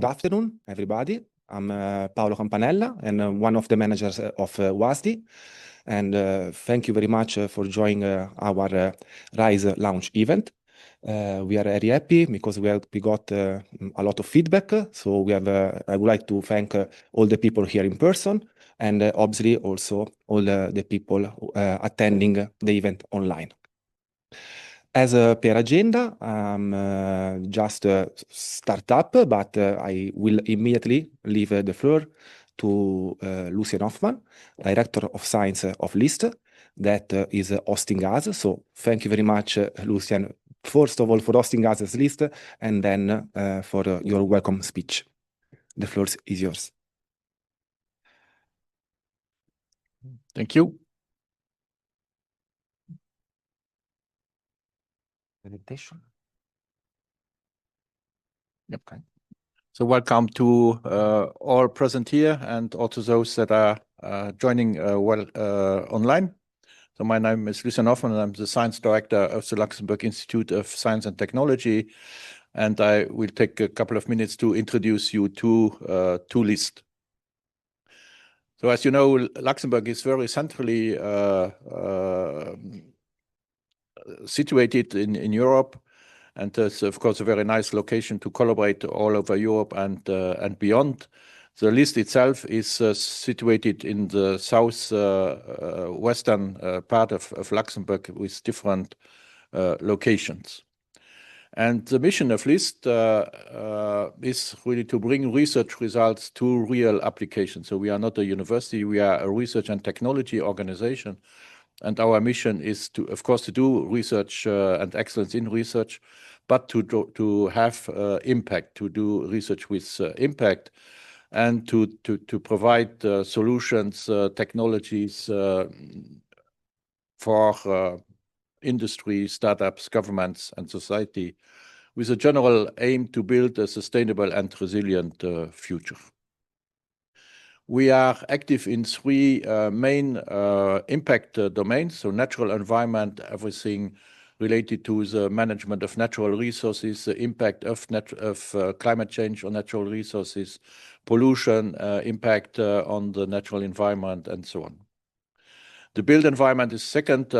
afternoon, everybody. I'm Paolo Campanella, and one of the managers of WASD. And thank you very much for joining our RISE launch event. We are very happy because we got a lot of feedback. So I would like to thank all the people here in person, and obviously also all the people attending the event online. As per agenda, just a startup, but I will immediately leave the floor to Lucien Hoffmann, Director of Science of LIST, that is hosting us. So thank you very much, Lucien, first of all, for hosting us as LIST, and then for your welcome speech. The floor is yours. Thank you. Presentation. Yep. Okay. So welcome to all present here and also those that are joining online. So my name is Lucien Hoffmann, and I'm the Science Director of the Luxembourg Institute of Science and Technology. And I will take a couple of minutes to introduce you to LIST. So as you know, Luxembourg is very centrally situated in Europe, and there's of course a very nice location to collaborate all over Europe and beyond. The LIST itself is situated in the south western part of Luxembourg with different locations. And the mission of LIST is really to bring research results to real applications. So we are not a university, we are a research and technology organization. And our mission is to, of course, to do research and excellence in research, but to have impact, to do research with impact, and to provide solutions, technologies for industry, startups, governments, and society, with a general aim to build a sustainable and resilient future. We are active in three main impact domains, so natural environment, everything related to the management of natural resources, the impact of climate change on natural resources, pollution, impact on the natural environment, and so on. The built environment is second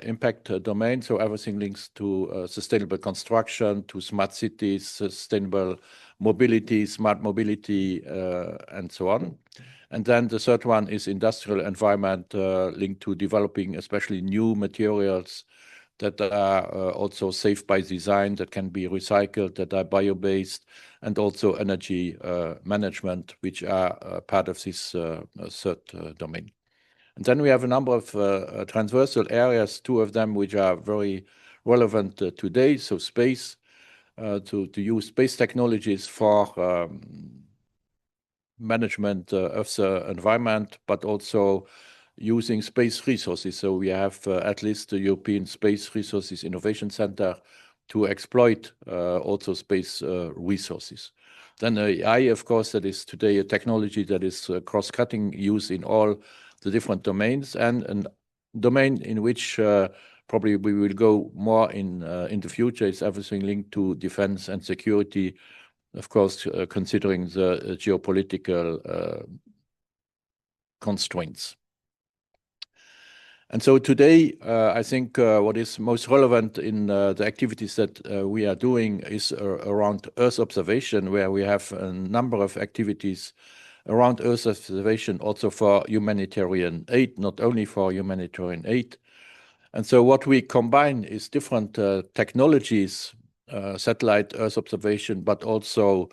impact domain, so everything links to sustainable construction, to smart cities, sustainable mobility, smart mobility, and so on. And then the third one is industrial environment, linked to developing especially new materials that are also safe by design, that can be recycled, that are bio-based, and also energy management, which are part of this third domain. And then we have a number of transversal areas, two of them which are very relevant today. So space, to use space technologies for management of the environment, but also using space resources. So we have at least the European Space Resources Innovation Center to exploit also space resources. Then AI, of course, that is today a technology that is cross-cutting use in all the different domains, and a domain in which probably we will go more in the future is everything linked to defense and security, of course, considering the geopolitical constraints. And so today, I think what is most relevant in the activities that we are doing is around Earth observation, where we have a number of activities around Earth observation, also for humanitarian aid, not only for humanitarian aid. And so what we combine is different technologies, satellite Earth observation, but also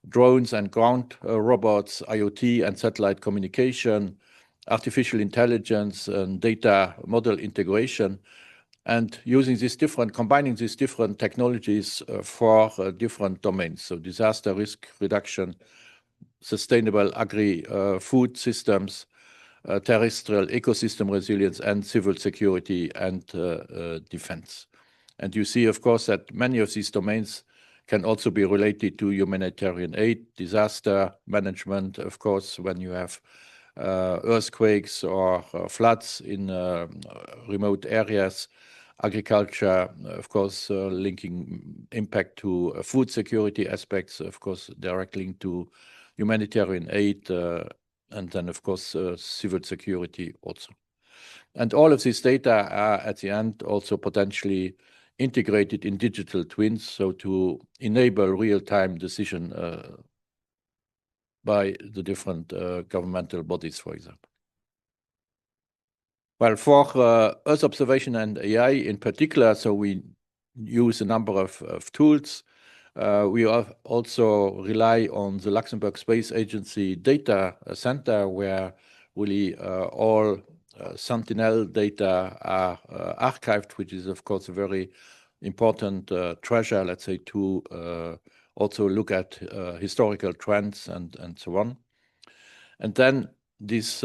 drones and ground robots, IoT and satellite communication, artificial intelligence and data model integration, and combining these different technologies for different domains. So disaster risk reduction, sustainable agri-food systems, terrestrial ecosystem resilience, and civil security and defense. And you see, of course, that many of these domains can also be related to humanitarian aid, disaster management, of course, when you have earthquakes or floods in remote areas, agriculture, of course, linking impact to food security aspects, of course, direct link to humanitarian aid, and then, of course, civil security also. And all of these data are at the end also potentially integrated in digital twins, so to enable real-time decision by the different governmental bodies, for example. Well, for Earth observation and AI in particular, so we use a number of tools. We also rely on the Luxembourg Space Agency data center, where really all Sentinel data are archived, which is, of course, a very important treasure, let's say, to also look at historical trends and so on. And then these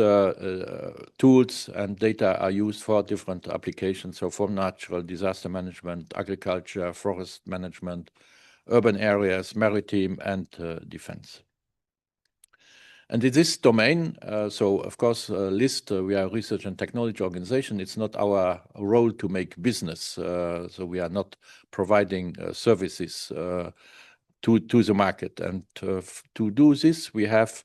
tools and data are used for different applications, so for natural disaster management, agriculture, forest management, urban areas, maritime, and defense. And in this domain, so of course, LIST, we are a research and technology organization. It's not our role to make business, so we are not providing services to the market. And to do this, we have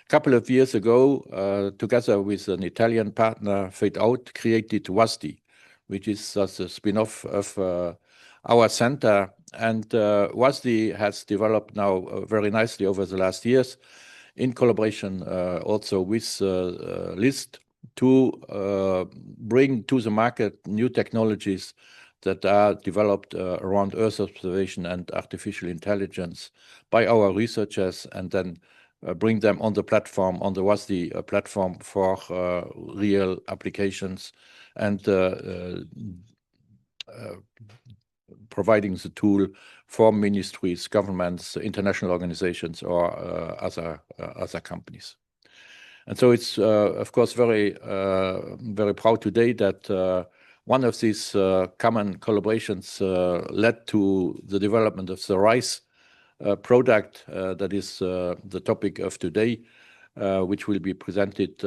a couple of years ago, together with an Italian partner, Fade Out, created WASDI, which is a spin-off of our center. And WASDI has developed now very nicely over the last years, in collaboration also with LIST, to bring to the market new technologies that are developed around Earth observation and artificial intelligence by our researchers, and then bring them on the platform, on the WASDI platform, for real applications, and providing the tool for ministries, governments, international organizations, or other companies. And so it's, of course, very proud today that one of these common collaborations led to the development of the RISE product that is the topic of today, which will be presented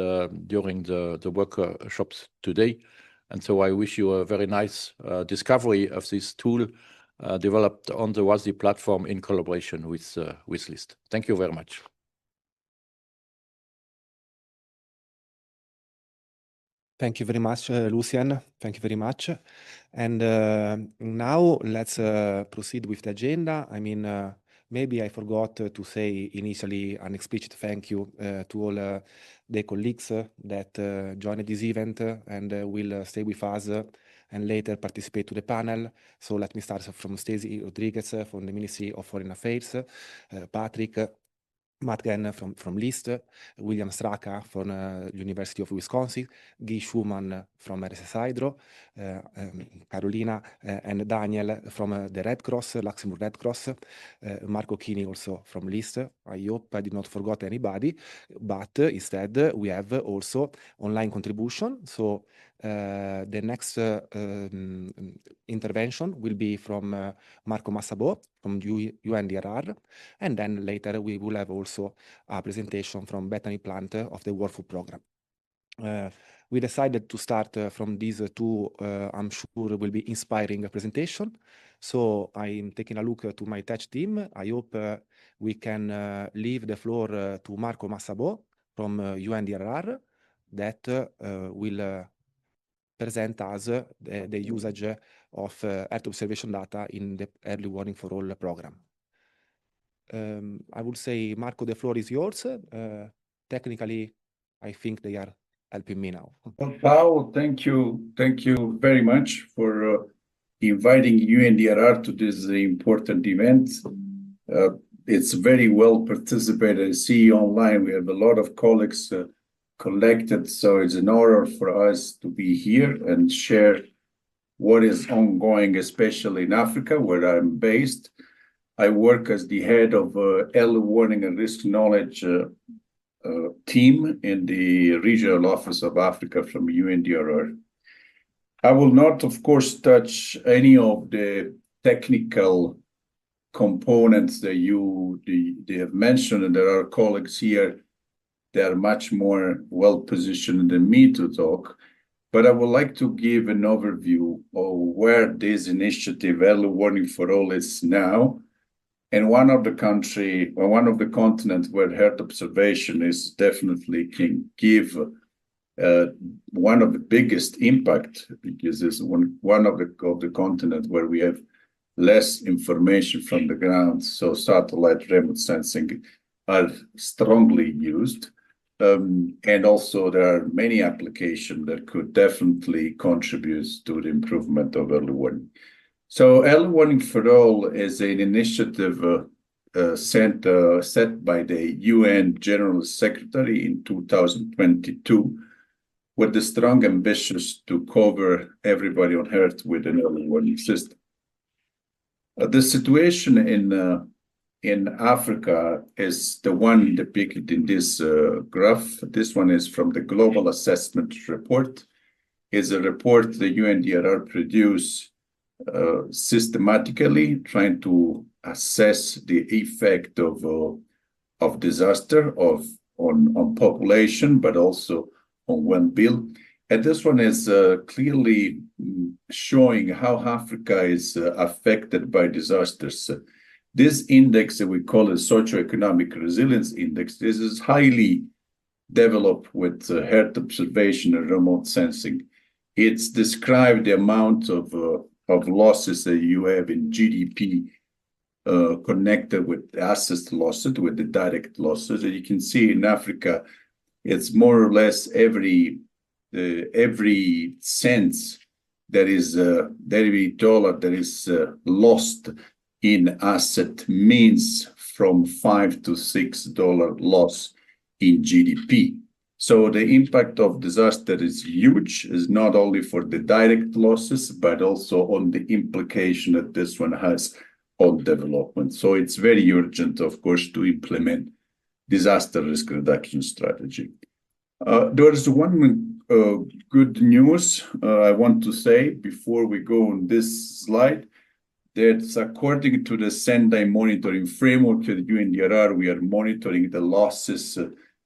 during the workshops today. And so I wish you a very nice discovery of this tool developed on the WASDI platform in collaboration with LIST. Thank you very much. Thank you very much, Lucien. Thank you very much. And now let's proceed with the agenda. I mean, maybe I forgot to say initially an explicit thank you to all the colleagues that joined this event and will stay with us and later participate to the panel. So let me start from Stacey Rodriguez from the Ministry of Foreign Affairs, Patrick Matgen from LIST, William Straka from University of Wisconsin, Guy Schumann from RSS Hydro, Carolina and Daniel from the Red Cross, Luxembourg Red Cross, Marco Chini also from LIST. I hope I did not forget anybody, but instead we have also online contribution. So the next intervention will be from Marco Massabo from UNDRR, and then later we will have also a presentation from Bethany plant of the World Food Program. We decided to start from these two, I'm sure will be inspiring presentation. So I'm taking a look to my tech team. I hope we can leave the floor to Marco Massabo from UNDRR that will present us the usage of Earth observation data in the Early Warning for All program. I would say, Marco, the floor is yours. Technically, I think they are helping me now. Well, Paolo, thank you very much for inviting UNDRR to this important event. It's very well participated. I see online we have a lot of colleagues collected, so it's an honor for us to be here and share what is ongoing, especially in Africa, where I'm based. I work as the head of early warning and risk knowledge team in the Regional Office of Africa from UNDRR. I will not, of course, touch any of the technical components that they have mentioned, and there are colleagues here that are much more well-positioned than me to talk. but I would like to give an overview of where this initiative, Early Warning for All, is now. And one of the continents where health observation is definitely can give one of the biggest impact, because it's one of the continents where we have less information from the ground. So satellite remote sensing are strongly used. And also there are many applications that could definitely contribute to the improvement of early warning. So Early Warning for All is an initiative set by the UN General Secretary in 2022, with the strong ambitions to cover everybody on Earth with an early warning system. The situation in Africa is the one depicted in this graph. This one is from the Global Assessment Report. It's a report the UNDRR produced systematically, trying to assess the effect of disaster on population, but also on well-being. And this one is clearly showing how Africa is affected by disasters. This index that we call a socioeconomic resilience index, this is highly developed with Earth observation and remote sensing. It's described the amount of losses that you have in GDP connected with assets losses, with the direct losses. And you can see in Africa, it's more or less every cent that is every dollar that is lost in asset means from $5 to $6 loss in GDP. So the impact of disaster is huge. Is not only for the direct losses, but also on the implication that this one has on development. So it's very urgent, of course, to implement disaster risk reduction strategy. There is one good news I want to say before we go on this slide. That's according to the Sendai monitoring framework at UNDRR, we are monitoring the losses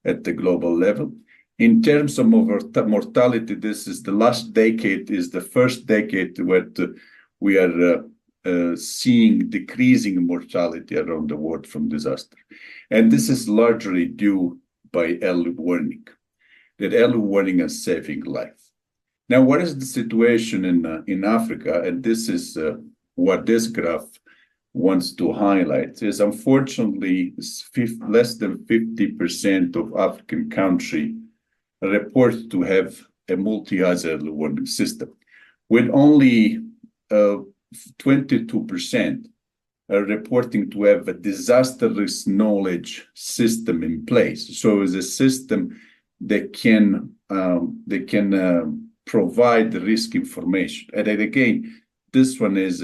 at the global level. In terms of mortality, this is the last decade, is the first decade where we are seeing decreasing mortality around the world from disaster. And this is largely due by early warning, that early warning is saving life. Now, what is the situation in Africa? And this is what this graph wants to highlight is, unfortunately, less than 50% of African countries report to have a multi-hazard warning system, with only 22% reporting to have a disaster risk knowledge system in place. So it's a system that can provide the risk information. And then again, this one is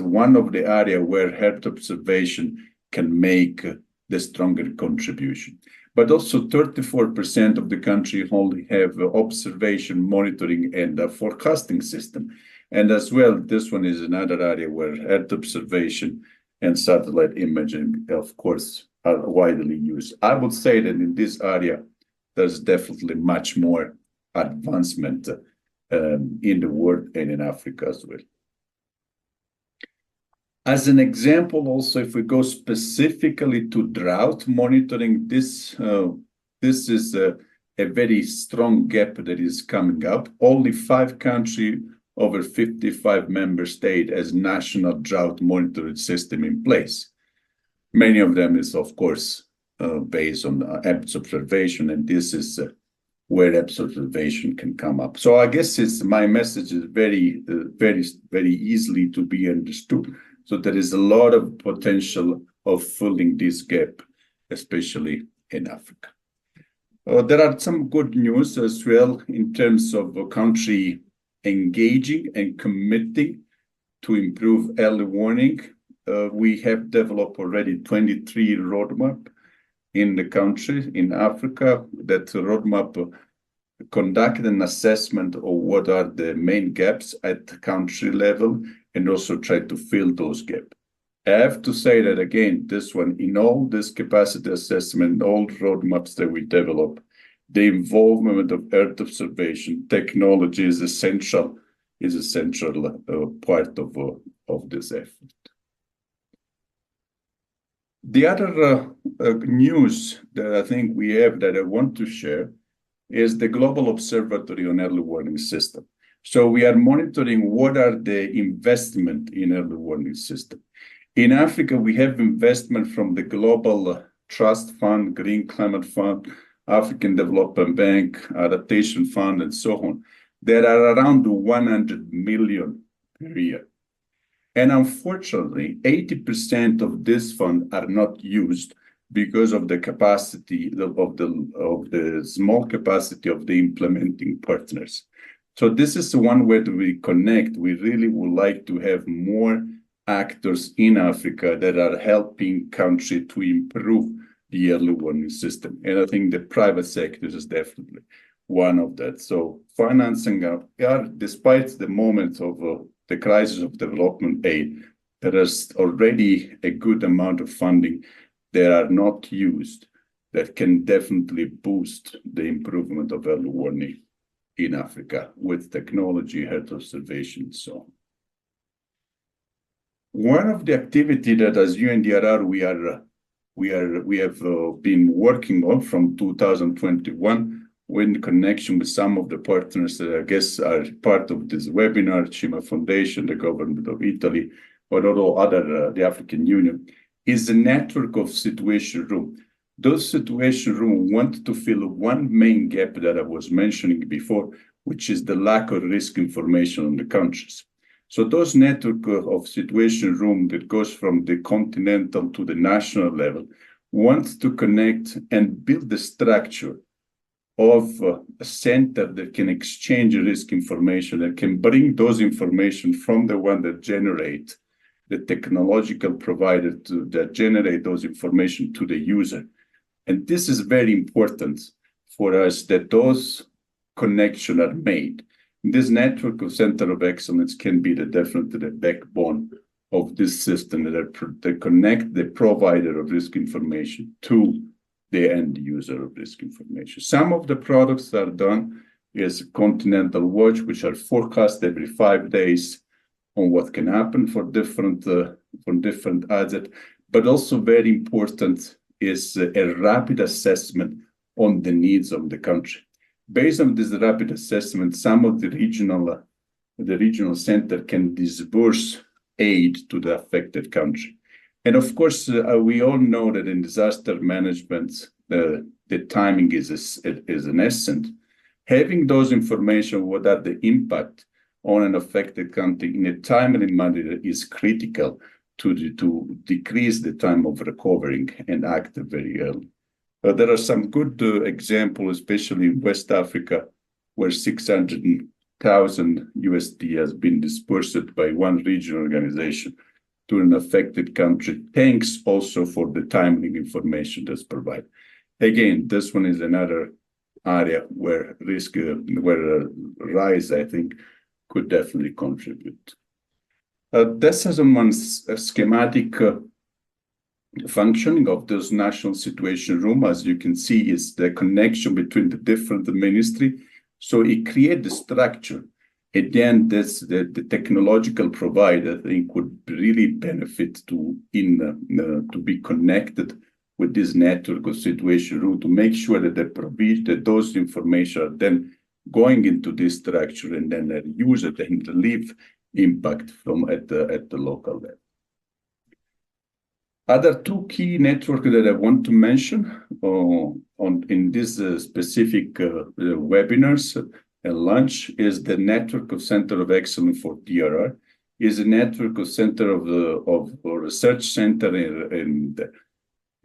one of the areas where Earth observation can make the stronger contribution. But also 34% of the country only have observation, monitoring, and a forecasting system. And as well, this one is another area where Earth observation and satellite imaging, of course, are widely used. I would say that in this area, there's definitely much more advancement in the world and in Africa as well. As an example, also, if we go specifically to drought monitoring, this is a very strong gap that is coming up. Only 5 countries over 55 member states has national drought monitoring system in place. Many of them is, of course, based on EBS observation, and this is where EBS observation can come up. So I guess my message is very easily to be understood. So there is a lot of potential of filling this gap, especially in Africa. There are some good news as well in terms of a country engaging and committing to improve early warning. We have developed already 23 roadmap in the country, in Africa, that roadmap conduct an assessment of what are the main gaps at the country level and also try to fill those gaps. I have to say that again, this one, in all this capacity assessment, all roadmaps that we develop, the involvement of Earth observation technology is essential part of this effort. The other news that I think we have that I want to share is the Global Observatory on Early Warning System. So we are monitoring what are the investment in early warning system. In Africa, we have investment from the Global Trust Fund, Green Climate Fund, African Development Bank, Adaptation Fund, and so on. There are around 100 million per year. And unfortunately, 80% of this fund are not used because of the capacity of the small capacity of the implementing partners. So this is the one where we connect. We really would like to have more actors in Africa that are helping country to improve the early warning system. And I think the private sector is definitely one of that. So financing, despite the moment of the crisis of development aid, there is already a good amount of funding that are not used that can definitely boost the improvement of early warning in Africa with technology, Earth observation, and so on. One of the activity that as UNDRR we have been working on from 2021 in connection with some of the partners that I guess are part of this webinar, Cima Foundation, the government of Italy, but also other the African Union, is a network of situation room. Those situation rooms want to fill one main gap that I was mentioning before, which is the lack of risk information on the countries. So those network of situation room that goes from the continental to the national level wants to connect and build the structure of a center that can exchange risk information, that can bring those information from the one that generate the technological provider that generate those information to the user. And this is very important for us that those connections are made. This network of center of excellence can be definitely the backbone of this system that connect the provider of risk information to the end user of risk information. Some of the products that are done is Continental Watch, which are forecast every 5 days on what can happen for different assets, but also very important is a rapid assessment on the needs of the country. Based on this rapid assessment, some of the regional center can disburse aid to the affected country. And of course, we all know that in disaster management, the timing is an essence. Having those information, what are the impact on an affected country in a timely manner is critical to decrease the time of recovering and act very early. There are some good examples, especially in West Africa, where 600,000 USD has been dispersed by one regional organization to an affected country. Thanks also for the timely information that's provided. Again, this one is another area where RISE, I think, could definitely contribute. This is one schematic functioning of this national situation room. As you can see, is the connection between the different ministry. So it creates the structure. At the end, the technological provider, I think, would really benefit to be connected with this network of situation room to make sure that that those information are then going into this structure and then use it and leave impact from at the local level. Other two key networks that I want to mention in this specific webinars and launch is the network of Center of Excellence for DRR, is a network of center of research center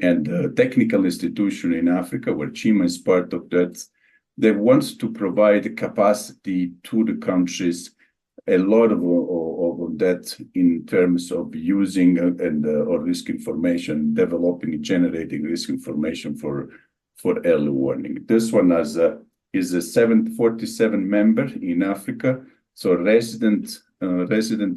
and technical institution in Africa, where Cima is part of that wants to provide capacity to the countries, a lot of that in terms of using or risk information, developing and generating risk information for early warning. This one is a 747 member in Africa, so resident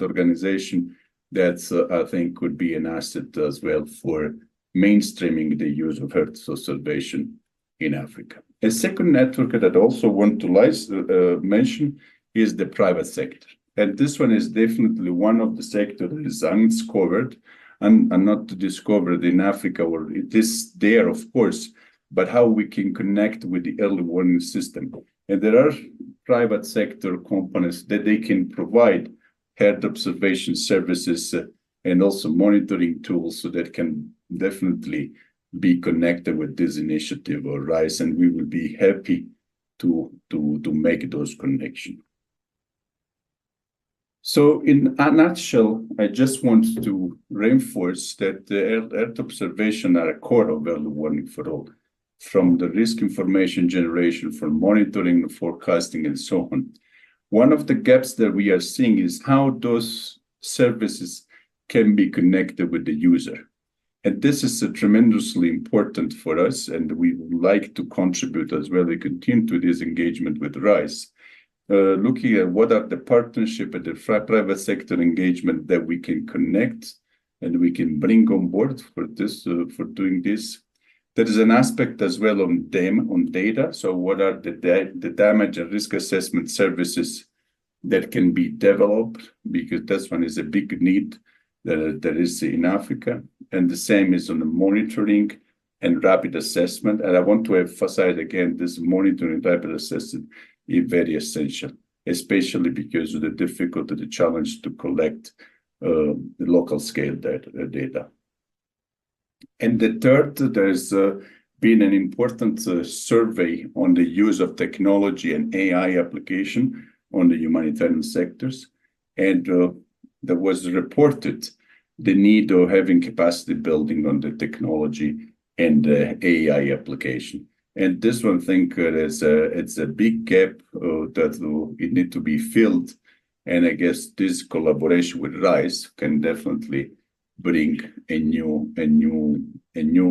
organization that I think could be an asset as well for mainstreaming the use of Earth observation in Africa. A second network that I also want to mention is the private sector. And this one is definitely one of the sectors that is undiscovered and not discovered in Africa, or it is there, of course, but how we can connect with the early warning system. And there are private sector companies that they can provide health observation services and also monitoring tools, so that can definitely be connected with this initiative or RISE, and we will be happy to make those connections. So in a nutshell, I just want to reinforce that the Earth observation are a core of early warning for all, from the risk information generation, from monitoring, forecasting, and so on. One of the gaps that we are seeing is how those services can be connected with the user. And this is tremendously important for us, and we would like to contribute as well. We continue to this engagement with RISE, looking at what are the partnership and the private sector engagement that we can connect and we can bring on board for this, for doing this. There is an aspect as well on data. So what are the damage and risk assessment services that can be developed, because this one is a big need that is in Africa. And the same is on the monitoring and rapid assessment. And I want to emphasize again, this monitoring and rapid assessment is very essential, especially because of the difficulty, the challenge to collect the local scale data. And the third, there's been an important survey on the use of technology and AI application on the humanitarian sectors. And there was reported the need of having capacity building on the technology and AI application. And this one thing is it's a big gap that it need to be filled. And I guess this collaboration with RISE can definitely bring a new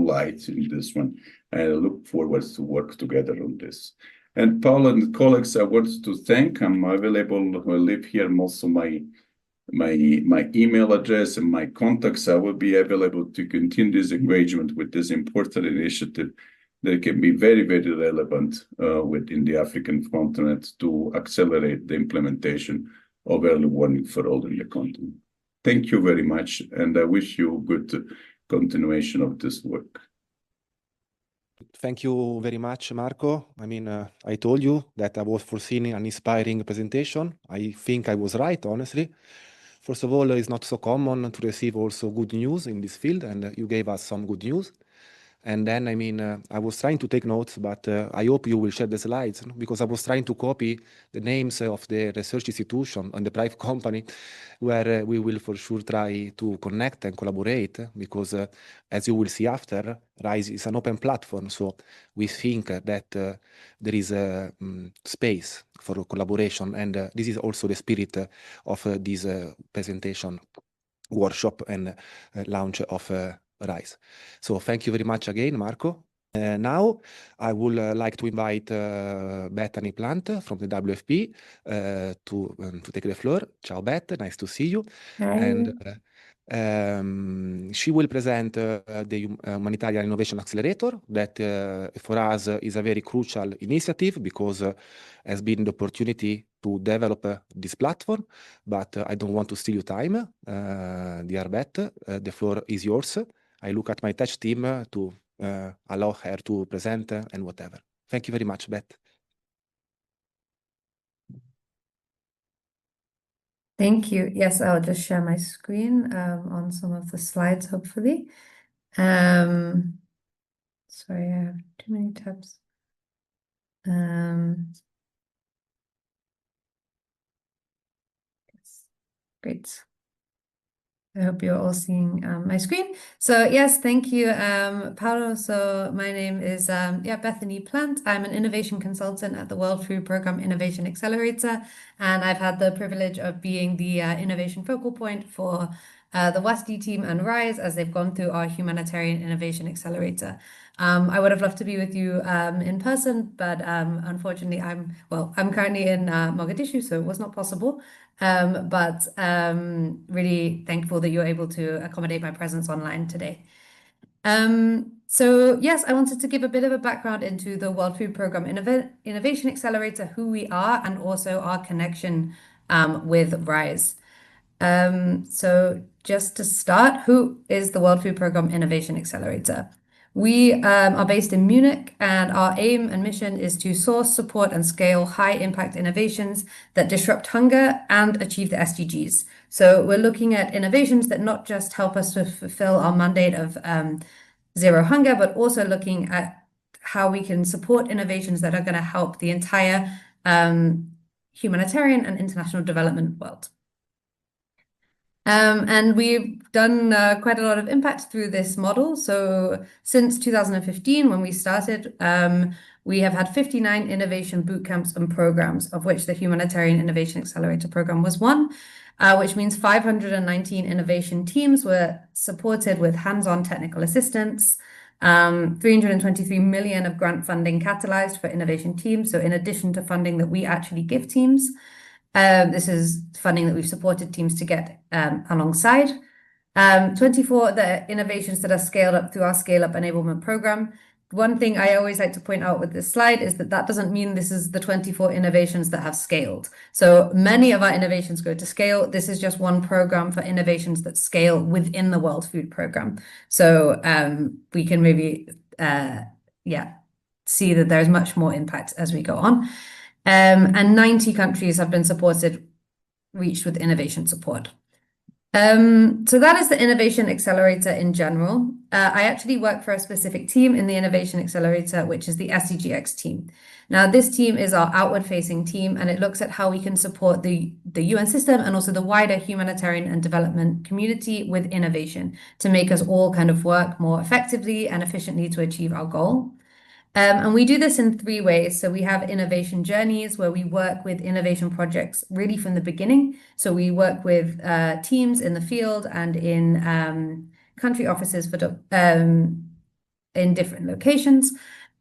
light in this one. And I look forward to work together on this. And Paolo and colleagues, I want to thank. I'm available. I leave here also my email address and my contacts. I will be available to continue this engagement with this important initiative that can be very, very relevant within the African continent to accelerate the implementation of early warning for all in the continent. Thank you very much, and I wish you good continuation of this work. Thank you very much, Marco. I mean, I told you that I was foreseeing an inspiring presentation. I think I was right, honestly. First of all, it's not so common to receive also good news in this field, and you gave us some good news. And then, I mean, I was trying to take notes, but I hope you will share the slides, because I was trying to copy the names of the research institution and the private company where we will for sure try to connect and collaborate, because as you will see after, RISE is an open platform. So we think that there is a space for collaboration. And this is also the spirit of this presentation, workshop, and launch of RISE. So thank you very much again, Marco. Now I would like to invite Bethany Plant from the WFP to take the floor. Ciao, Beth, nice to see you. Hi. And she will present the Humanitarian Innovation Accelerator, that for us is a very crucial initiative, because has been the opportunity to develop this platform. But I don't want to steal your time, dear Beth. The floor is yours. I look at my tech team to allow her to present and whatever. Thank you very much, Beth. Thank you. Yes, I'll just share my screen on some of the slides, hopefully. Sorry, I have too many tabs. Yes. Great. I hope you're all seeing my screen. So yes, thank you, Paolo. So my name is Bethany Plant. I'm an innovation consultant at the World Food Programme Innovation Accelerator, and I've had the privilege of being the innovation focal point for the WASDI team and RISE as they've gone through our Humanitarian Innovation Accelerator. I would have loved to be with you in person, but unfortunately, I'm currently in Mogadishu, so it was not possible. But really thankful that you're able to accommodate my presence online today. So yes, I wanted to give a bit of a background into the World Food Programme Innovation Accelerator, who we are, and also our connection with RISE. So just to start, who is the World Food Programme Innovation Accelerator? We are based in Munich, and our aim and mission is to source, support, and scale high-impact innovations that disrupt hunger and achieve the SDGs. So we're looking at innovations that not just help us to fulfill our mandate of zero hunger, but also looking at how we can support innovations that are going to help the entire humanitarian and international development world. And we've done quite a lot of impact through this model. So since 2015, when we started, we have had 59 innovation bootcamps and programs, of which the Humanitarian Innovation Accelerator program was one, which means 519 innovation teams were supported with hands-on technical assistance, 323 million of grant funding catalyzed for innovation teams. So in addition to funding that we actually give teams, this is funding that we've supported teams to get alongside. 24 the innovations that are scaled up through our Scale Up Enablement Program. One thing I always like to point out with this slide is that that doesn't mean this is the 24 innovations that have scaled. So many of our innovations go to scale. This is just one program for innovations that scale within the World Food Programme. So we can maybe, see that there's much more impact as we go on. And 90 countries have been reached with innovation support. So that is the Innovation Accelerator in general. I actually work for a specific team in the Innovation Accelerator, which is the SDGX team. Now, this team is our outward-facing team, and it looks at how we can support the UN system and also the wider humanitarian and development community with innovation to make us all kind of work more effectively and efficiently to achieve our goal. And we do this in 3 ways. So we have innovation journeys where we work with innovation projects really from the beginning. So we work with teams in the field and in country offices in different locations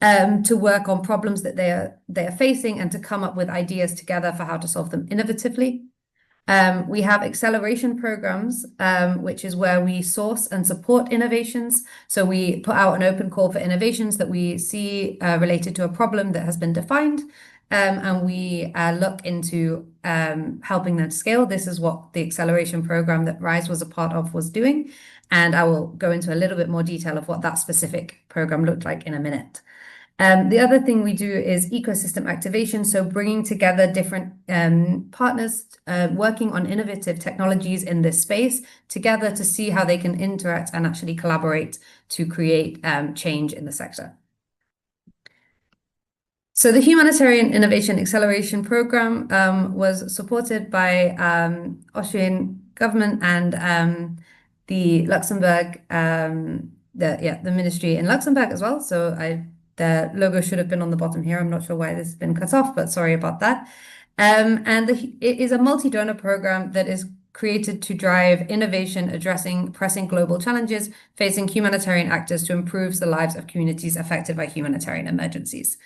to work on problems that they are facing and to come up with ideas together for how to solve them innovatively. We have acceleration programs, which is where we source and support innovations. So we put out an open call for innovations that we see related to a problem that has been defined, and we look into helping them scale. This is what the acceleration program that RISE was a part of was doing. And I will go into a little bit more detail of what that specific program looked like in a minute. The other thing we do is ecosystem activation, so bringing together different partners working on innovative technologies in this space together to see how they can interact and actually collaborate to create change in the sector. So the Humanitarian Innovation Acceleration Program was supported by Austrian government and the Luxembourg, the ministry in Luxembourg as well. So the logo should have been on the bottom here. I'm not sure why this has been cut off, but sorry about that. It is a multi-donor program that is created to drive innovation addressing pressing global challenges facing humanitarian actors to improve the lives of communities affected by humanitarian emergencies.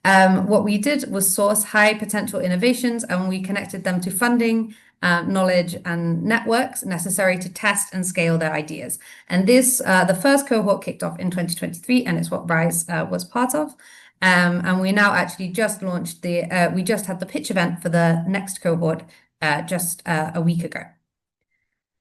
What we did was source high potential innovations, and we connected them to funding, knowledge, and networks necessary to test and scale their ideas. And this, the first cohort kicked off in 2023, and it's what RISE was part of. And we now actually just launched we just had the pitch event for the next cohort just a week ago.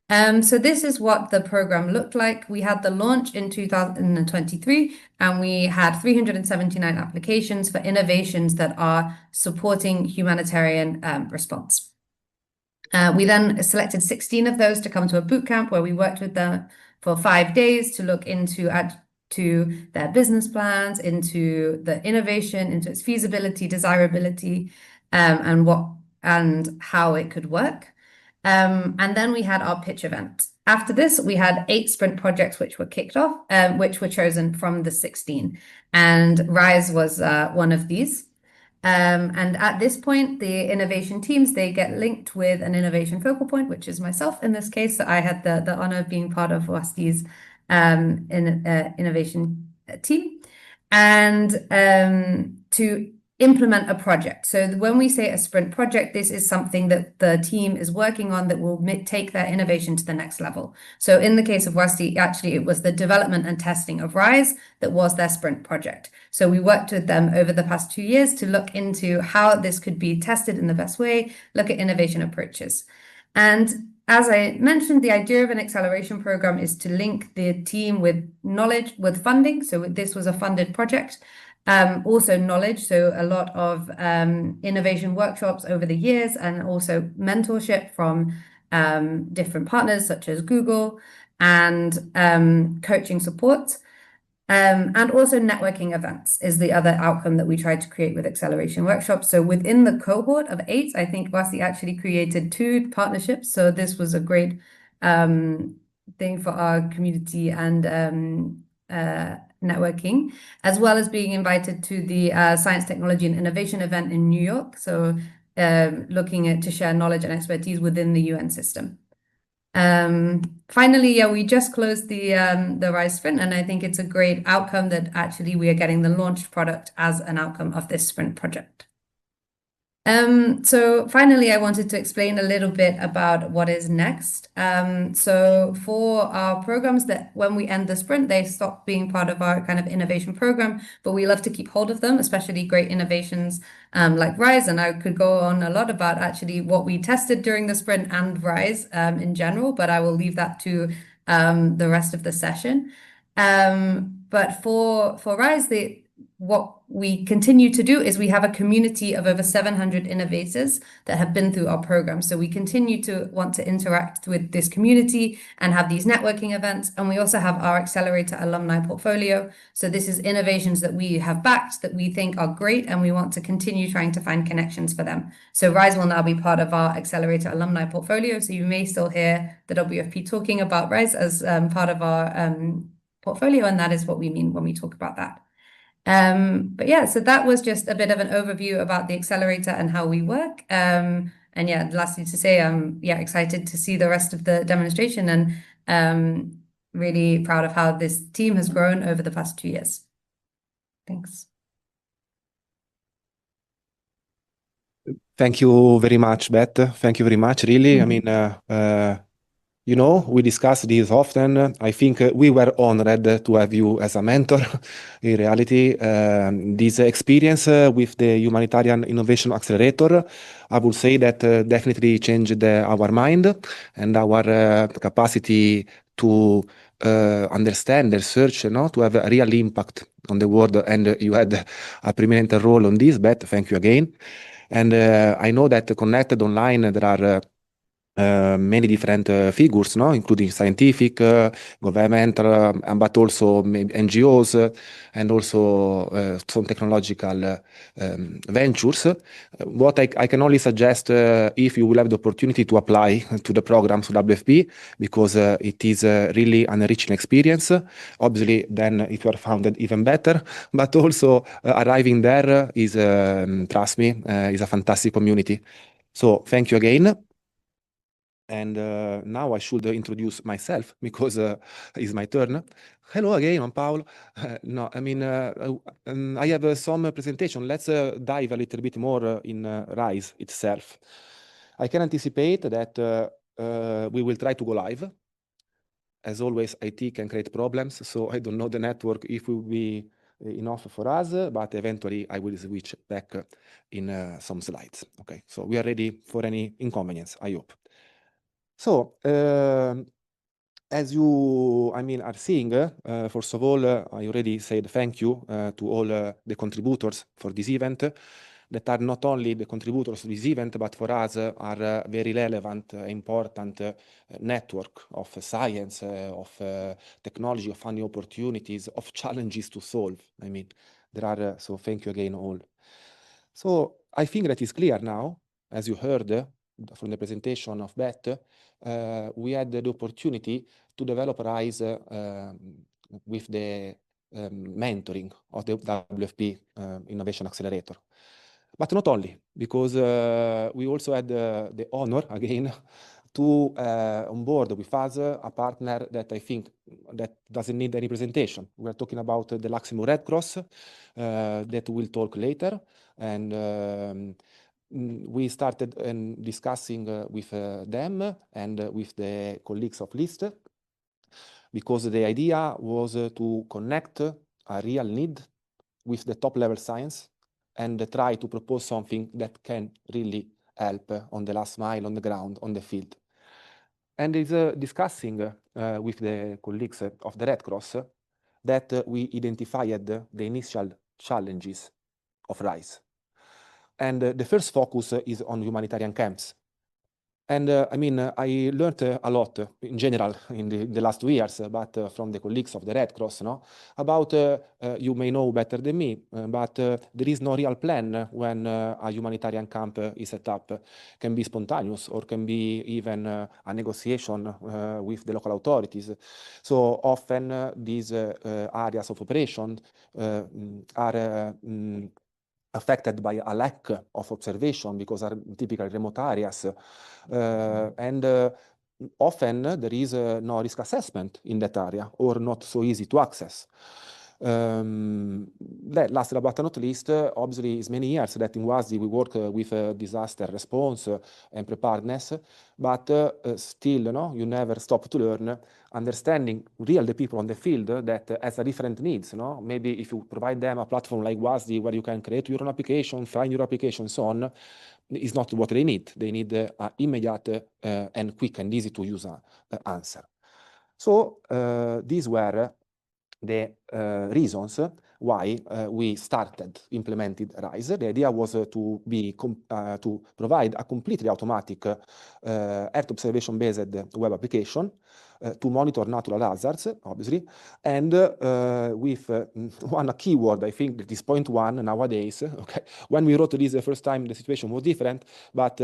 So this is what the program looked like. We had the launch in 2023, and we had 379 applications for innovations that are supporting humanitarian response. We then selected 16 of those to come to a bootcamp where we worked with them for 5 days to look into their business plans, into the innovation, into its feasibility, desirability, and how it could work. And then we had our pitch event. After this, we had 8 sprint projects which were kicked off, which were chosen from the 16. And RISE was one of these. And at this point, the innovation teams, they get linked with an innovation focal point, which is myself in this case. So I had the honor of being part of WASD's innovation team. And to implement a project. So when we say a sprint project, this is something that the team is working on that will take their innovation to the next level. So in the case of WASDI, actually, it was the development and testing of RISE that was their sprint project. So we worked with them over the past 2 years to look into how this could be tested in the best way, look at innovation approaches. And as I mentioned, the idea of an acceleration program is to link the team with knowledge, with funding. So this was a funded project. Also knowledge, so a lot of innovation workshops over the years, and also mentorship from different partners such as Google, and coaching support. And also networking events is the other outcome that we tried to create with acceleration workshops. So within the cohort of 8, I think WASDI actually created 2 partnerships. So this was a great thing for our community and networking, as well as being invited to the Science, Technology, and Innovation event in New York. So looking to share knowledge and expertise within the UN system. Finally, we just closed the RISE sprint, and I think it's a great outcome that actually we are getting the launched product as an outcome of this sprint project. So finally, I wanted to explain a little bit about what is next. So for our programs that when we end the sprint, they stop being part of our kind of innovation program, but we love to keep hold of them, especially great innovations like RISE. And I could go on a lot about actually what we tested during the sprint and RISE in general, but I will leave that to the rest of the session. But for RISE, what we continue to do is we have a community of over 700 innovators that have been through our program. So we continue to want to interact with this community and have these networking events. And we also have our Accelerator alumni portfolio. So this is innovations that we have backed that we think are great, and we want to continue trying to find connections for them. So RISE will now be part of our Accelerator alumni portfolio. So you may still hear the WFP talking about RISE as part of our portfolio, and that is what we mean when we talk about that. But yeah, so that was just a bit of an overview about the Accelerator and how we work. And yeah, lastly to say, I'm excited to see the rest of the demonstration, and really proud of how this team has grown over the past 2 years. Thanks. Thank you very much, Beth. Thank you very much, really. I mean, you know, we discuss this often. I think we were honored to have you as a mentor. In reality, this experience with the Humanitarian Innovation Accelerator, I would say that definitely changed our mind and our capacity to understand, research, to have a real impact on the world. And you had a prominent role on this, Beth. Thank you again. And I know that connected online, there are many different figures, including scientific, governmental, but also NGOs, and also some technological ventures. What I can only suggest, if you will have the opportunity to apply to the programs of WFP, because it is really an enriching experience. Obviously, then if you are founded, even better. But also arriving there is, trust me, is a fantastic community. So thank you again. And now I should introduce myself, because it's my turn. Hello again, I'm Paolo. No, I mean, I have some presentation. Let's dive a little bit more in RISE itself. I can anticipate that we will try to go live. As always, IT can create problems, so I don't know the network if it will be enough for us, but eventually I will switch back in some slides. Okay, so we are ready for any inconvenience, I hope. So, as you, are seeing, first of all, I already said thank you to all the contributors for this event, that are not only the contributors to this event, but for us are a very relevant, important network of science, of technology, of funding opportunities, of challenges to solve. There are, so thank you again all. So I think that is clear now, as you heard from the presentation of Beth, we had the opportunity to develop RISE with the mentoring of the WFP Innovation Accelerator. But not only, because we also had the honor, again, to onboard with us a partner that I think that doesn't need any presentation. We're talking about the Luxembourg Red Cross, that we'll talk later. And we started discussing with them and with the colleagues of LIST, because the idea was to connect a real need with the top level science and try to propose something that can really help on the last mile, on the ground, on the field. And it's discussing with the colleagues of the Red Cross that we identified the initial challenges of RISE. And the first focus is on humanitarian camps. And I mean, I learned a lot in general in the last 2 years, but from the colleagues of the Red Cross, no? About, you may know better than me, but there is no real plan when a humanitarian camp is set up. Can be spontaneous or can be even a negotiation with the local authorities. So often these areas of operation are affected by a lack of observation because are typically remote areas. And often there is no risk assessment in that area or not so easy to access. Last but not least, obviously, it's many years that in WASDI we work with disaster response and preparedness, but still, you never stop to learn, understanding the people on the field that has a different needs. Maybe if you provide them a platform like WASDI where you can create your own application, find your application, so on, is not what they need. They need an immediate and quick and easy to use answer. So these were the reasons why we started implemented RISE. The idea was to provide a completely automatic Earth observation-based web application to monitor natural hazards, obviously, and with one keyword, I think that is point one nowadays. Okay, when we wrote this the first time, the situation was different, but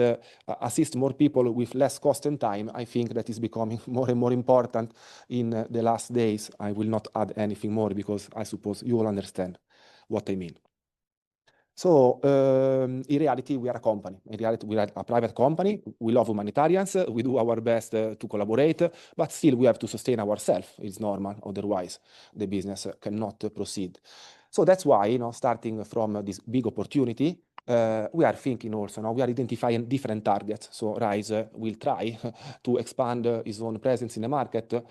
assist more people with less cost and time, I think that is becoming more and more important in the last days. I will not add anything more because I suppose you all understand what I mean. So in reality, we are a company. In reality, we are a private company. We love humanitarians. We do our best to collaborate, but still we have to sustain ourselves. It's normal. Otherwise, the business cannot proceed. So that's why, starting from this big opportunity, we are thinking also, we are identifying different targets. So RISE will try to expand its own presence in the market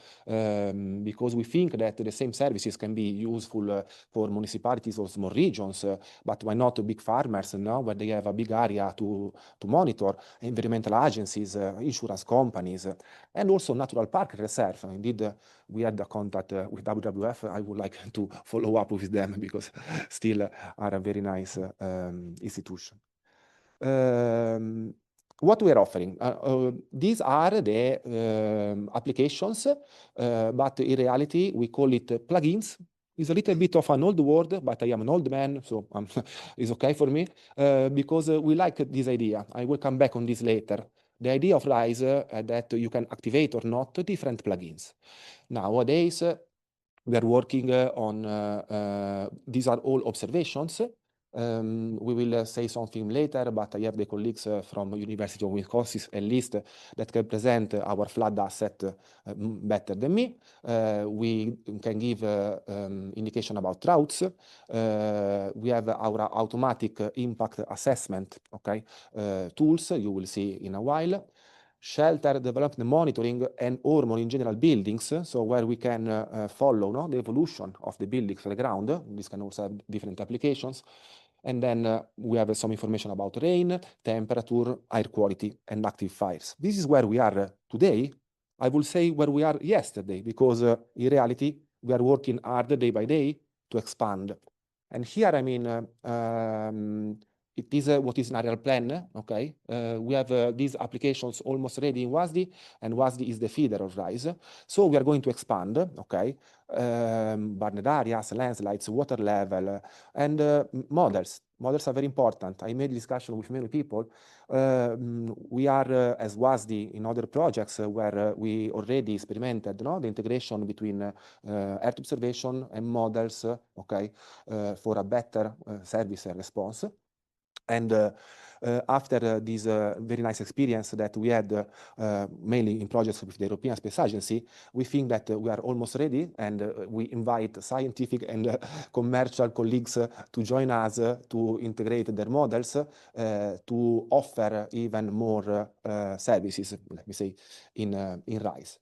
because we think that the same services can be useful for municipalities or small regions, but why not big farmers, where they have a big area to monitor, environmental agencies, insurance companies, and also natural park reserve. Indeed, we had a contact with WWF. I would like to follow up with them because still are a very nice institution. What we are offering, these are the applications, but in reality we call it plugins. It's a little bit of an old word, but I am an old man, so it's okay for me, because we like this idea. I will come back on this later. The idea of RISE that you can activate or not different plugins. Nowadays, we are working on, these are all observations. We will say something later, but I have the colleagues from University of Wisconsin, at least, that can present our flood asset better than me. We can give indication about droughts. We have our automatic impact assessment, okay, tools you will see in a while. Shelter development monitoring and or in general buildings, so where we can follow the evolution of the buildings on the ground. This can also have different applications. And then we have some information about rain, temperature, air quality, and active fires. This is where we are today. I will say where we are yesterday, because in reality, we are working hard day by day to expand. And here, I mean, it is what is an aerial plan, okay? We have these applications almost ready in WASDI, and WASDI is the feeder of RISE. So we are going to expand, okay? Burned areas, landslides, water level, and models. Models are very important. I made a discussion with many people. We are, as WASDI, in other projects where we already experimented the integration between Earth observation and models, okay, for a better service and response. And after this very nice experience that we had mainly in projects with the European Space Agency, we think that we are almost ready, and we invite scientific and commercial colleagues to join us to integrate their models to offer even more services, let me say, in RISE.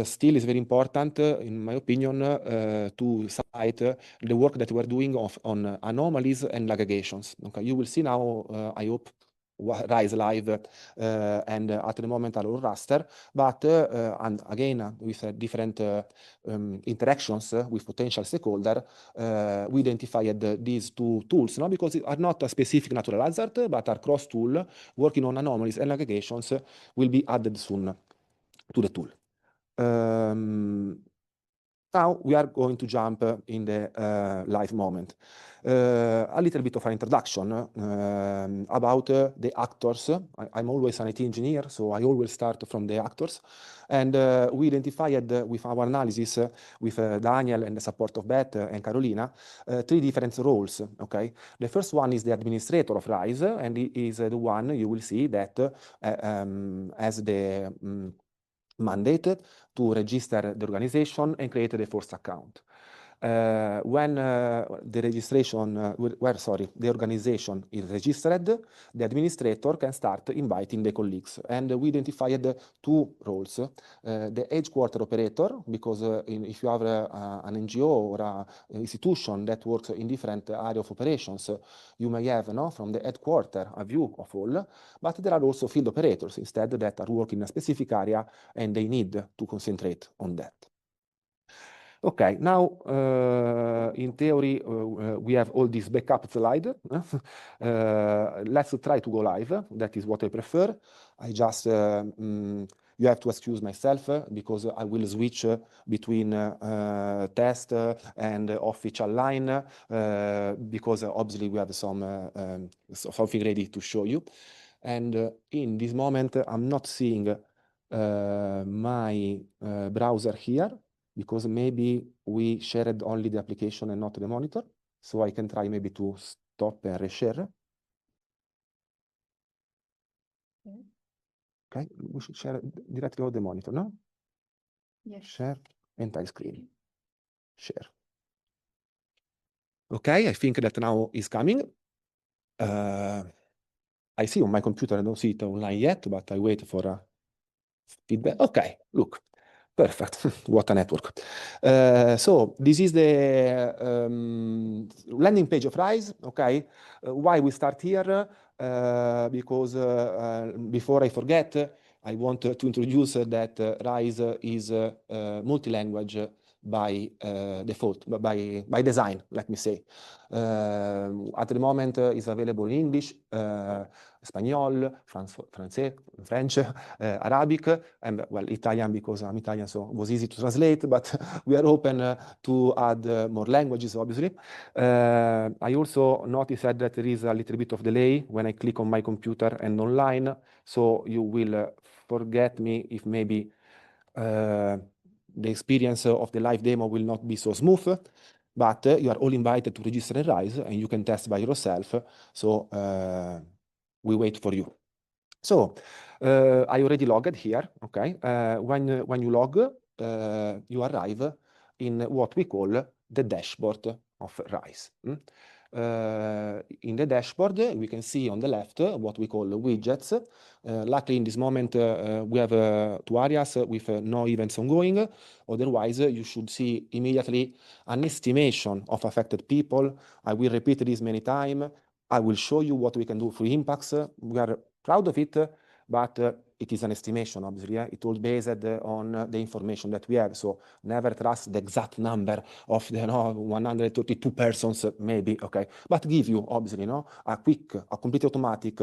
Still is very important, in my opinion, to cite the work that we're doing on anomalies and aggregations. Okay, you will see now, I hope, RISE live, and at the moment are all raster, but and again with different interactions with potential stakeholder, we identified these two tools, no? Because they are not a specific natural hazard, but are cross tool working on anomalies and aggregations will be added soon to the tool. Now we are going to jump in the live moment. A little bit of an introduction about the actors. I'm always an IT engineer, so I always start from the actors. And we identified with our analysis with Daniel and the support of Beth and Carolina, 3 different roles. Okay, the first one is the administrator of RISE, and he is the one you will see that has the mandated to register the organization and create the first account. When the organization is registered, the administrator can start inviting the colleagues. And we identified 2 roles. The headquarter operator, because if you have an NGO or an institution that works in different areas of operations, you may have from the headquarter a view of all, but there are also field operators instead that are working in a specific area and they need to concentrate on that. Okay, now in theory we have all this backup slide. Let's try to go live. That is what I prefer. I just you have to excuse myself because I will switch between test and official line because obviously we have something ready to show you. And in this moment I'm not seeing my browser here, because maybe we shared only the application and not the monitor. So I can try maybe to stop and reshare. Okay, we should share directly on the monitor, no? Yes. Share entire screen. Share. Okay, I think that now is coming. I see on my computer, I don't see it online yet, but I wait for feedback. Okay, look. Perfect. What a network. So this is the landing page of RISE. Okay. Why we start here? Because before I forget, I want to introduce that RISE is multi-language by default, by design, let me say. At the moment is available in English, Spanish, French, Arabic, and well, Italian, because I'm Italian, so it was easy to translate, but we are open to add more languages, obviously. I also noticed that there is a little bit of delay when I click on my computer and online, so you will forget me if maybe the experience of the live demo will not be so smooth, but you are all invited to register in RISE and you can test by yourself. So we wait for you. So I already logged here. Okay, when you log, you arrive in what we call the dashboard of RISE. In the dashboard, we can see on the left what we call widgets. Luckily, in this moment, we have 2 areas with no events ongoing. Otherwise, you should see immediately an estimation of affected people. I will repeat this many times. I will show you what we can do for impacts. We are proud of it, but it is an estimation, obviously. It all based on the information that we have. So never trust the exact number of the 132 persons, maybe, okay. But give you, obviously, a quick, a complete automatic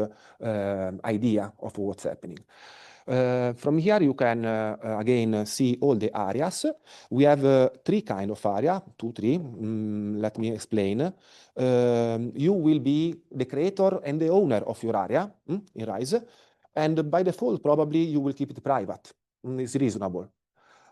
idea of what's happening. From here, you can, again, see all the areas. We have 3 kind of area, 2, 3. Let me explain. You will be the creator and the owner of your area in RISE. And by default, probably you will keep it private. It's reasonable.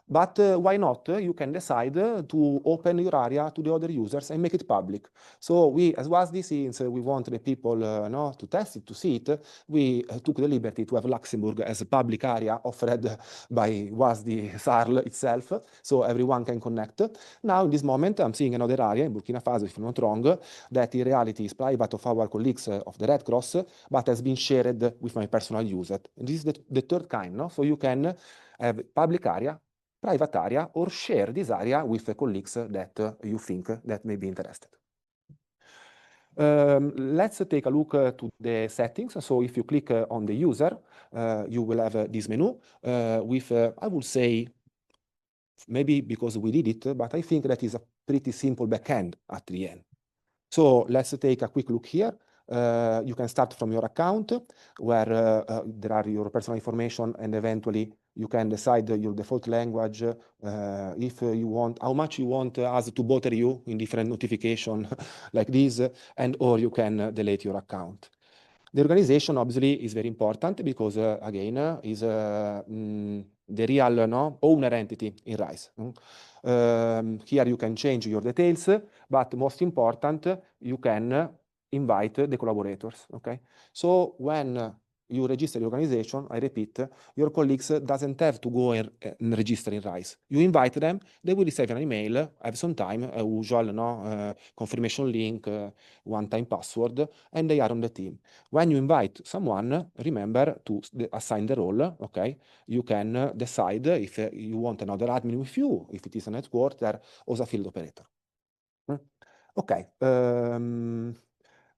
But why not? You can decide to open your area to the other users and make it public. So we, as WASD, since we want the people to test it, to see it, we took the liberty to have Luxembourg as a public area offered by WASD SARL itself, so everyone can connect. Now, in this moment, I'm seeing another area in Burkina Faso, if I'm not wrong, that in reality is private of our colleagues of the Red Cross, but has been shared with my personal user. And this is the third kind, no? So you can have public area, private area, or share this area with colleagues that you think that may be interested. Let's take a look to the settings. So if you click on the user, you will have this menu with, I would say, maybe because we did it, but I think that is a pretty simple backend at the end. So let's take a quick look here. You can start from your account where there are your personal information, and eventually you can decide your default language, if you want, how much you want us to bother you in different notification like this, and or you can delete your account. The organization obviously is very important because again is the real owner entity in RISE. Here you can change your details, but most important, you can invite the collaborators. Okay, so when you register the organization, I repeat, your colleagues doesn't have to go and register in RISE. You invite them, they will receive an email, have some time, a usual confirmation link, one-time password, and they are on the team. When you invite someone, remember to assign the role, okay? You can decide if you want another admin with you, if it is a networker, or a field operator. Okay.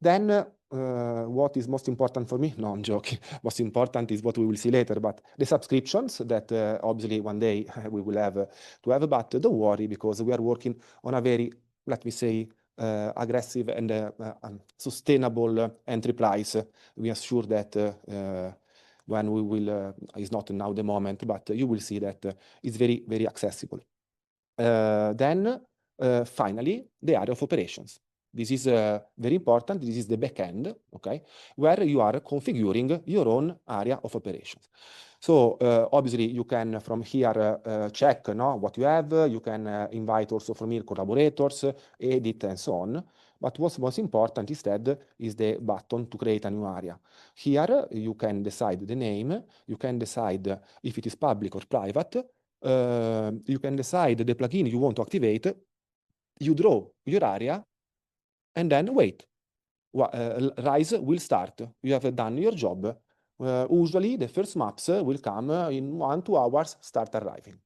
Then what is most important for me? No, I'm joking. Most important is what we will see later, but the subscriptions that obviously one day we will have to have, but don't worry because we are working on a very, let me say, aggressive and sustainable entry price. We are sure that when we will, it's not now the moment, but you will see that it's very, very accessible. Then finally, the area of operations. This is very important. This is the back end, okay, where you are configuring your own area of operations. So obviously you can from here check what you have. You can invite also from here collaborators, edit and so on. But what's most important instead is the button to create a new area. Here you can decide the name. You can decide if it is public or private. You can decide the plugin you want to activate. You draw your area and then wait. RISE will start. You have done your job. Usually the first maps will come in 1-2 hours, start arriving.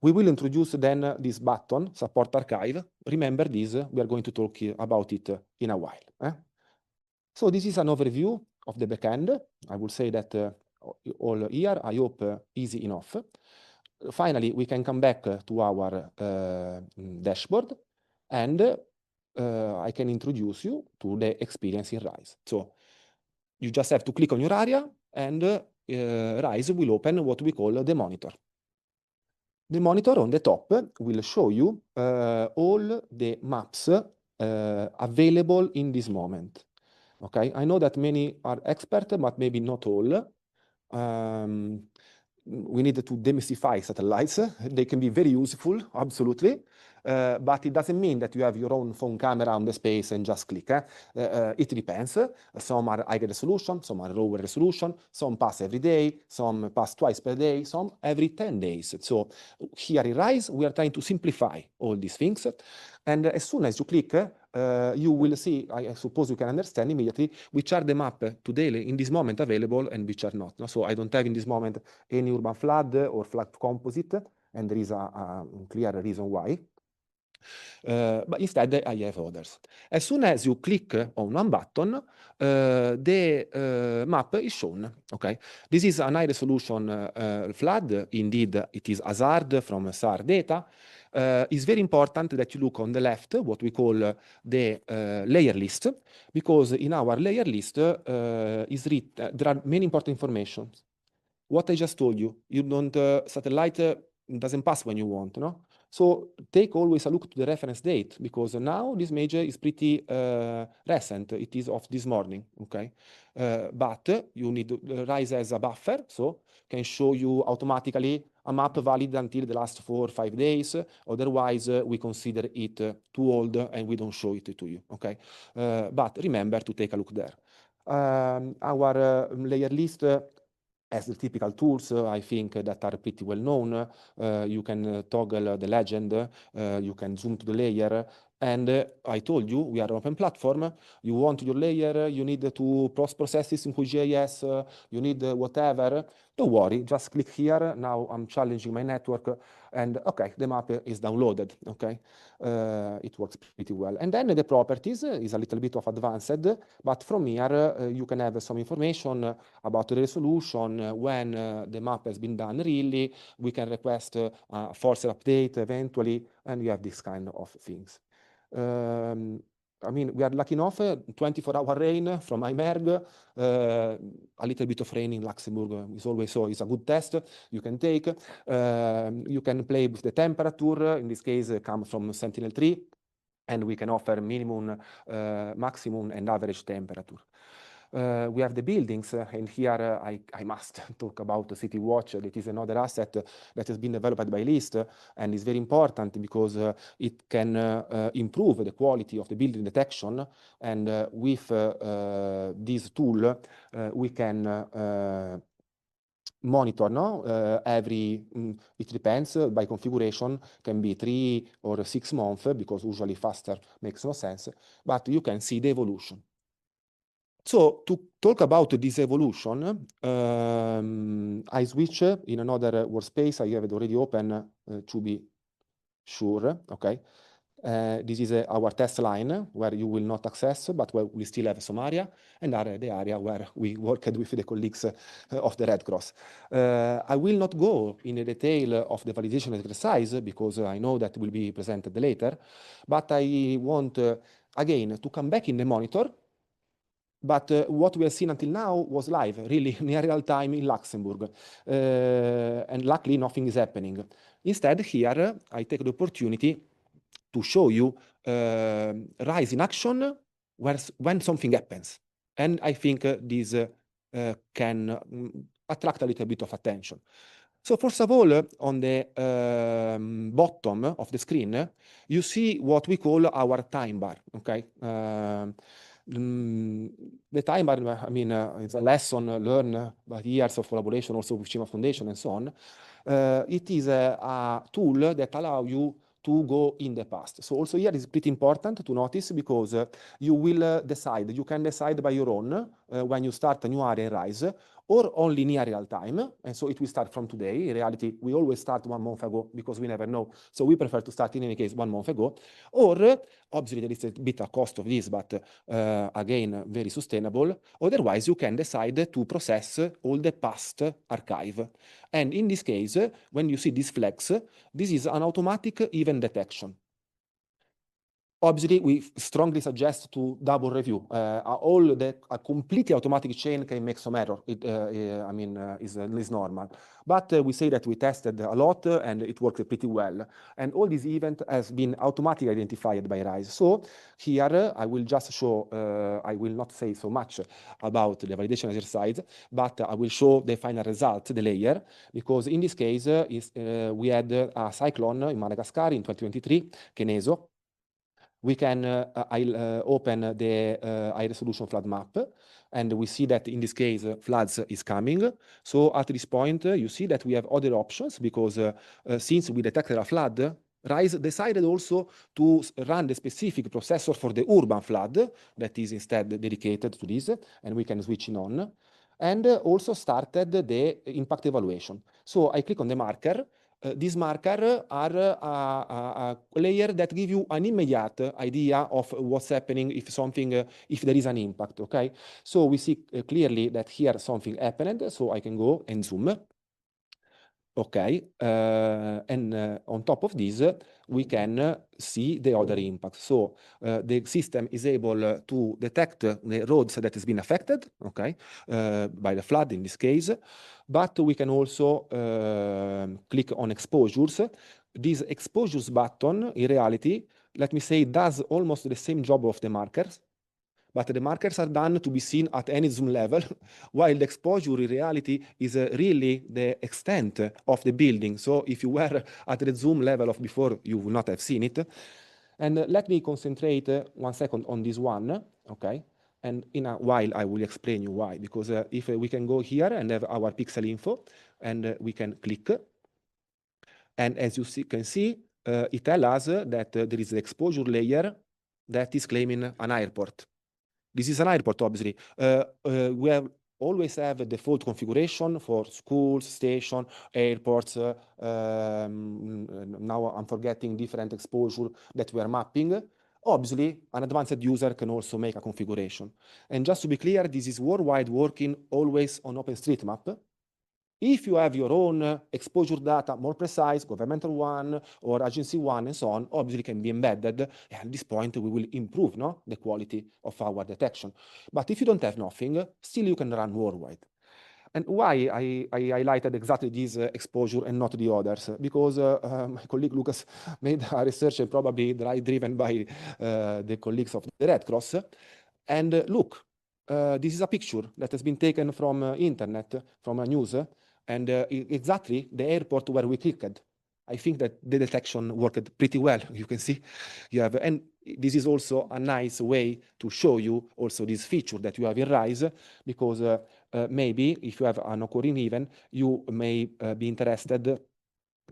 We will introduce then this button, Support Archive. Remember this, we are going to talk about it in a while. So this is an overview of the backend. I will say that all here, I hope easy enough. Finally, we can come back to our dashboard, and I can introduce you to the experience in RISE. So you just have to click on your area, and RISE will open what we call the monitor. The monitor on the top will show you all the maps available in this moment. Okay, I know that many are expert, but maybe not all. We need to demystify satellites. They can be very useful, absolutely. But it doesn't mean that you have your own phone camera on the space and just click. It depends. Some are high resolution, some are lower resolution, some pass every day, some pass twice per day, some every 10 days. So here in RISE, we are trying to simplify all these things. And as soon as you click, you will see, I suppose you can understand immediately, which are the map today in this moment available and which are not. So I don't have in this moment any urban flood or flood composite, and there is a clear reason why. But instead I have others. As soon as you click on one button, the map is shown. Okay, this is an high resolution flood. Indeed, it is hazard from SAR data. It's very important that you look on the left, what we call the layer list, because in our layer list is written, there are many important information. What I just told you, you don't satellite doesn't pass when you want, no? So take always a look to the reference date, because now this image is pretty recent. It is of this morning, okay? But you need RISE as a buffer, so can show you automatically a map valid until the last 4 or 5 days. Otherwise, we consider it too old and we don't show it to you, okay? But remember to take a look there. Our layer list has the typical tools, I think, that are pretty well known. You can toggle the legend, you can zoom to the layer, and I told you, we are an open platform. You want your layer, you need to process this in QGIS, you need whatever. Don't worry, just click here. Now I'm challenging my network, and okay, the map is downloaded, okay? It works pretty well. And then the properties is a little bit of advanced, but from here you can have some information about the resolution, when the map has been done really. We can request a forcer update eventually, and you have this kind of things. I mean, we are lucky enough, 24-hour rain from IMERG, a little bit of rain in Luxembourg is always so, it's a good test you can take. You can play with the temperature, in this case, come from Sentinel-3, and we can offer minimum, maximum, and average temperature. We have the buildings, and here I must talk about the City Watch. That is another asset that has been developed by LIST and is very important because it can improve the quality of the building detection. And with this tool, we can monitor, every, it depends, by configuration, can be 3 or 6 months, because usually faster makes no sense, but you can see the evolution. So to talk about this evolution, I switch in another workspace. I have it already open to be sure, okay? This is our test line where you will not access, but where we still have some area, and the area where we worked with the colleagues of the Red Cross. I will not go in the detail of the validation exercise because I know that will be presented later, but I want, again, to come back in the monitor. But what we have seen until now was live, really near real time in Luxembourg. And luckily, nothing is happening. Instead, here, I take the opportunity to show you RISE in action when something happens. And I think this can attract a little bit of attention. So first of all, on the bottom of the screen, you see what we call our time bar, okay? The time bar, I mean, it's a lesson learned by years of collaboration also with CIMA Foundation and so on. It is a tool that allows you to go in the past. So also here is pretty important to notice because you will decide, you can decide by your own when you start a new area in RISE, or only near real time. And so it will start from today. In reality, we always start 1 month ago because we never know. So we prefer to start in any case 1 month ago. Or obviously there is a bit of cost of this, but again, very sustainable. Otherwise, you can decide to process all the past archive. And in this case, when you see this flex, this is an automatic event detection. Obviously, we strongly suggest to double review. A completely automatic chain can make some error. I mean, is normal. But we say that we tested a lot and it worked pretty well. And all these events has been automatically identified by RISE. So here I will just show, I will not say so much about the validation exercise, but I will show the final result, the layer, because in this case, we had a cyclone in Madagascar in 2023, Keneso. We can open the high resolution flood map, and we see that in this case, floods is coming. So at this point, you see that we have other options because since we detected a flood, RISE decided also to run the specific processor for the urban flood that is instead dedicated to this, and we can switch it on. And also started the impact evaluation. So I click on the marker. These markers are a layer that give you an immediate idea of what's happening if there is an impact, okay? So we see clearly that here something happened, so I can go and zoom. Okay, and on top of this, we can see the other impacts. So the system is able to detect the roads that has been affected, okay, by the flood in this case. But we can also click on exposures. this exposures button, in reality, let me say, does almost the same job of the markers, but the markers are done to be seen at any zoom level, while the exposure in reality is really the extent of the building. So if you were at the zoom level of before, you would not have seen it. And let me concentrate 1 second on this one, okay? And in a while, I will explain you why, because if we can go here and have our pixel info, and we can click, and as you can see, it tells us that there is an exposure layer that is claiming an airport. This is an airport, obviously. We always have a default configuration for schools, station, airports. Now I'm forgetting different exposure that we are mapping. Obviously, an advanced user can also make a configuration. And just to be clear, this is worldwide working always on OpenStreetMap. If you have your own exposure data, more precise, governmental one or agency one and so on, obviously can be embedded. And at this point, we will improve the quality of our detection. But if you don't have nothing, still you can run worldwide. And why I highlighted exactly this exposure and not the others? Because my colleague Lucas made a research probably driven by the colleagues of the Red Cross. And look, this is a picture that has been taken from internet, from a news, and exactly the airport where we clicked. I think that the detection worked pretty well. You can see you have, and this is also a nice way to show you also this feature that you have in RISE, because maybe if you have an occurring event, you may be interested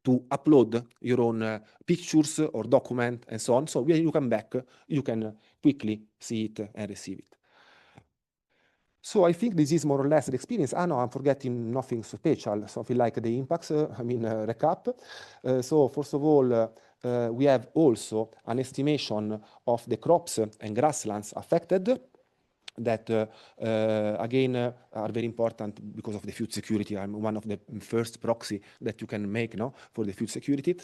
to upload your own pictures or document and so on. So when you come back, you can quickly see it and receive it. So I think this is more or less the experience. No, I'm forgetting nothing special, something like the impacts, recap. So first of all, we have also an estimation of the crops and grasslands affected that, again, are very important because of the food security. I'm one of the first proxy that you can make for the food security.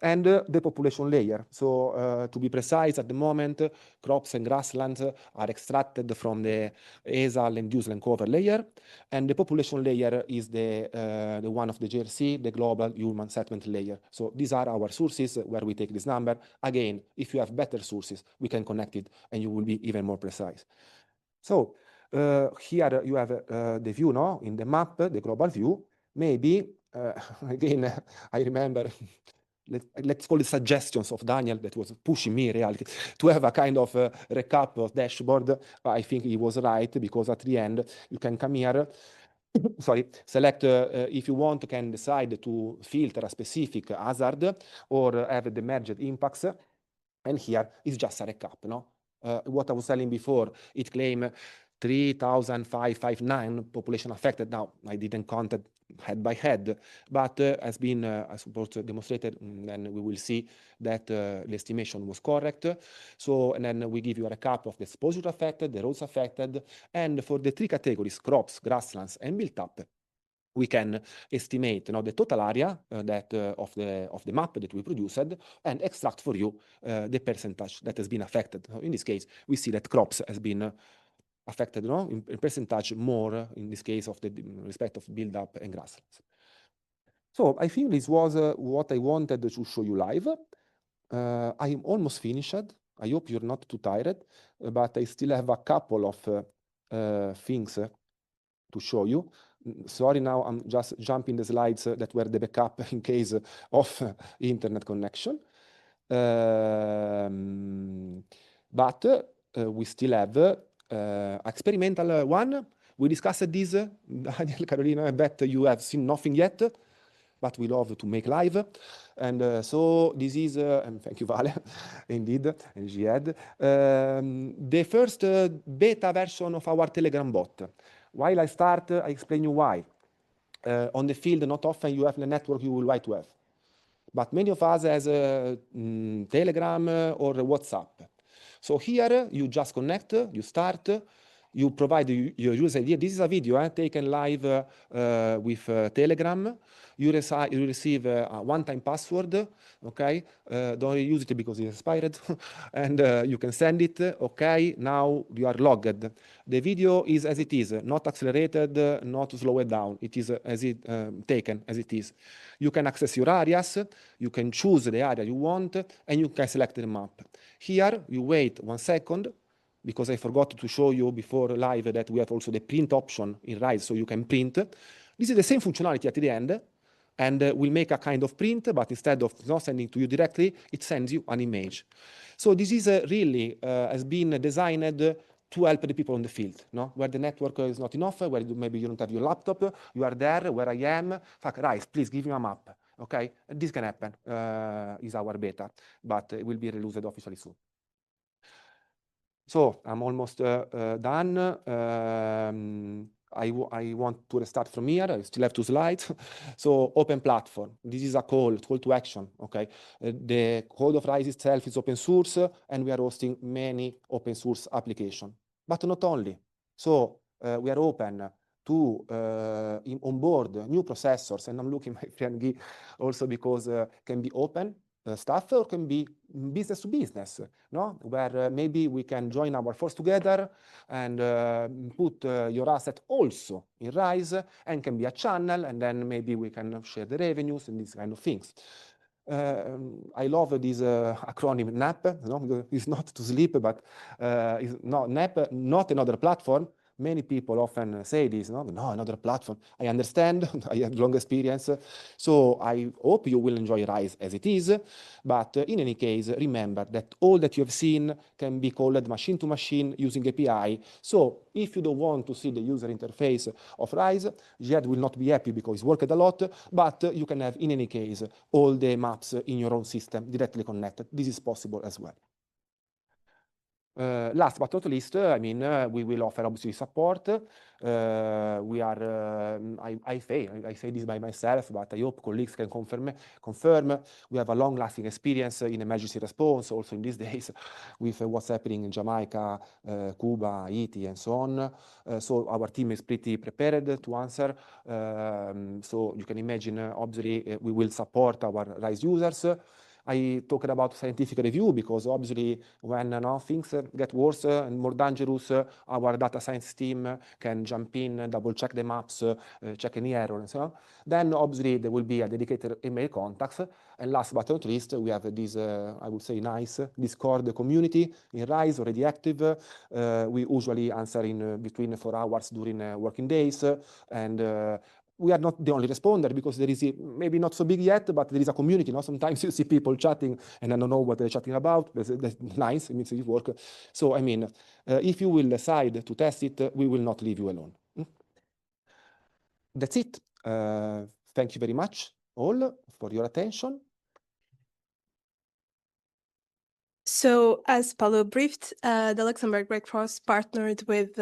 And the population layer. So to be precise, at the moment, crops and grasslands are extracted from the ESA land use land cover layer, and the population layer is the one of the GRC, the global human settlement layer. So these are our sources where we take this number. Again, if you have better sources, we can connect it, and you will be even more precise. So here you have the view, in the map, the global view. Maybe again, I remember. Let's call it suggestions of Daniel that was pushing me in reality to have a kind of recap of dashboard. I think he was right, because at the end you can come here, sorry, select if you want, you can decide to filter a specific hazard or have the merged impacts. And here is just a recap, what I was telling before, it claimed 3,559 population affected. Now, I didn't count it head by head, but has been, I suppose, demonstrated, and we will see that the estimation was correct. So, and then we give you a recap of the exposure affected, the roads affected, and for the 3 categories, crops, grasslands, and built up, we can estimate the total area that of the map that we produced and extract for you the percentage that has been affected. In this case, we see that crops has been affected in percentage more in this case of the respect of build-up and grasslands. So I think this was what I wanted to show you live. I'm almost finished. I hope you're not too tired, but I still have a couple of things to show you. Sorry, now I'm just jumping the slides that were the backup in case of internet connection. But we still have experimental one. We discussed this. Daniel, Carolina, I bet you have seen nothing yet, but we love to make live. And so this is, and thank you, Vale, indeed, and Jihad, the first beta version of our Telegram bot. While I start, I explain you why. On the field, not often you have the network you will like to have. But many of us has Telegram or WhatsApp. So here you just connect, you start, You provide your user ID. This is a video taken live with Telegram. You receive a one-time password, okay? Don't use it because it's expired, and you can send it, okay? Now you are logged. The video is as it is, not accelerated, not slowed down. It is as it taken as it is. You can access your areas, you can choose the area you want, and you can select the map. Here, you wait 1 second, because I forgot to show you before live that we have also the print option in RISE, so you can print. This is the same functionality at the end, and we'll make a kind of print, but instead of not sending to you directly, it sends you an image. So this is really has been designed to help the people on the field, no? Where the network is not enough, where maybe you don't have your laptop, you are there, where I am, fuck, RISE, please give me a map, okay? This can happen, is our beta, but it will be released officially soon. So I'm almost done. I want to restart from here. I still have 2 slides. So open platform. This is a call to action. Okay. The code of RISE itself is open source, and we are hosting many open source applications. But not only. So we are open to onboard new processors, and I'm looking my friend Guy also because can be open stuff, or can be business to business, no? Where maybe we can join our force together and put your asset also in RISE, and can be a channel, and then maybe we can share the revenues and these kind of things. I love this acronym NAP, no? It's not to sleep, but it's not NAP, not another platform. Many people often say this, no, another platform. I understand, I have long experience. So I hope you will enjoy RISE as it is. But in any case, remember that all that you have seen can be called machine to machine using API. So if you don't want to see the user interface of RISE, Jed will not be happy because he's worked a lot, but you can have, in any case, all the maps in your own system directly connected. This is possible as well. Last but not least, I mean, we will offer obviously support. We are, I say this by myself, but I hope colleagues can confirm. We have a long-lasting experience in emergency response, also in these days, with what's happening in Jamaica, Cuba, Haiti, and so on. So our team is pretty prepared to answer. So you can imagine, obviously, we will support our RISE users. I talked about scientific review because obviously when things get worse and more dangerous, our data science team can jump in, double check the maps, check any error and so on. Then obviously there will be a dedicated email contacts. And last but not least, we have this, I would say, nice Discord community in RISE, already active. We usually answer in between 4 hours during working days. And we are not the only responder because there is maybe not so big yet, but there is a community. Sometimes you see people chatting and I don't know what they're chatting about. That's nice. It means it works. So, I mean, if you will decide to test it, we will not leave you alone. That's it. Thank you very much all for your attention. So, as Paolo briefed, the Luxembourg Red Cross partnered with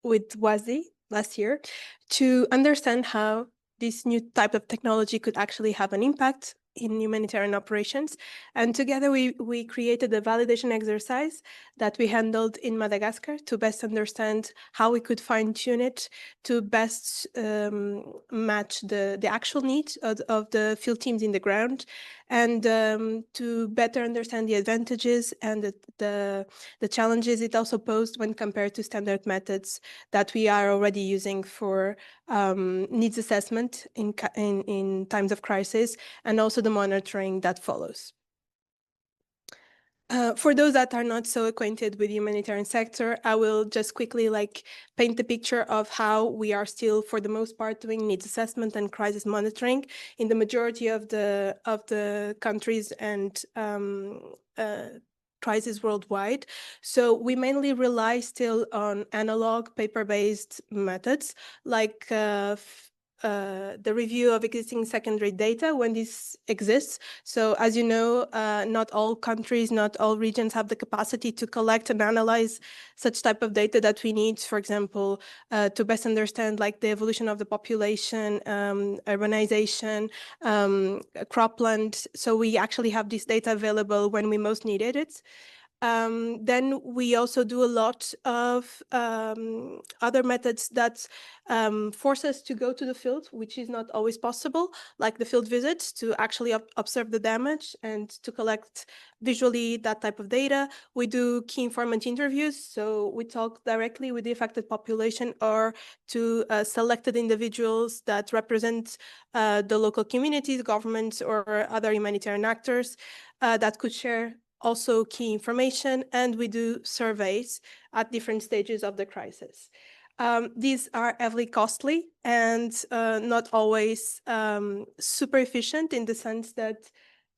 WASI last year to understand how this new type of technology could actually have an impact in humanitarian operations. And together we created a validation exercise that we handled in Madagascar to best understand how we could fine-tune it to best match the actual needs of the field teams in the ground, and to better understand the advantages and the challenges it also posed when compared to standard methods that we are already using for needs assessment in times of crisis, and also the monitoring that follows. For those that are not so acquainted with the humanitarian sector, I will just quickly paint the picture of how we are still, for the most part, doing needs assessment and crisis monitoring in the majority of the countries and crises worldwide. So we mainly rely still on analog paper-based methods like the review of existing secondary data when this exists. So as you know, not all countries, not all regions have the capacity to collect and analyze such type of data that we need, for example, to best understand the evolution of the population, urbanization, cropland. So we actually have this data available when we most needed it. Then we also do a lot of other methods that force us to go to the field, which is not always possible, like the field visits to actually observe the damage and to collect visually that type of data. We do key informant interviews, so we talk directly with the affected population or to selected individuals that represent the local communities, governments, or other humanitarian actors that could share also key information, and we do surveys at different stages of the crisis. These are heavily costly and not always super efficient, in the sense that,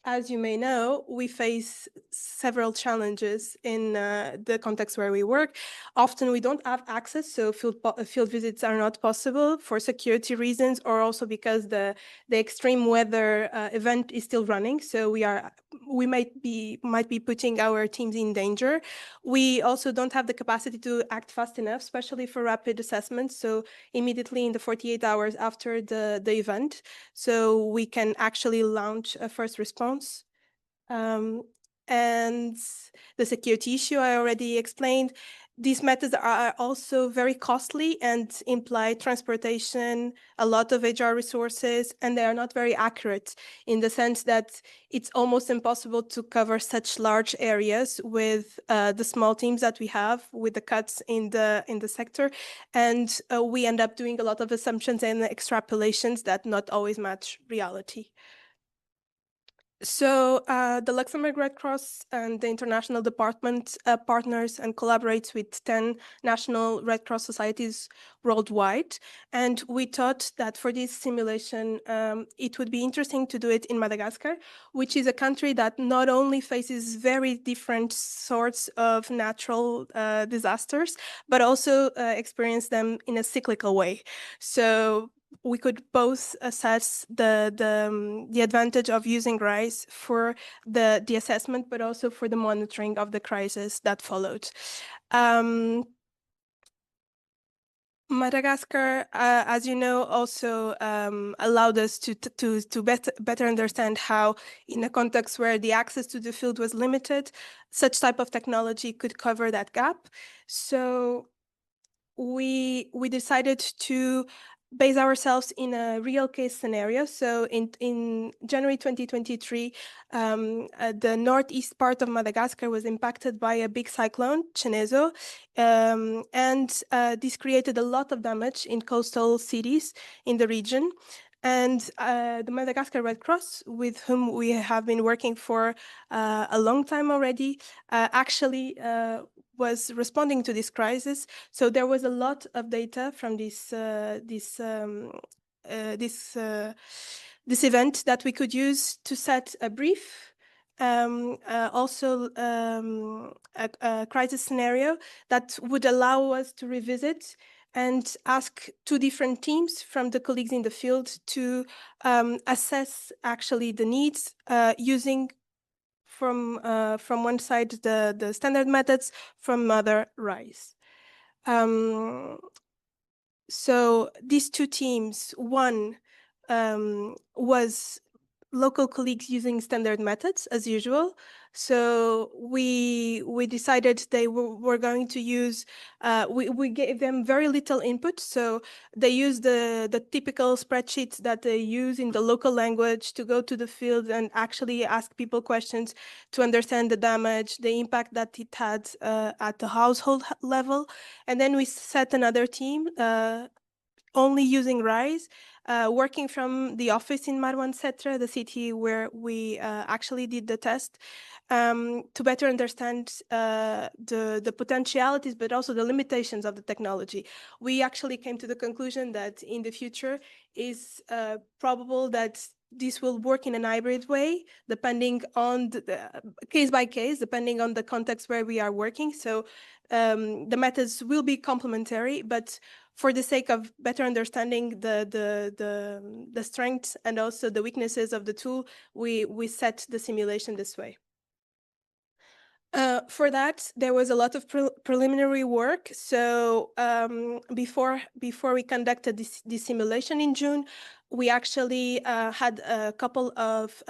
as you may know, we face several challenges in the context where we work. Often we don't have access, so field visits are not possible for security reasons, or also because the extreme weather event is still running. So we might be putting our teams in danger. We also don't have the capacity to act fast enough, especially for rapid assessments. So immediately in the 48 hours after the event, so we can actually launch a first response. And the security issue I already explained. These methods are also very costly and imply transportation, a lot of HR resources, and they are not very accurate, in the sense that it's almost impossible to cover such large areas with the small teams that we have, with the cuts in the sector. And we end up doing a lot of assumptions and extrapolations that not always match reality. So the Luxembourg Red Cross and the international department partners and collaborates with 10 national Red Cross societies worldwide. And we thought that for this simulation, it would be interesting to do it in Madagascar, which is a country that not only faces very different sorts of natural disasters, but also experience them in a cyclical way. So we could both assess the advantage of using RISE for the assessment, but also for the monitoring of the crisis that followed. Madagascar, as you know, also allowed us to better understand how, in a context where the access to the field was limited, such type of technology could cover that gap. So we decided to base ourselves in a real case scenario. So in January 2023, the northeast part of Madagascar was impacted by a big cyclone, Chenezo, and this created a lot of damage in coastal cities in the region. And the Madagascar Red Cross, with whom we have been working for a long time already, actually was responding to this crisis. So there was a lot of data from this event that we could use to set a brief, also a crisis scenario that would allow us to revisit and ask two different teams from the colleagues in the field to assess actually the needs using from one side the standard methods, from other RISE. So these two teams, one was local colleagues using standard methods as usual. So we decided they were going to use, we gave them very little input. So they used the typical spreadsheets that they use in the local language to go to the field and actually ask people questions to understand the damage, the impact that it had at the household level. And then we set another team only using RISE, working from the office in Marwan Setra, the city where we actually did the test, to better understand the potentialities, but also the limitations of the technology. We actually came to the conclusion that in the future is probable that this will work in an hybrid way, depending on the case by case, depending on the context where we are working. So the methods will be complementary, but for the sake of better understanding the strengths and also the weaknesses of the tool, we set the simulation this way. For that, there was a lot of preliminary work. So before we conducted this simulation in June, we actually had a couple of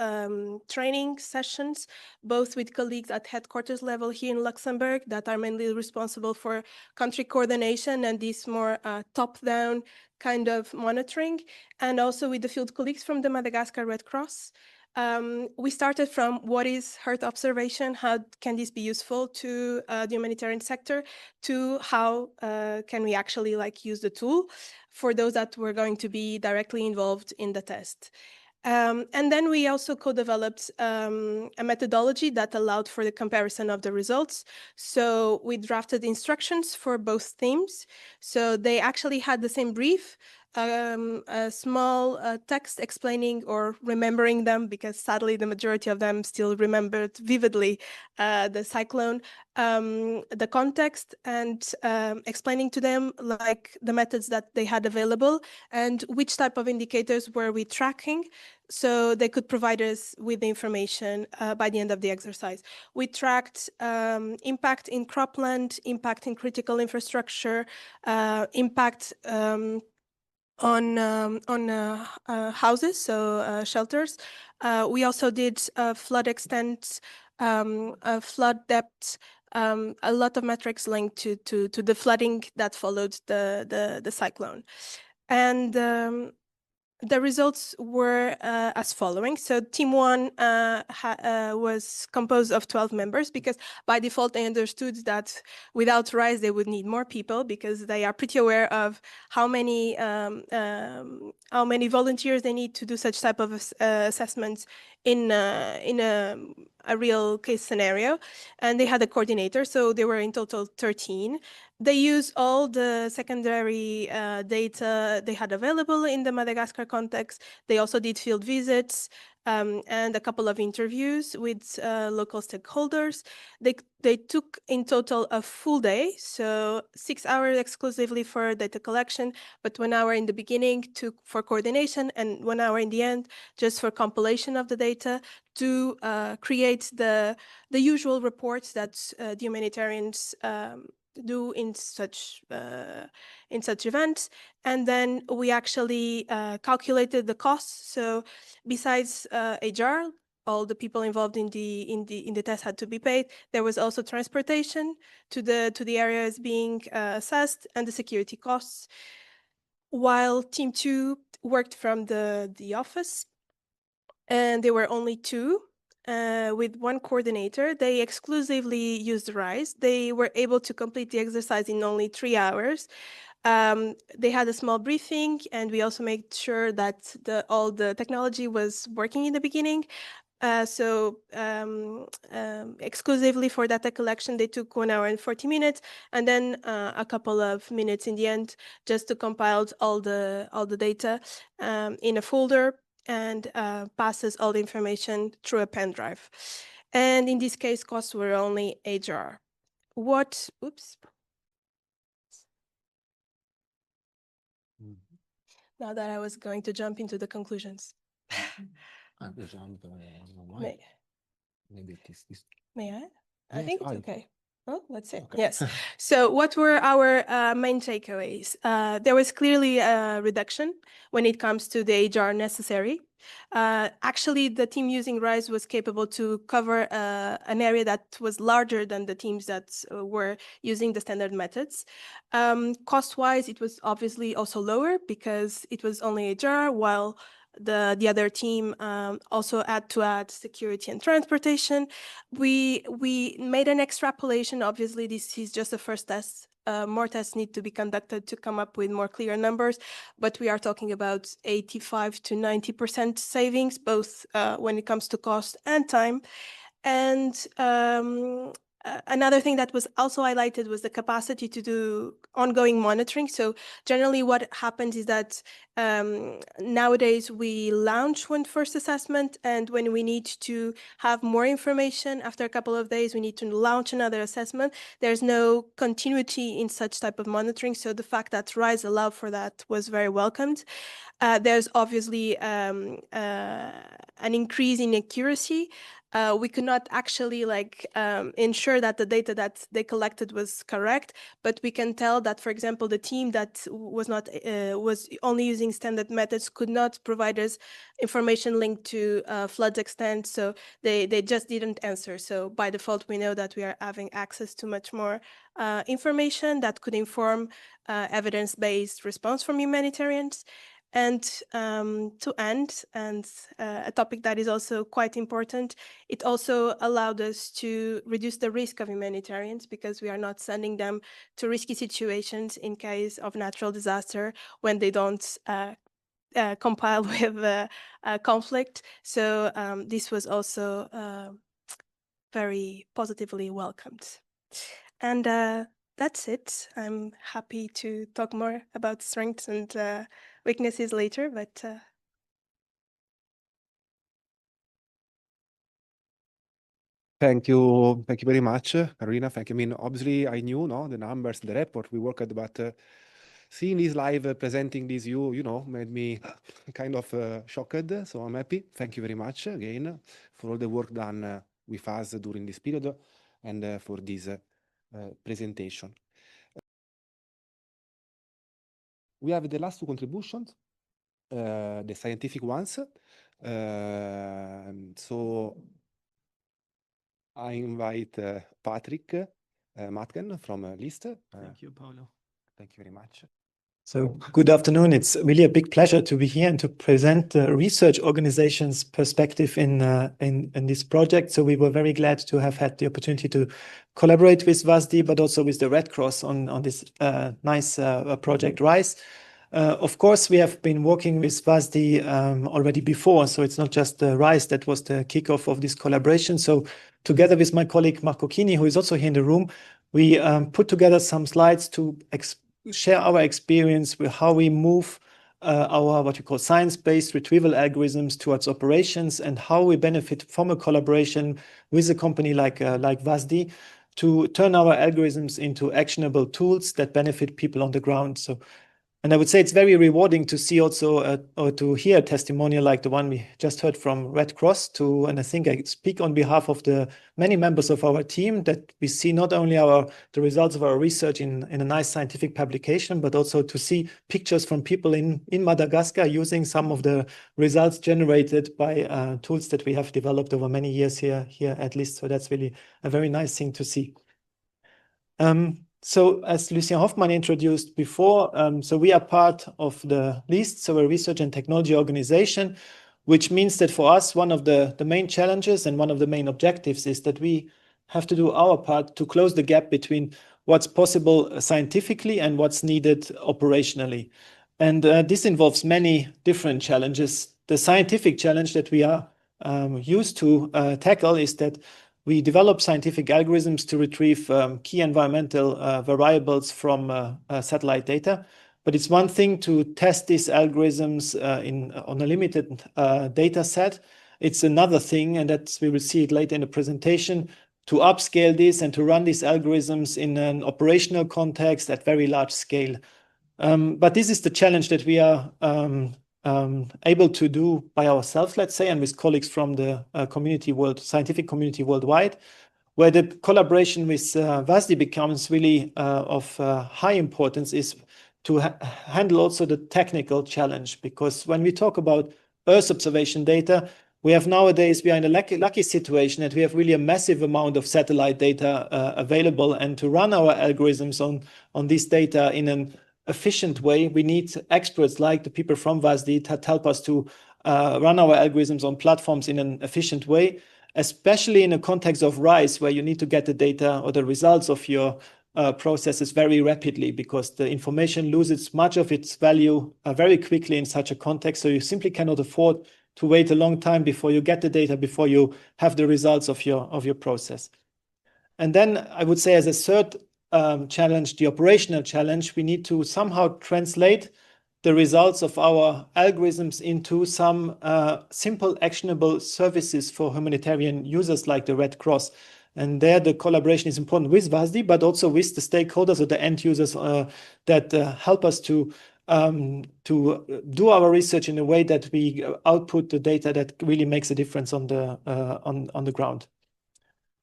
training sessions, both with colleagues at headquarters level here in Luxembourg that are mainly responsible for country coordination and this more top-down kind of monitoring, and also with the field colleagues from the Madagascar Red Cross. We started from what is Earth observation, how can this be useful to the humanitarian sector, to how can we actually use the tool for those that were going to be directly involved in the test. And then we also co-developed a methodology that allowed for the comparison of the results. So we drafted instructions for both teams. So they actually had the same brief, a small text explaining or remembering them, because sadly the majority of them still remembered vividly the cyclone, the context, and explaining to them the methods that they had available and which type of indicators were we tracking, so they could provide us with the information by the end of the exercise. We tracked impact in cropland, impact in critical infrastructure, impact on houses, so shelters. We also did flood extent, flood depth, a lot of metrics linked to the flooding that followed the cyclone. And the results were as following. So team one was composed of 12 members, because by default they understood that without RISE they would need more people, because they are pretty aware of how many volunteers they need to do such type of assessments in a real case scenario. And they had a coordinator, so they were in total 13. They used all the secondary data they had available in the Madagascar context. They also did field visits and a couple of interviews with local stakeholders. They took in total a full day, so 6 hours exclusively for data collection, but 1 hour in the beginning for coordination, and 1 hour in the end just for compilation of the data to create the usual reports that the humanitarians do in such events. And then we actually calculated the costs. So besides HR, all the people involved in the test had to be paid. There was also transportation to the areas being assessed, and the security costs. While team two worked from the office, and there were only two. With one coordinator, they exclusively used RISE. They were able to complete the exercise in only 3 hours. They had a small briefing, and we also made sure that all the technology was working in the beginning. So exclusively for data collection, they took 1 hour and 40 minutes, and then a couple of minutes in the end just to compile all the data in a folder, and passes all the information through a pen drive. And in this case, costs were only HR. Now that I was going to jump into the conclusions. Maybe it is this. May I? I think it's okay. Oh, let's see. Okay. Yes. So what were our main takeaways? There was clearly a reduction when it comes to the HR necessary. Actually, the team using RISE was capable to cover an area that was larger than the teams that were using the standard methods. Cost-wise, it was obviously also lower because it was only HR, while the other team also had to add security and transportation. We made an extrapolation. Obviously, this is just the first test. More tests need to be conducted to come up with more clear numbers, but we are talking about 85 to 90% savings, both when it comes to cost and time. And another thing that was also highlighted was the capacity to do ongoing monitoring. So generally what happens is that nowadays we launch one first assessment, and when we need to have more information after a couple of days, we need to launch another assessment. There's no continuity in such type of monitoring. So the fact that RISE allowed for that was very welcomed. There's obviously an increase in accuracy. we could not actually ensure that the data that they collected was correct, but we can tell that, for example, the team that was only using standard methods could not provide us information linked to floods extent, so they just didn't answer. So by default, we know that we are having access to much more information that could inform evidence-based response from humanitarians. And to end, and a topic that is also quite important, it also allowed us to reduce the risk of humanitarians, because we are not sending them to risky situations in case of natural disaster when they don't compile with a conflict. So this was also very positively welcomed. And that's it. I'm happy to talk more about strengths and weaknesses later, but Thank you very much, Carolina. Thank you. I mean, obviously, I knew the numbers, the report we worked, but seeing this live, presenting this, made me kind of shocked. So I'm happy. Thank you very much again for all the work done with us during this period and for this presentation. We have the last two contributions, the scientific ones. So I invite Patrick Matken from LIST. Thank you, Paolo. Thank you very much. So good afternoon. It's really a big pleasure to be here and to present the research organization's perspective in this project. So we were very glad to have had the opportunity to collaborate with WASDI, but also with the Red Cross on this nice project RISE. Of course, we have been working with WASDI already before, so it's not just the RISE that was the kickoff of this collaboration. So together with my colleague Marco Chini, who is also here in the room, we put together some slides to share our experience with how we move our what you call science-based retrieval algorithms towards operations, and how we benefit from a collaboration with a company like WASDI to turn our algorithms into actionable tools that benefit people on the ground. So, and I would say it's very rewarding to see also or to hear a testimonial like the one we just heard from Red Cross, and I think I speak on behalf of the many members of our team, that we see not only the results of our research in a nice scientific publication, but also to see pictures from people in Madagascar using some of the results generated by tools that we have developed over many years here at LIST. So that's really a very nice thing to see. So as Lucien Hoffmann introduced before, so we are part of the LIST, so a research and technology organization, which means that for us, one of the main challenges and one of the main objectives is that we have to do our part to close the gap between what's possible scientifically and what's needed operationally. And this involves many different challenges. The scientific challenge that we are used to tackle is that we develop scientific algorithms to retrieve key environmental variables from satellite data. But it's one thing to test these algorithms on a limited data set. It's another thing, and that's, we will see it later in the presentation, to upscale this and to run these algorithms in an operational context at very large scale. But this is the challenge that we are able to do by ourselves, let's say, and with colleagues from the scientific community worldwide, where the collaboration with WASDI becomes really of high importance, is to handle also the technical challenge. Because when we talk about Earth observation data, we are in a lucky situation that we have really a massive amount of satellite data available, and to run our algorithms on this data in an efficient way, we need experts like the people from WASDI to help us to run our algorithms on platforms in an efficient way, especially in a context of RISE, where you need to get the data or the results of your processes very rapidly, because the information loses much of its value very quickly in such a context. So you simply cannot afford to wait a long time before you get the data, before you have the results of your process. And then I would say, as a third challenge, the operational challenge, we need to somehow translate the results of our algorithms into some simple actionable services for humanitarian users like the Red Cross. And there the collaboration is important with WASDI, but also with the stakeholders or the end users that help us to to do our research in a way that we output the data that really makes a difference on the ground.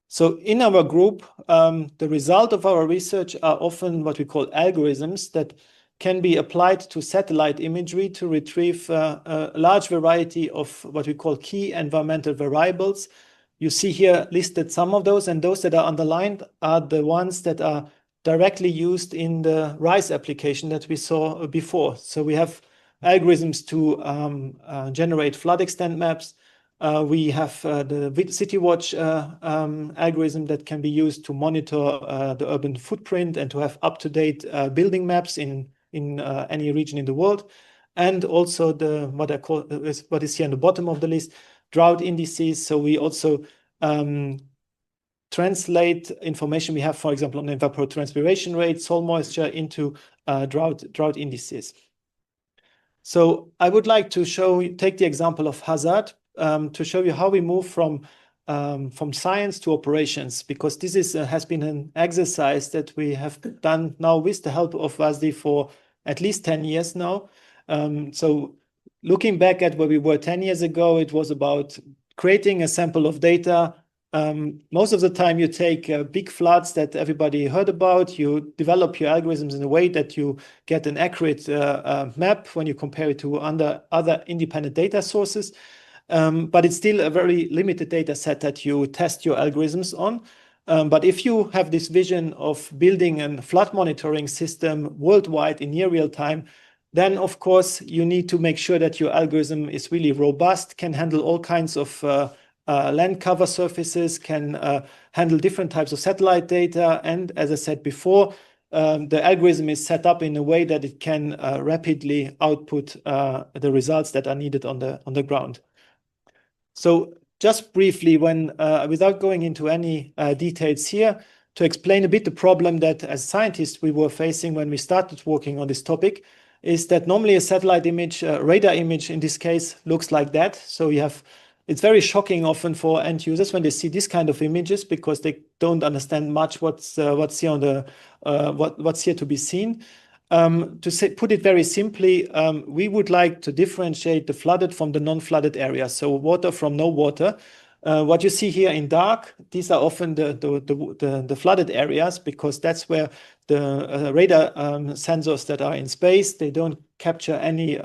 So in our group, the result of our research are often what we call algorithms that can be applied to satellite imagery to retrieve a large variety of what we call key environmental variables. You see here listed some of those, and those that are underlined are the ones that are directly used in the RISE application that we saw before. So we have algorithms to generate flood extent maps. We have the CityWatch algorithm that can be used to monitor the urban footprint and to have up-to-date building maps in any region in the world. And also the what is here on the bottom of the list, drought indices. So we also translate information we have, for example, on evapotranspiration rate, soil moisture into drought indices. So I would like to take the example of hazard to show you how we move from science to operations, because this has been an exercise that we have done now with the help of WASDI for at least 10 years now. So looking back at where we were 10 years ago, it was about creating a sample of data. Most of the time you take big floods that everybody heard about, you develop your algorithms in a way that you get an accurate map when you compare it to other independent data sources. But it's still a very limited data set that you test your algorithms on. But if you have this vision of building a flood monitoring system worldwide in near real time, then of course you need to make sure that your algorithm is really robust, can handle all kinds of land cover surfaces, can handle different types of satellite data. And as I said before, the algorithm is set up in a way that it can rapidly output the results that are needed on the ground. So just briefly, without going into any details here, to explain a bit the problem that as scientists we were facing when we started working on this topic, is that normally a satellite image, radar image in this case, looks like that. So it's very shocking often for end users when they see this kind of images, because they don't understand much what's here what's here to be seen. Put it very simply, we would like to differentiate the flooded from the non-flooded areas, so water from no water. What you see here in dark, these are often the flooded areas, because that's where the radar sensors that are in space, they don't capture any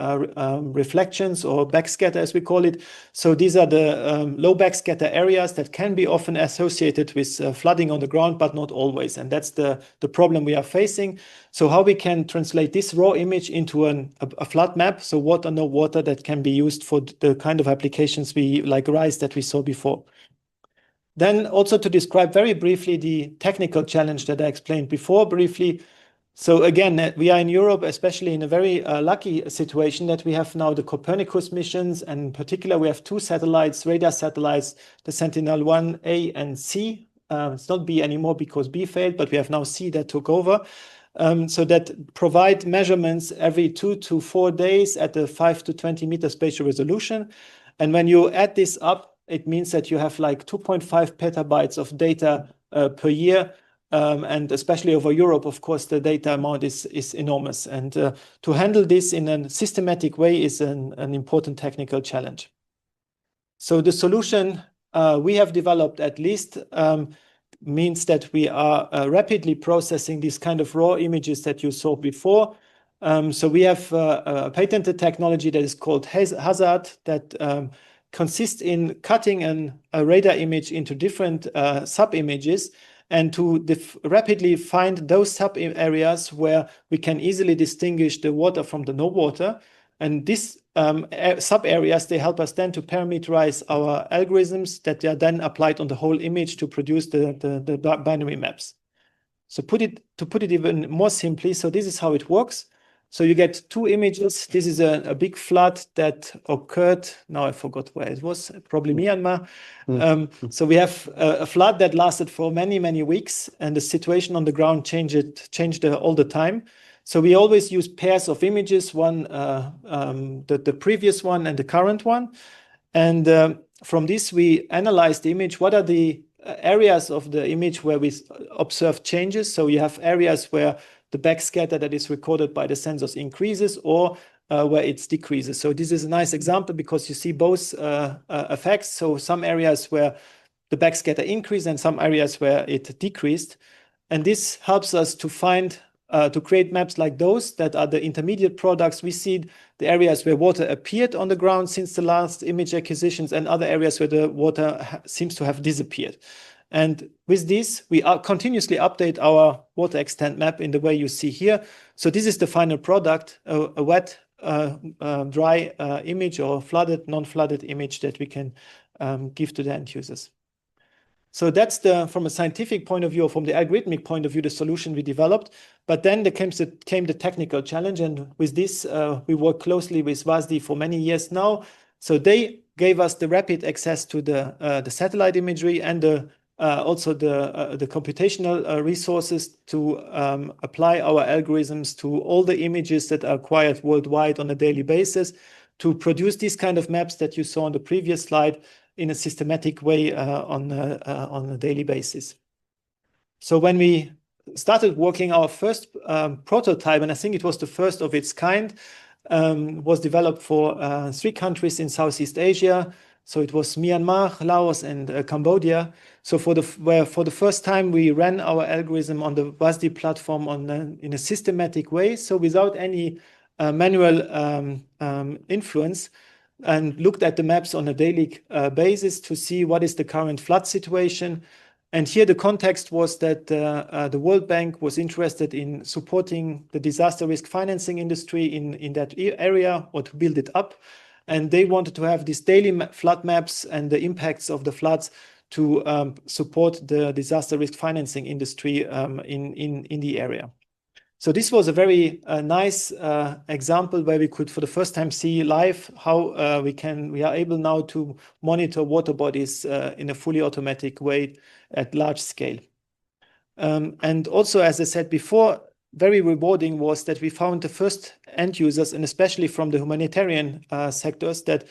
reflections or backscatter, as we call it. So these are the low backscatter areas that can be often associated with flooding on the ground, but not always. And that's the problem we are facing. So how we can translate this raw image into a flood map, so water, no water, that can be used for the kind of applications like RISE that we saw before. Then also to describe very briefly the technical challenge that I explained before briefly. So again, we are in Europe, especially in a very lucky situation that we have now the Copernicus missions, and in particular we have two satellites, radar satellites, the Sentinel-1A and C. It's not B anymore because B failed, but we have now C that took over. So that provide measurements every 2 to 4 days at the 5 to 20 meter spatial resolution. And when you add this up, it means that you have like 2.5 petabytes of data per year. And especially over Europe, of course, the data amount is enormous. And to handle this in a systematic way is an important technical challenge. So the solution we have developed at least means that we are rapidly processing these kind of raw images that you saw before. So we have a patented technology that is called Hazard that consists in cutting a radar image into different sub-images and to rapidly find those sub-areas where we can easily distinguish the water from the no water. And these sub-areas, they help us then to parameterize our algorithms that are then applied on the whole image to produce the binary maps. So to put it even more simply, so this is how it works. So you get two images. This is a big flood that occurred. Now I forgot where it was, probably Myanmar. So we have a flood that lasted for many, many weeks, and the situation on the ground changed all the time. So we always use pairs of images, one, the previous one and the current one. And from this, we analyze the image. What are the areas of the image where we observe changes? So you have areas where the backscatter that is recorded by the sensors increases or where it decreases. So this is a nice example because you see both effects. So some areas where the backscatter increased and some areas where it decreased. And this helps us to find, to create maps like those that are the intermediate products. We see the areas where water appeared on the ground since the last image acquisitions and other areas where the water seems to have disappeared. And with this, we continuously update our water extent map in the way you see here. So this is the final product, a wet, dry image or flooded, non-flooded image that we can give to the end users. So that's from a scientific point of view, or from the algorithmic point of view, the solution we developed. But then there came the technical challenge. And with this, we work closely with WASDI for many years now. So they gave us the rapid access to the satellite imagery and also the computational resources to apply our algorithms to all the images that are acquired worldwide on a daily basis to produce these kind of maps that you saw on the previous slide in a systematic way on a daily basis. So when we started working, our first prototype, and I think it was the first of its kind, was developed for 3 countries in Southeast Asia. So it was Myanmar, Laos, and Cambodia. So for the first time, we ran our algorithm on the WASDI platform in a systematic way, so without any manual influence, and looked at the maps on a daily basis to see what is the current flood situation. And here the context was that the World Bank was interested in supporting the disaster risk financing industry in that area, or to build it up. And they wanted to have these daily flood maps and the impacts of the floods to support the disaster risk financing industry in the area. So this was a very nice example where we could, for the first time, see live how we are able now to monitor water bodies in a fully automatic way at large scale. And also, as I said before, very rewarding was that we found the first end users, and especially from the humanitarian sectors, that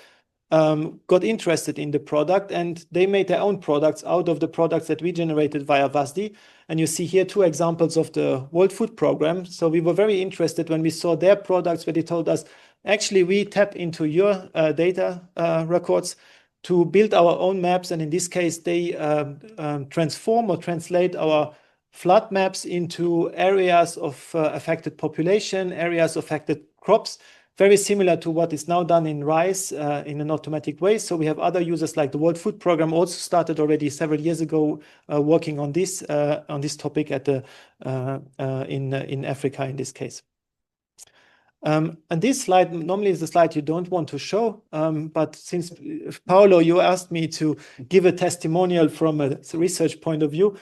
got interested in the product, and they made their own products out of the products that we generated via WASDI. And you see here 2 examples of the World Food Program. So we were very interested when we saw their products, where they told us, actually, we tap into your data records to build our own maps. And in this case, they transform or translate our flood maps into areas of affected population, areas of affected crops, very similar to what is now done in rice in an automatic way. So we have other users like the World Food Program also started already several years ago working on this topic at in Africa in this case. And this slide normally is the slide you don't want to show, but since Paolo, you asked me to give a testimonial from a research point of view,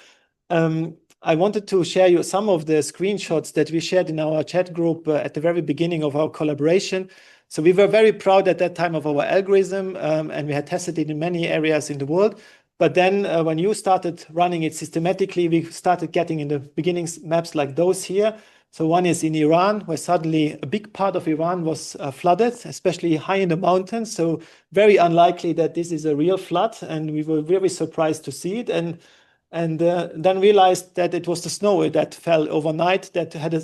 I wanted to share you some of the screenshots that we shared in our chat group at the very beginning of our collaboration. So we were very proud at that time of our algorithm, and we had tested it in many areas in the world. But then when you started running it systematically, we started getting in the beginning maps like those here. So one is in Iran, where suddenly a big part of Iran was flooded, especially high in the mountains. So very unlikely that this is a real flood. And we were very surprised to see it. And then realized that it was the snow that fell overnight that had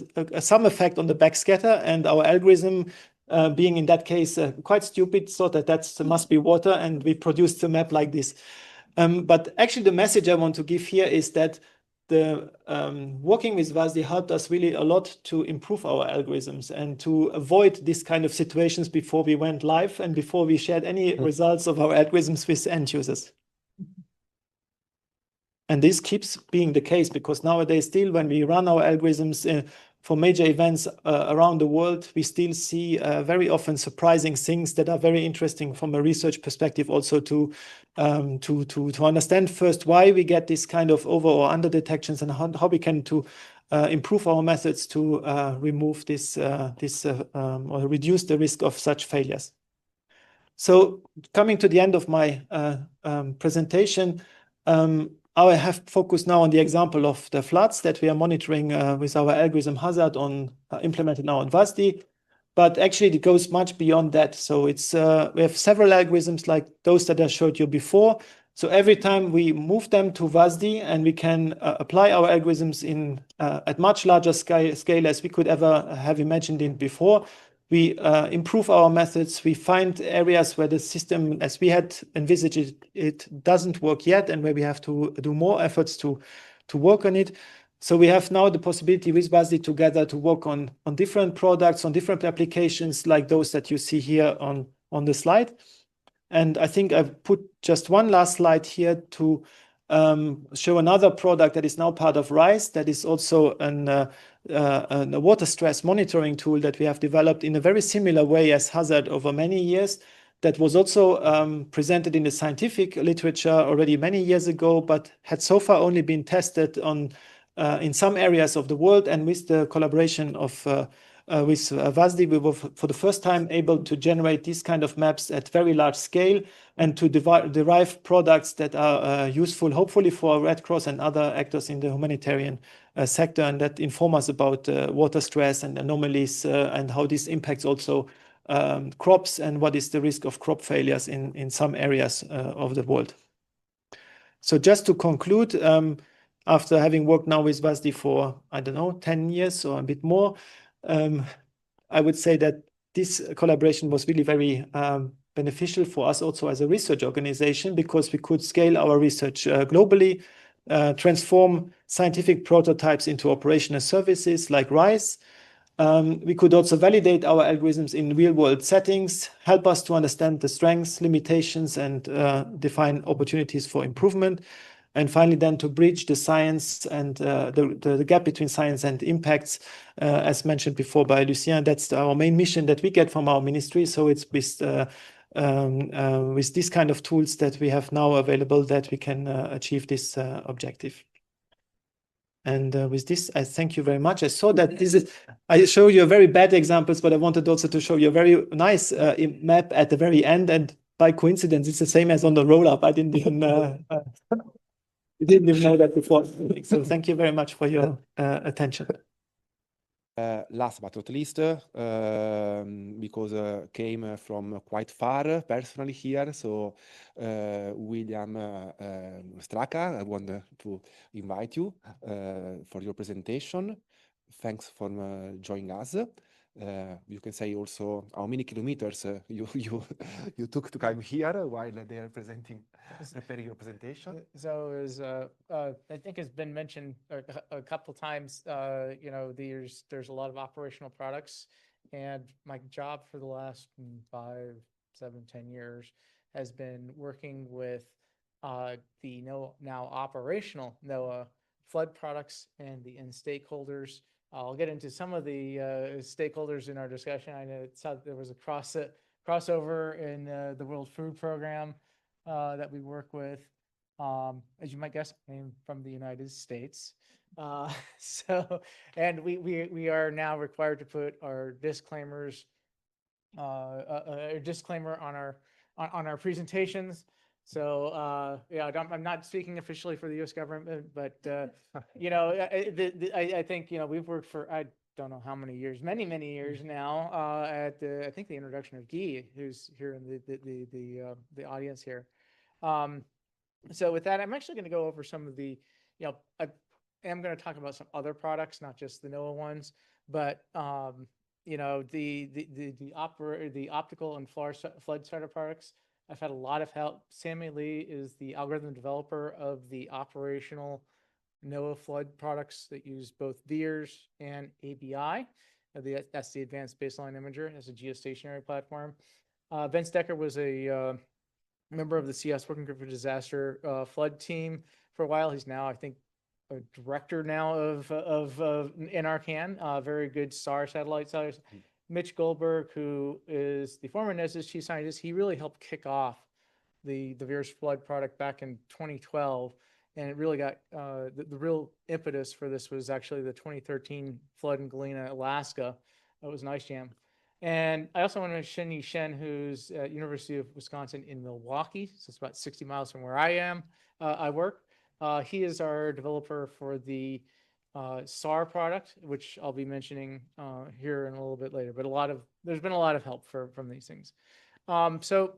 some effect on the backscatter, and our algorithm, being in that case quite stupid, thought that must be water, and we produced a map like this. But actually the message I want to give here is that the working with WASDI helped us really a lot to improve our algorithms and to avoid this kind of situations before we went live and before we shared any results of our algorithms with end users. And this keeps being the case because nowadays still when we run our algorithms for major events around the world, we still see very often surprising things that are very interesting from a research perspective also to understand first why we get this kind of over or under detections and how we can improve our methods to remove this or reduce the risk of such failures. So coming to the end of my presentation, I have focused now on the example of the floods that we are monitoring with our algorithm Hazard implemented now on WASDI, but actually it goes much beyond that. So it's we have several algorithms like those that I showed you before So every time we move them to WASD and we can apply our algorithms in at much larger scale as we could ever have imagined it before, we improve our methods. We find areas where the system, as we had envisaged it doesn't work yet, and where we have to do more efforts to work on it. So we have now the possibility with WASD together to work on different products, on different applications like those that you see here on the slide. And I think I've put just one last slide here to show another product that is now part of RISE, that is also a water stress monitoring tool that we have developed in a very similar way as Hazard over many years. That was also presented in the scientific literature already many years ago, but had so far only been tested on in some areas of the world. And with the collaboration of with WASD, we were for the first time able to generate these kind of maps at very large scale and to derive products that are useful, hopefully, for Red Cross and other actors in the humanitarian sector, and that inform us about water stress and anomalies and how this impacts also crops and what is the risk of crop failures in some areas of the world. So just to conclude, after having worked now with WASD for, I don't know, 10 years or a bit more, I would say that this collaboration was really very beneficial for us also as a research organization, because we could scale our research globally, transform scientific prototypes into operational services like RISE. We could also validate our algorithms in real-world settings, help us to understand the strengths, limitations, and define opportunities for improvement. And finally, then to bridge the science and the gap between science and impacts, as mentioned before by Lucien. That's our main mission that we get from our ministry. So it's with these kind of tools that we have now available that we can achieve this objective. And with this, I thank you very much. I saw that I show you very bad examples, but I wanted also to show you a very nice map at the very end. And by coincidence, it's the same as on the roll-up. I didn't even know that before. So thank you very much for your attention. Last but not least, because came from quite far personally here, so William Straka, I want to invite you for your presentation. Thanks for joining us. You can say also how many kilometers you took to come here while they are preparing your presentation. So as I think has been mentioned a couple times, you know, there's a lot of operational products, and my job for the last 5, 7, 10 years has been working with the now operational NOAA flood products and the end stakeholders. I'll get into some of the stakeholders in our discussion. I know there was a crossover in the World Food Program that we work with. As you might guess, I'm from the United States. And we are now required to put our disclaimers, a disclaimer on our presentations. So yeah, I'm not speaking officially for the U.S. government, but you know, I think, you know, we've worked for I don't know how many years, many years now at I think the introduction of Guy, who's here in the audience here. So with that, I'm actually going to go over some of the, you know, I am going to talk about some other products, not just the NOAA ones, but you know, the optical and flood starter products. I've had a lot of help. Sammy Lee is the algorithm developer of the operational NOAA flood products that use both VIIRS and ABI. That's the Advanced Baseline Imager. It's a geostationary platform. Vince Decker was a member of the CS Working Group for Disaster Flood team for a while. He's now, I think, a director now of NRCan, very good SAR satellite scientist. Mitch Goldberg, who is the former NESIS chief scientist, he really helped kick off the VIIRS flood product back in 2012. And it really got, the real impetus for this was actually the 2013 flood in Galena, Alaska. That was an ice jam. And I also want to mention Shenyi Shen, who's at University of Wisconsin in Milwaukee. So it's about 60 miles from where I work. He is our developer for the SAR product, which I'll be mentioning here in a little bit later. But there's been a lot of help from these things. So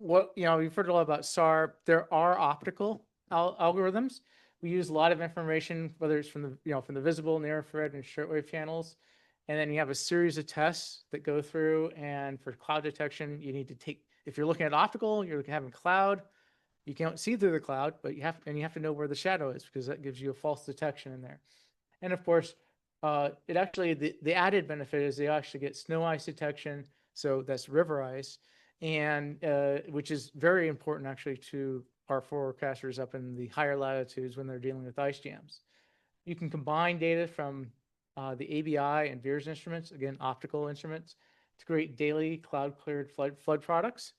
what, you've heard a lot about SAR. There are optical algorithms. We use a lot of information, whether it's from from the visible, near infrared, and shortwave channels. And then you have a series of tests that go through. And for cloud detection, you need to take, if you're looking at optical, you're having cloud. You can't see through the cloud, but you have to know where the shadow is, because that gives you a false detection in there. And of course, it actually, the added benefit is they actually get snow ice detection. So that's river ice, and which is very important actually to our forecasters up in the higher latitudes when they're dealing with ice jams. You can combine data from the ABI and VIIRS instruments, again, optical instruments, to create daily cloud cleared flood products.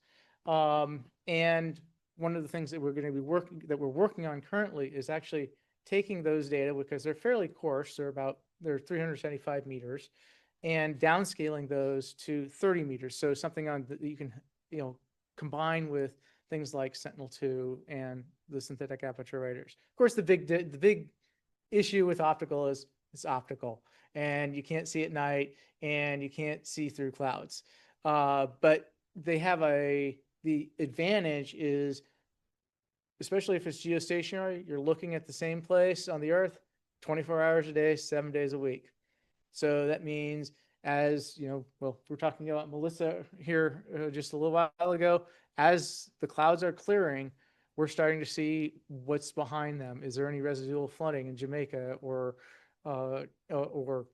And one of the things that we're going to be working on currently is actually taking those data, because they're fairly coarse, they're 375 meters, and downscaling those to 30 meters. So something that you can combine with things like Sentinel-2 and the synthetic aperture radars. Of course, the big issue with optical is it's optical, and you can't see at night, and you can't see through clouds. But they have the advantage is, especially if it's geostationary, you're looking at the same place on the Earth 24 hours a day, 7 days a week. So that means, as well, we're talking about Melissa here just a little while ago, as the clouds are clearing, we're starting to see what's behind them. Is there any residual flooding in Jamaica or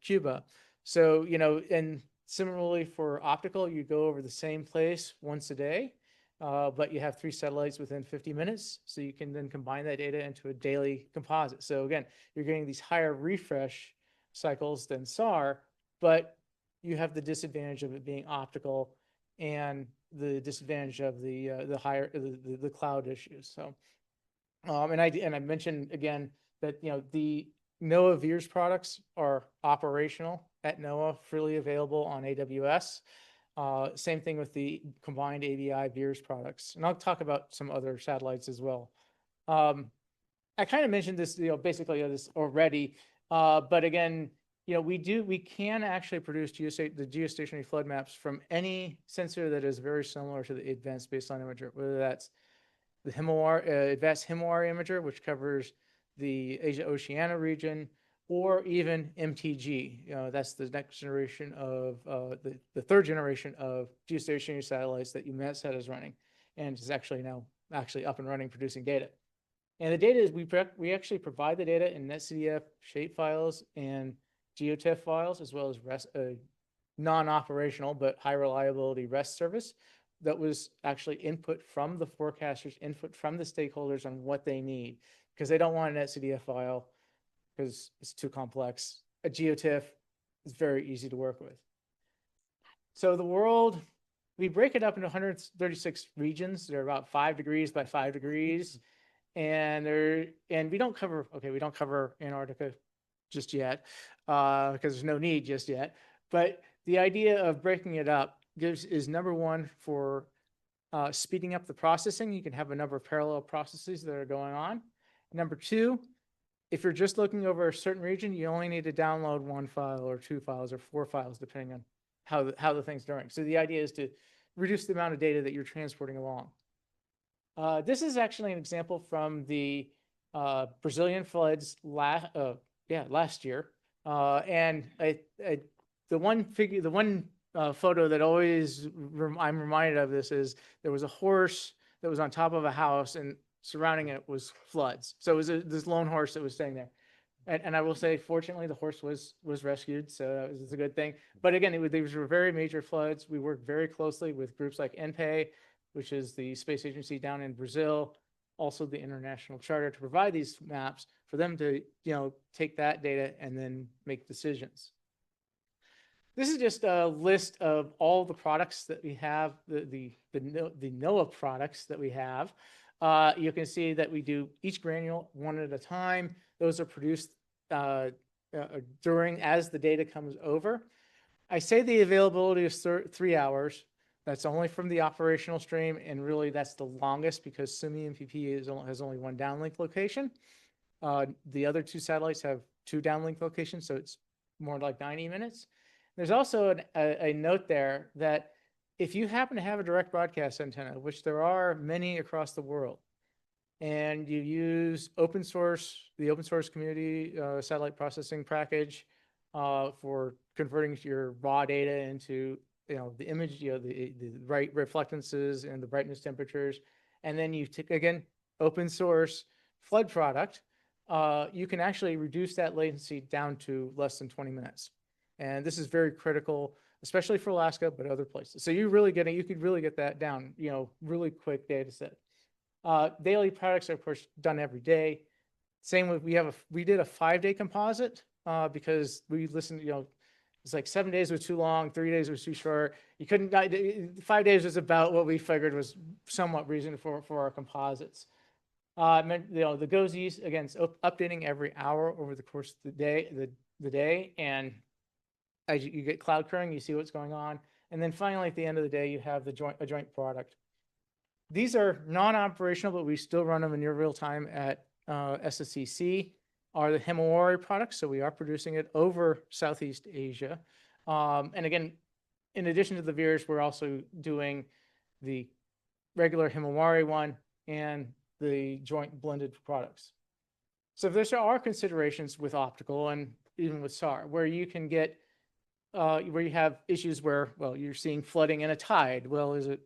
Cuba? So, and similarly for optical, you go over the same place once a day, but you have 3 satellites within 50 minutes. So you can then combine that data into a daily composite. So again, you're getting these higher refresh cycles than SAR, but you have the disadvantage of it being optical and the disadvantage of the cloud issues. So, and I mentioned again that the NOAA VIIRS products are operational at NOAA, freely available on AWS. Same thing with the combined ABI VIIRS products, and I'll talk about some other satellites as well. I kind of mentioned this, basically this already, but again, we can actually produce the geostationary flood maps from any sensor that is very similar to the advanced baseline imager, whether that's the advanced HIMAWAR imager, which covers the Asia-Oceania region, or even MTG. That's the next generation of the third generation of geostationary satellites that EUMETSAT is running, and is actually now up and running, producing data. And the data is we actually provide the data in NetCDF shape files and GeoTIFF files, as well as non-operational but high reliability REST service that was actually input from the forecasters, input from the stakeholders on what they need, because they don't want a NetCDF file because it's too complex. A GeoTIFF is very easy to work with. So the world, we break it up into 136 regions. They're about 5 degrees by 5 degrees. And we don't cover Antarctica just yet, because there's no need just yet. But the idea of breaking it up is number one for speeding up the processing. You can have a number of parallel processes that are going on. Number two, if you're just looking over a certain region, you only need to download 1 file or 2 files or 4 files, depending on how the thing's doing. So the idea is to reduce the amount of data that you're transporting along. This is actually an example from the Brazilian floods last year. And the one photo that always I'm reminded of this is there was a horse that was on top of a house, and surrounding it was floods. So it was this lone horse that was staying there. And I will say, fortunately, the horse was rescued, so that was a good thing. But again, these were very major floods. We worked very closely with groups like NPE, which is the space agency down in Brazil, also the International Charter, to provide these maps for them to take that data and then make decisions. This is just a list of all the products that we have, the NOAA products that we have. You can see that we do each granule one at a time. Those are produced as the data comes over. I say the availability is 3 hours. That's only from the operational stream, and really that's the longest because SUMI MPP has only 1 downlink location. The other 2 satellites have 2 downlink locations, so it's more like 90 minutes. There's also a note there that if you happen to have a direct broadcast antenna, which there are many across the world, and you use the open source community satellite processing package for converting your raw data into the image, the right reflectances and the brightness temperatures, and then you take again open source flood product, you can actually reduce that latency down to less than 20 minutes, and this is very critical, especially for Alaska, but other places. So you could really get that down, really quick data set. Daily products are of course done every day. Same with, we did a 5-day composite because we listened, it's like 7 days was too long, 3 days was too short. You couldn't, 5 days was about what we figured was somewhat reasonable for our composites. The GOES, again, it's updating every hour over the course of the day, and as you get cloud current, you see what's going on. And then finally, at the end of the day, you have a joint product. These are non-operational, but we still run them in near real time at SSCC, are the Himawari products. So we are producing it over Southeast Asia. And again, in addition to the VIIRS, we're also doing the regular Himawari one and the joint blended products. So there are considerations with optical and even with SAR, where you can get, where you have issues where, well, you're seeing flooding in a tide. Well, is it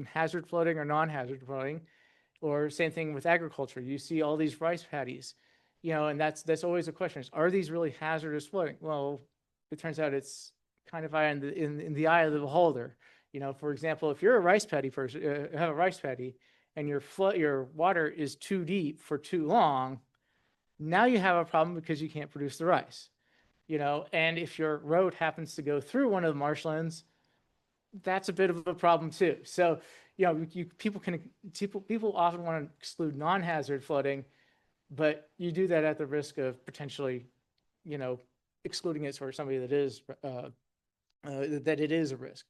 hazard flooding or non-hazard flooding? Or same thing with agriculture. You see all these rice paddies, and that's always a question: is, are these really hazardous flooding? Well, it turns out it's kind of in the eye of the beholder. For example, if you're a rice paddy person, have a rice paddy, and your water is too deep for too long, now you have a problem because you can't produce the rice. And if your road happens to go through one of the marshlands, that's a bit of a problem too. So, people often want to exclude non-hazard flooding, but you do that at the risk of potentially, excluding it for somebody that is that it is a risk.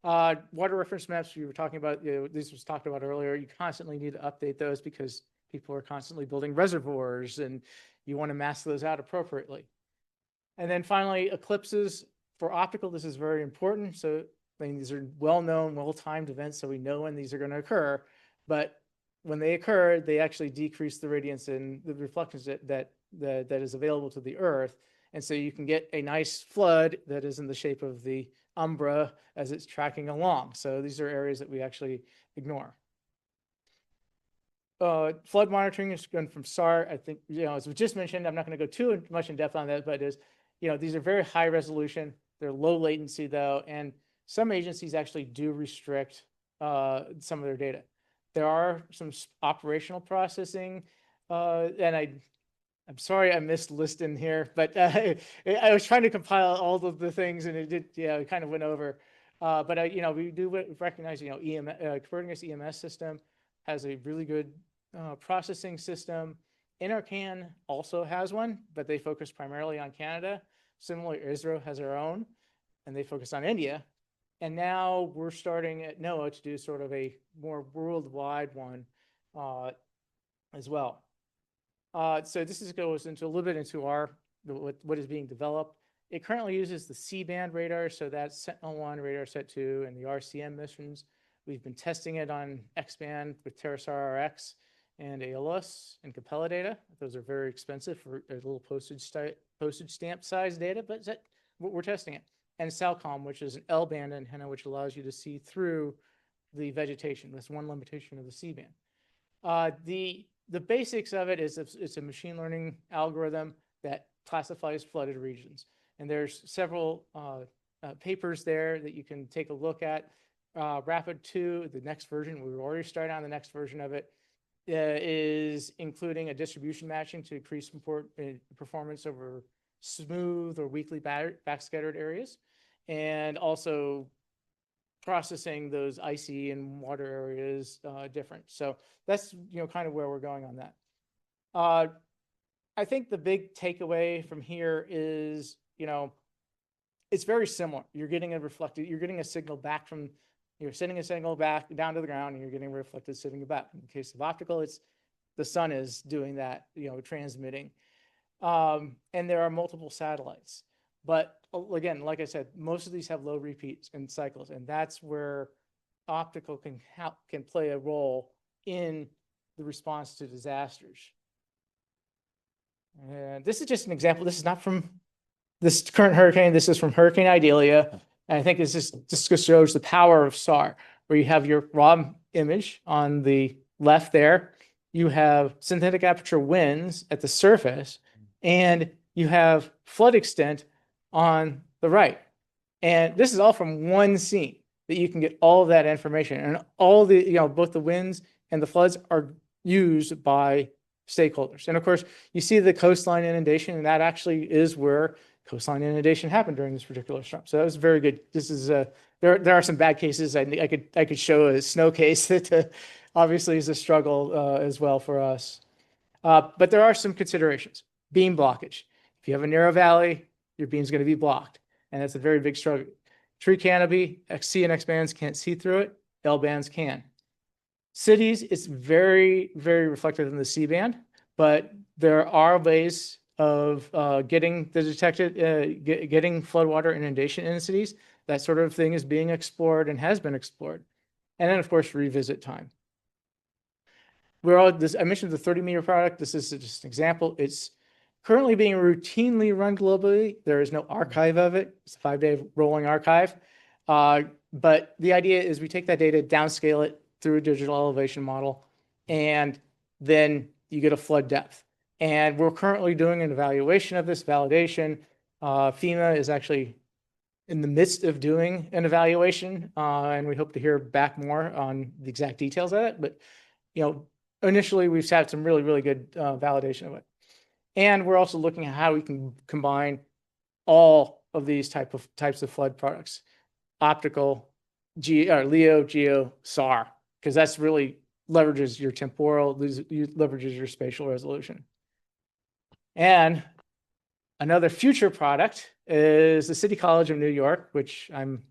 Water reference maps we were talking about, this was talked about earlier. You constantly need to update those because people are constantly building reservoirs, and you want to mask those out appropriately. And then finally, eclipses for optical. This is very important. So these are well-known, well-timed events, so we know when these are going to occur. But when they occur, they actually decrease the radiance and the reflections that is available to the Earth. And so you can get a nice flood that is in the shape of the umbra as it's tracking along. So these are areas that we actually ignore. Flood monitoring is going from SAR. I think, as we just mentioned, I'm not going to go too much in depth on that, but these are very high resolution. They're low latency though, and some agencies actually do restrict some of their data. There are some operational processing, and I'm sorry I missed Liston here, but I was trying to compile all of the things, and it kind of went over. But we do recognize, Copernicus EMS system has a really good processing system. NRCan also has one, but they focus primarily on Canada. Similarly, ISRO has their own, and they focus on India. And now we're starting at NOAA to do sort of a more worldwide one as well. So this goes into a little bit into what is being developed. It currently uses the C-band radar, so that's Sentinel-1, RadarSat-2, and the RCM missions. We've been testing it on X-band with TerraSAR RX and ALS and Capella data. Those are very expensive for a little postage stamp size data, but we're testing it. And Salcom, which is an L-band antenna, which allows you to see through the vegetation. That's one limitation of the C-band. The basics of it is it's a machine learning algorithm that classifies flooded regions. And there's several papers there that you can take a look at. Rapid 2, the next version, we've already started on the next version of it, is including a distribution matching to increase performance over smooth or weakly backscattered areas, and also processing those icy and water areas different. So that's kind of where we're going on that. I think the big takeaway from here is it's very similar. You're getting a signal back from, you're sending a signal back down to the ground, and you're getting reflected sending it back. In the case of optical, it's the sun is doing that, transmitting. And there are multiple satellites, but again, like I said, most of these have low repeats and cycles, and that's where optical can play a role in the response to disasters. And this is just an example. This is not from this current hurricane. This is from Hurricane Idalia. And I think this just shows the power of SAR, where you have your raw image on the left there. You have synthetic aperture winds at the surface, and you have flood extent on the right. And this is all from one scene that you can get all of that information, and all the, both the winds and the floods are used by stakeholders. And of course, you see the coastline inundation, and that actually is where coastline inundation happened during this particular storm. So that was very good. This is there are some bad cases. I could show a snow case that obviously is a struggle as well for us. But there are some considerations. Beam blockage. If you have a narrow valley, your beam's going to be blocked, and that's a very big struggle. Tree canopy, C and X bands can't see through it. L bands can. Cities, it's very, very reflective in the C band, but there are ways of getting the detected, getting floodwater inundation in cities. That sort of thing is being explored and has been explored. And then, of course, revisit time. I mentioned the 30-meter product. This is just an example. It's currently being routinely run globally. There is no archive of it. It's a 5-day rolling archive. But the idea is we take that data, downscale it through a digital elevation model, and then you get a flood depth. And we're currently doing an evaluation of this validation. FEMA is actually in the midst of doing an evaluation, and we hope to hear back more on the exact details of it. But initially we've had some really, really good validation of it. And we're also looking at how we can combine all of these types of flood products: optical, LEO, geo, SAR, because that's really leverages your temporal, leverages your spatial resolution. And another future product is the City College of New York, which I'm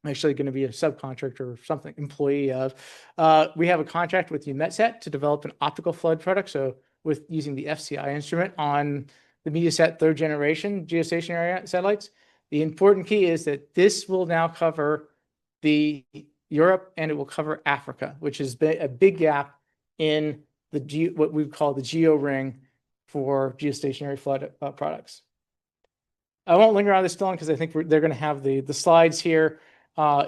actually going to be a subcontractor or something, employee of. We have a contract with UMetSat to develop an optical flood product. So with using the FCI instrument on the MediaSat 3rd generation geostationary satellites. The important key is that this will now cover the Europe, and it will cover Africa, which has been a big gap in the what we call the geo ring for geostationary flood products. I won't linger on this too long because I think they're going to have the slides here.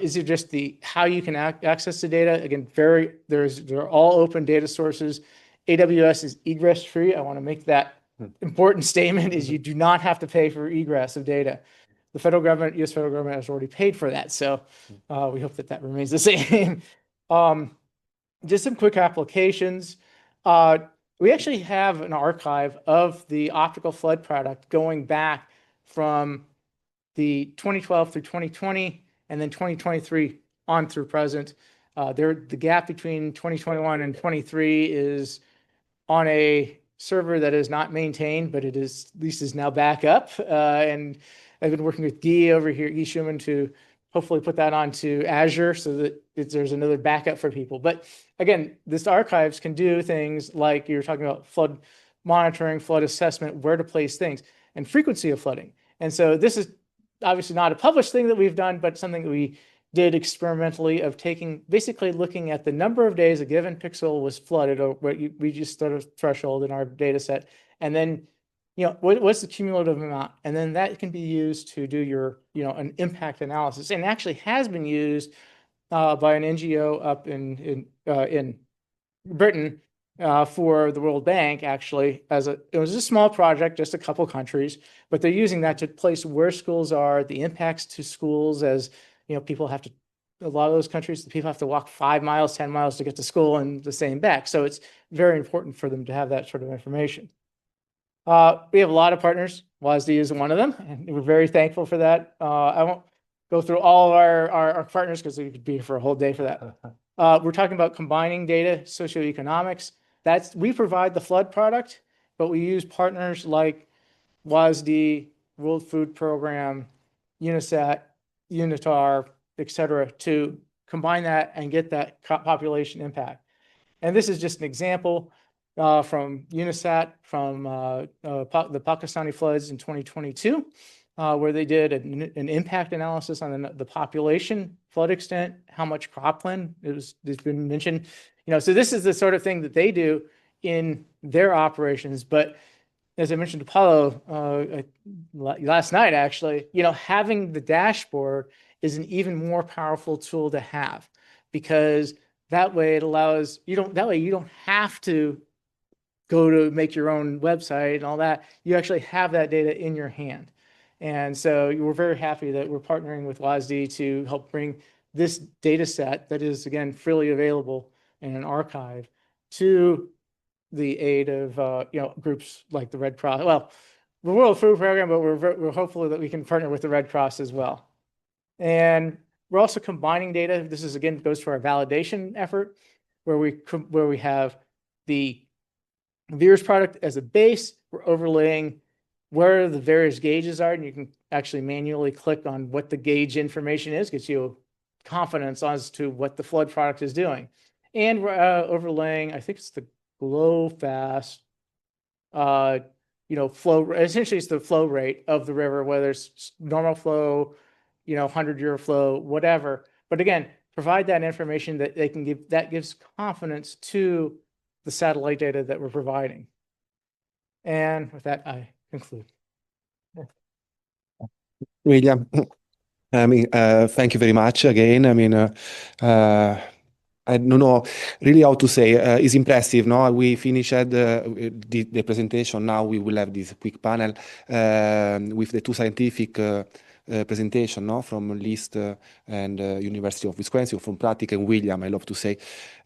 Is it just how you can access the data? Again, they're all open data sources. AWS is egress free. I want to make that important statement: is you do not have to pay for egress of data. The federal government, U.S. federal government, has already paid for that, so we hope that remains the same. Just some quick applications. We actually have an archive of the optical flood product going back from the 2012 through 2020, and then 2023 on through present. The gap between 2021 and 23 is on a server that is not maintained, but it is at least is now back up. And I've been working with Guy over here, Guy Schumann, to hopefully put that onto Azure so that there's another backup for people. But again, this archives can do things like you were talking about: flood monitoring, flood assessment, where to place things, and frequency of flooding. And so this is obviously not a published thing that we've done, but something that we did experimentally, of basically looking at the number of days a given pixel was flooded, or what we just sort of threshold in our data set. And then, what's the cumulative amount? And then that can be used to do your, an impact analysis, and actually has been used by an NGO up in Britain for the World Bank, actually, it was a small project, just a couple countries, but they're using that to place where schools are, the impacts to schools, as people have to, a lot of those countries, the people have to walk 5 miles, 10 miles to get to school and the same back. So it's very important for them to have that sort of information. We have a lot of partners. WASD is one of them, and we're very thankful for that. I won't go through all of our partners because we could be here for a whole day for that. We're talking about combining data, socioeconomics. We provide the flood product, but we use partners like WASD, World Food Program, UNISAT, UNDRR, et cetera, to combine that and get that population impact. And this is just an example from UNISAT from the Pakistani floods in 2022. where they did an impact analysis on the population, flood extent, how much cropland it's been mentioned. So this is the sort of thing that they do in their operations. But as I mentioned to Paolo last night, actually, having the dashboard is an even more powerful tool to have, because that way it allows you don't have to go to make your own website and all that. You actually have that data in your hand. And so we're very happy that we're partnering with WASD to help bring this data set that is, again, freely available in an archive to the aid of groups like the Red Cross. Well, the World Food Program, but we're hopeful that we can partner with the Red Cross as well. And we're also combining data. This is, again, goes to our validation effort, where we have the VIIRS product as a base. We're overlaying where the various gauges are, and you can actually manually click on what the gauge information is, gets you confidence as to what the flood product is doing. And we're overlaying, I think it's the GlowFast, flow. Essentially, it's the flow rate of the river, whether it's normal flow, 100-year flow, whatever. But again, provide that information that they can give. That gives confidence to the satellite data that we're providing. And with that, I conclude. William, thank you very much again. I don't know really how to say. It's impressive, no? We finished the presentation. Now we will have this quick panel with the two scientific presentation, no, from LIST and University of Wisconsin, from Pratic and William, I love to say.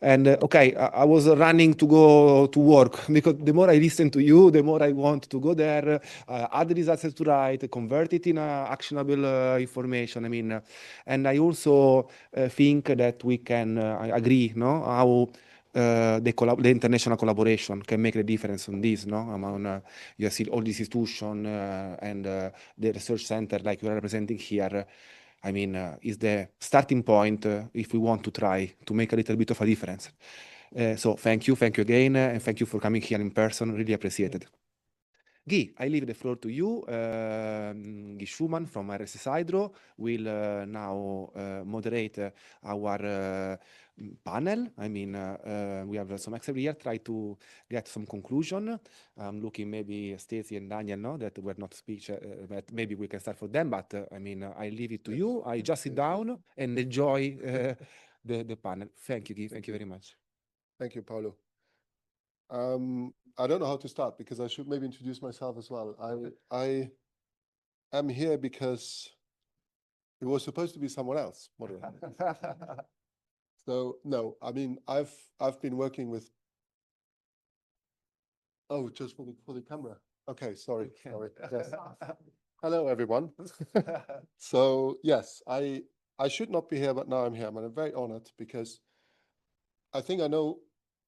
And okay, I was running to go to work, because the more I listen to you, the more I want to go there, add the results to write, convert it in actionable information. And I also think that we can agree, no, how the international collaboration can make a difference on this, no? Among you see all these institutions and the research center like you are representing here. Is the starting point if we want to try to make a little bit of a difference. So thank you again, and thank you for coming here in person. Really appreciated. Guy, I leave the floor to you. Guy Schumann from RSS Hydro will now moderate our panel. We have some extra here, try to get some conclusion. I'm looking maybe Stacy and Daniel, no, that were not speech, but maybe we can start for them. But I leave it to you. I just sit down and enjoy the panel. Thank you, Guy. Thank you very much. Thank you, Paolo. I don't know how to start, because I should maybe introduce myself as well. I am here because it was supposed to be someone else. So no, I've been working with. Oh, just for the camera. Okay, sorry. Yes. Hello, everyone. So yes, I should not be here, but now I'm here. I'm very honored, because I think I know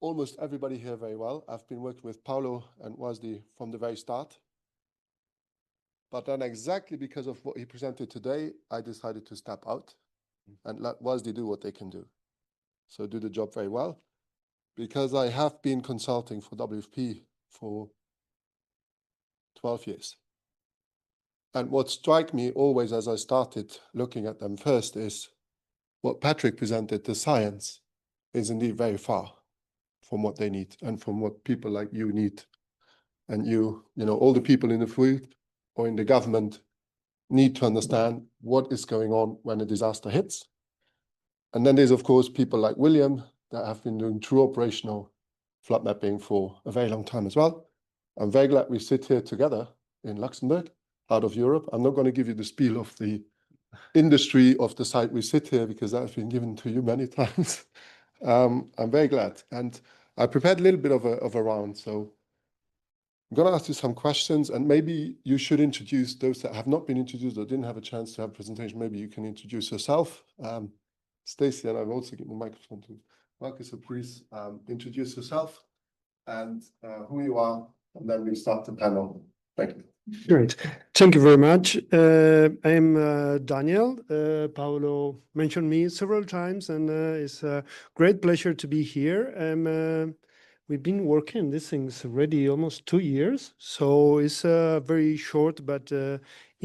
almost everybody here very well. I've been working with Paolo and WASD from the very start. But then exactly because of what he presented today, I decided to step out and let WASD do what they can do. So do the job very well, because I have been consulting for WFP for 12 years. And what struck me always as I started looking at them first is what Patrick presented, the science is indeed very far from what they need and from what people like you need. And all the people in the field or in the government need to understand what is going on when a disaster hits. And then there's, of course, people like William that have been doing true operational flood mapping for a very long time as well. I'm very glad we sit here together in Luxembourg, out of Europe. I'm not going to give you the spiel of the industry of the site we sit here, because that's been given to you many times. I'm very glad. And I prepared a little bit of a round. So I'm going to ask you some questions, and maybe you should introduce those that have not been introduced or didn't have a chance to have a presentation. Maybe you can introduce yourself. Stacy, and I've also given the microphone to Marcus, so please introduce yourself and who you are, and then we start the panel. Thank you. Great. Thank you very much. I'm Daniel. Paolo mentioned me several times, and it's a great pleasure to be here. We've been working on these things already almost 2 years, so it's very short but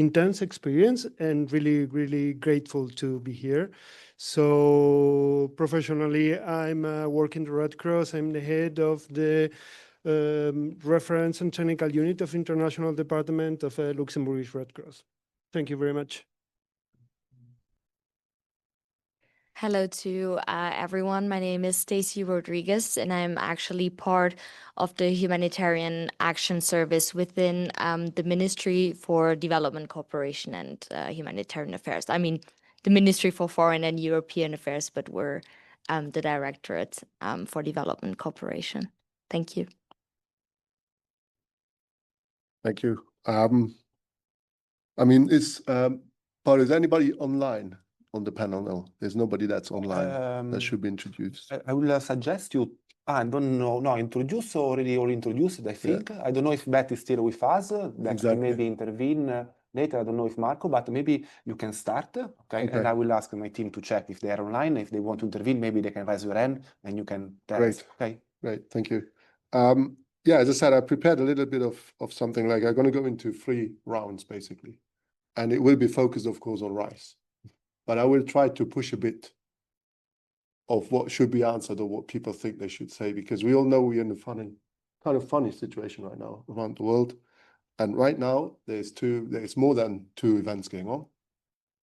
intense experience and really, really grateful to be here. So professionally, I'm working the Red Cross. I'm the head of the reference and technical unit of International Department of Luxembourg Red Cross. Thank you very much. Hello to everyone. My name is Stacy Rodriguez, and I'm actually part of the Humanitarian Action Service within the Ministry for Development Cooperation and Humanitarian Affairs. I mean, the Ministry for Foreign and European Affairs, but we're the Directorate for Development Cooperation. Thank you. Thank you. I mean, Paolo, is anybody online on the panel? No, there's nobody that's online that should be introduced. I will suggest you, I don't know, no, introduce already or introduced, I think. I don't know if Beth is still with us, that can maybe intervene later. I don't know if Marco, but maybe you can start, okay? And I will ask my team to check if they are online. If they want to intervene, maybe they can raise your hand and you can tell us, okay? Great, thank you. Yeah, as I said, I prepared a little bit of something like I'm going to go into 3 rounds, basically. And it will be focused, of course, on rice. But I will try to push a bit of what should be answered or what people think they should say, because we all know we're in a kind of funny situation right now around the world. And right now, there's more than 2 events going on.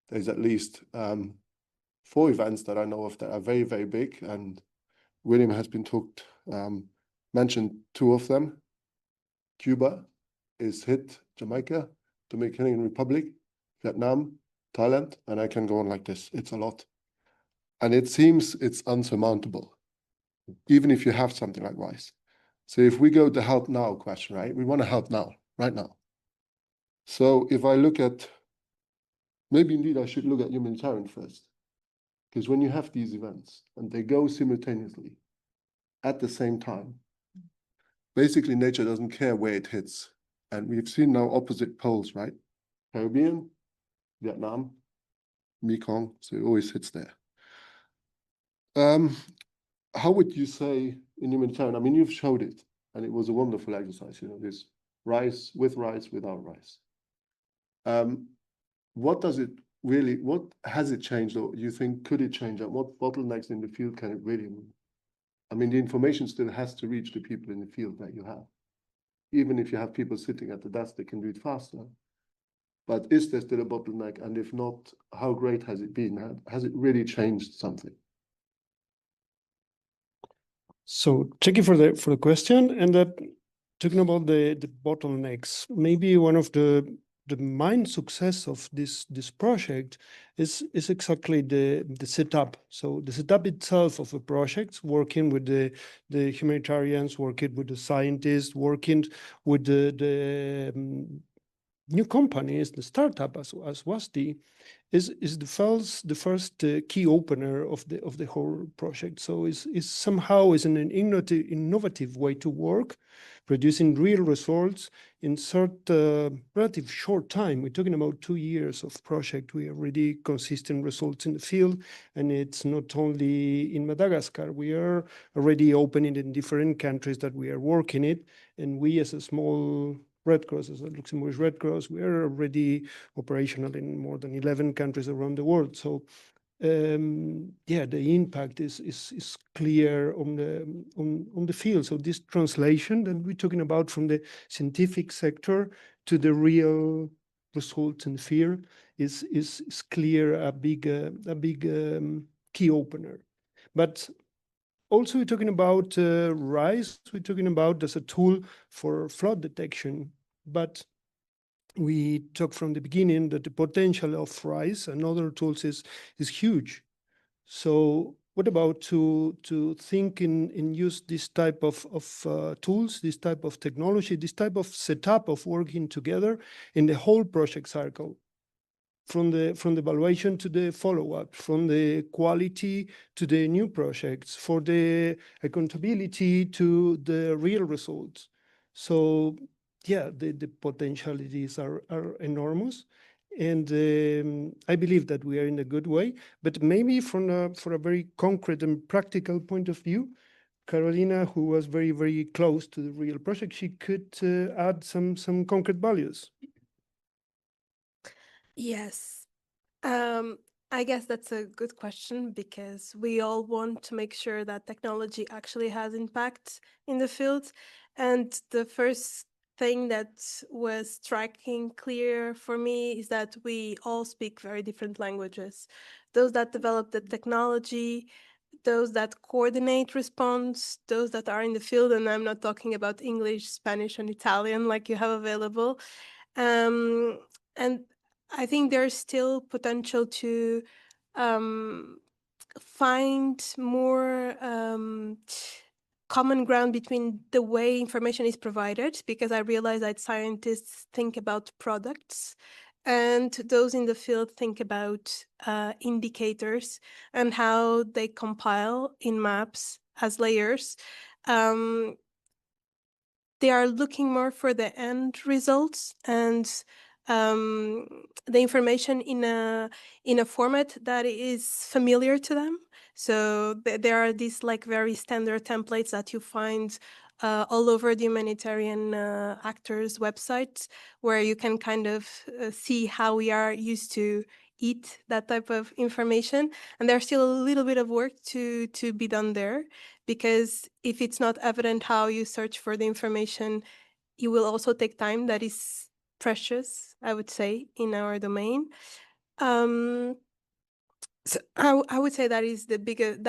There's at least 4 events that I know of that are very, very big. And William has been mentioned 2 of them. Cuba is hit, Jamaica, Dominican Republic, Vietnam, Thailand, and I can go on like this. It's a lot. And it seems it's unsurmountable, even if you have something like rice. So if we go to help now question, right? We want to help now, right now. So if I look at, maybe indeed I should look at humanitarian first, because when you have these events and they go simultaneously at the same time, basically nature doesn't care where it hits. And we've seen now opposite poles, right? Caribbean, Vietnam, Mekong, so it always hits there. How would you say in humanitarian, I mean, you've showed it, and it was a wonderful exercise, you know, this rice, without rice. What does it really, what has it changed, or you think, could it change, and what bottlenecks in the field can it really move? I mean, the information still has to reach the people in the field that you have. Even if you have people sitting at the desk, they can do it faster. But is there still a bottleneck? And if not, how great has it been? Has it really changed something? So thank you for the question. And talking about the bottlenecks, maybe one of the main success of this project is exactly the setup. So the setup itself of a project, working with the humanitarians, working with the scientists, working with the new companies, the startup as WASDI, is the first key opener of the whole project. So it's somehow an innovative way to work, producing real results in relative short time. We're talking about 2 years of project. We already consistent results in the field, and it's not only in Madagascar. We are already opening in different countries that we are working it, and we as a small Red Cross, as a Luxembourg Red Cross, we are already operational in more than 11 countries around the world. So, yeah, the impact is clear on the field. So this translation that we're talking about from the scientific sector to the real results in the field is clear, a big key opener. But also, we're talking about rice. We're talking about as a tool for flood detection. But we talked from the beginning that the potential of rice and other tools is huge. So what about to think and use this type of tools, this type of technology, this type of setup of working together in the whole project cycle? From the evaluation to the follow-up, from the quality to the new projects, for the accountability to the real results. So yeah, the potentialities are enormous. And I believe that we are in a good way, but maybe for a very concrete and practical point of view, Carolina, who was very, very close to the real project, she could add some concrete values. Yes. I guess that's a good question because we all want to make sure that technology actually has impact in the field. And the first thing that was striking clear for me is that we all speak very different languages. Those that develop the technology, those that coordinate response, those that are in the field, and I'm not talking about English, Spanish, and Italian like you have available. And I think there's still potential to find more common ground between the way information is provided, because I realize that scientists think about products and those in the field think about indicators and how they compile in maps as layers. They are looking more for the end results and the information in a format that is familiar to them. So there are these like very standard templates that you find all over the humanitarian actors' websites, where you can kind of see how we are used to eat that type of information. And there's still a little bit of work to be done there, because if it's not evident how you search for the information, it will also take time that is precious, I would say, in our domain. So I would say that is the biggest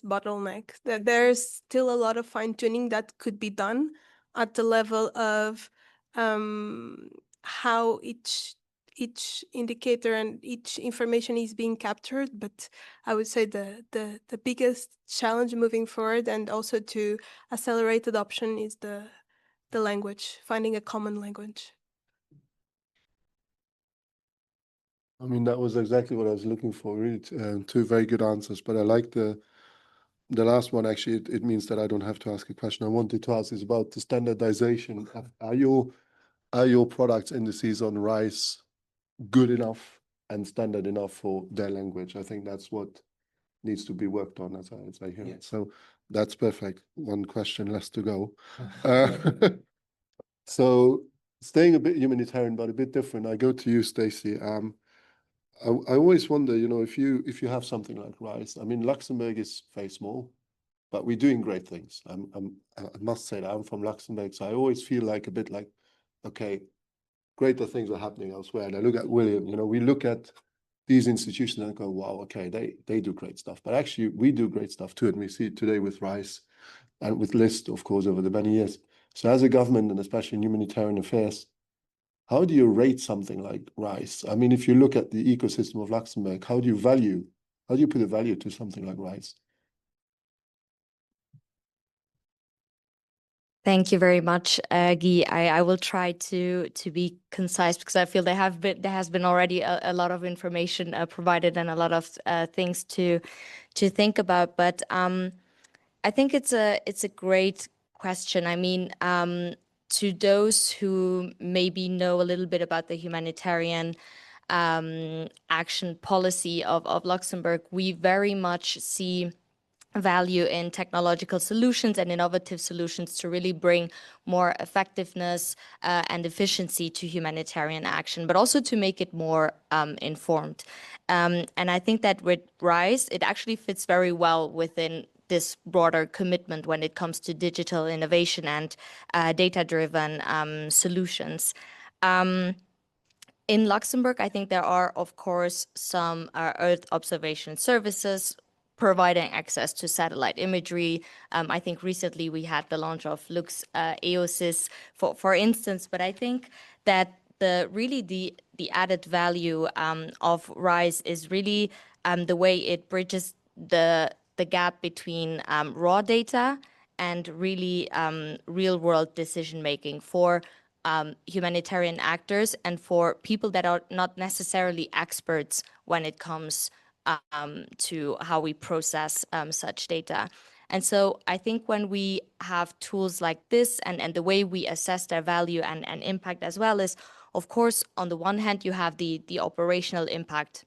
bottleneck. That there's still a lot of fine tuning that could be done at the level of how each indicator and each information is being captured. But I would say the biggest challenge moving forward, and also to accelerate adoption, is the language, finding a common language. I mean, that was exactly what I was looking for. Really, two very good answers. But I like the last one. Actually, it means that I don't have to ask a question. I wanted to ask is about the standardization. Are your products indices on rice good enough and standard enough for their language? I think that's what needs to be worked on, as I hear it. So that's perfect. One question less to go. So staying a bit humanitarian, but a bit different. I go to you, Stacey. I always wonder, you know, if you have something like rice. I mean, Luxembourg is very small, but we're doing great things. I must say that I'm from Luxembourg, so I always feel like a bit like, okay, greater things are happening elsewhere. And I look at William, you know, we look at these institutions and go, wow, okay, they do great stuff. But actually, we do great stuff too. And we see it today with rice and with LIST, of course, over the many years. So as a government, and especially in humanitarian affairs, how do you rate something like rice? I mean, if you look at the ecosystem of Luxembourg, how do you put a value to something like rice? Thank you very much, Guy. I will try to be concise, because I feel there has been already a lot of information provided and a lot of things to think about. But I think it's a great question. I mean, to those who maybe know a little bit about the humanitarian action policy of Luxembourg, we very much see value in technological solutions and innovative solutions to really bring more effectiveness and efficiency to humanitarian action, but also to make it more informed. And I think that with RISE, it actually fits very well within this broader commitment when it comes to digital innovation and data-driven solutions. In Luxembourg, I think there are, of course, some Earth observation services providing access to satellite imagery. I think recently we had the launch of Lux EOSIS, for instance. But I think that the added value of RISE is really the way it bridges the gap between raw data and really real world decision making for humanitarian actors and for people that are not necessarily experts when it comes to how we process such data. And so I think when we have tools like this and the way we assess their value and impact as well is, of course, on the one hand, you have the operational impact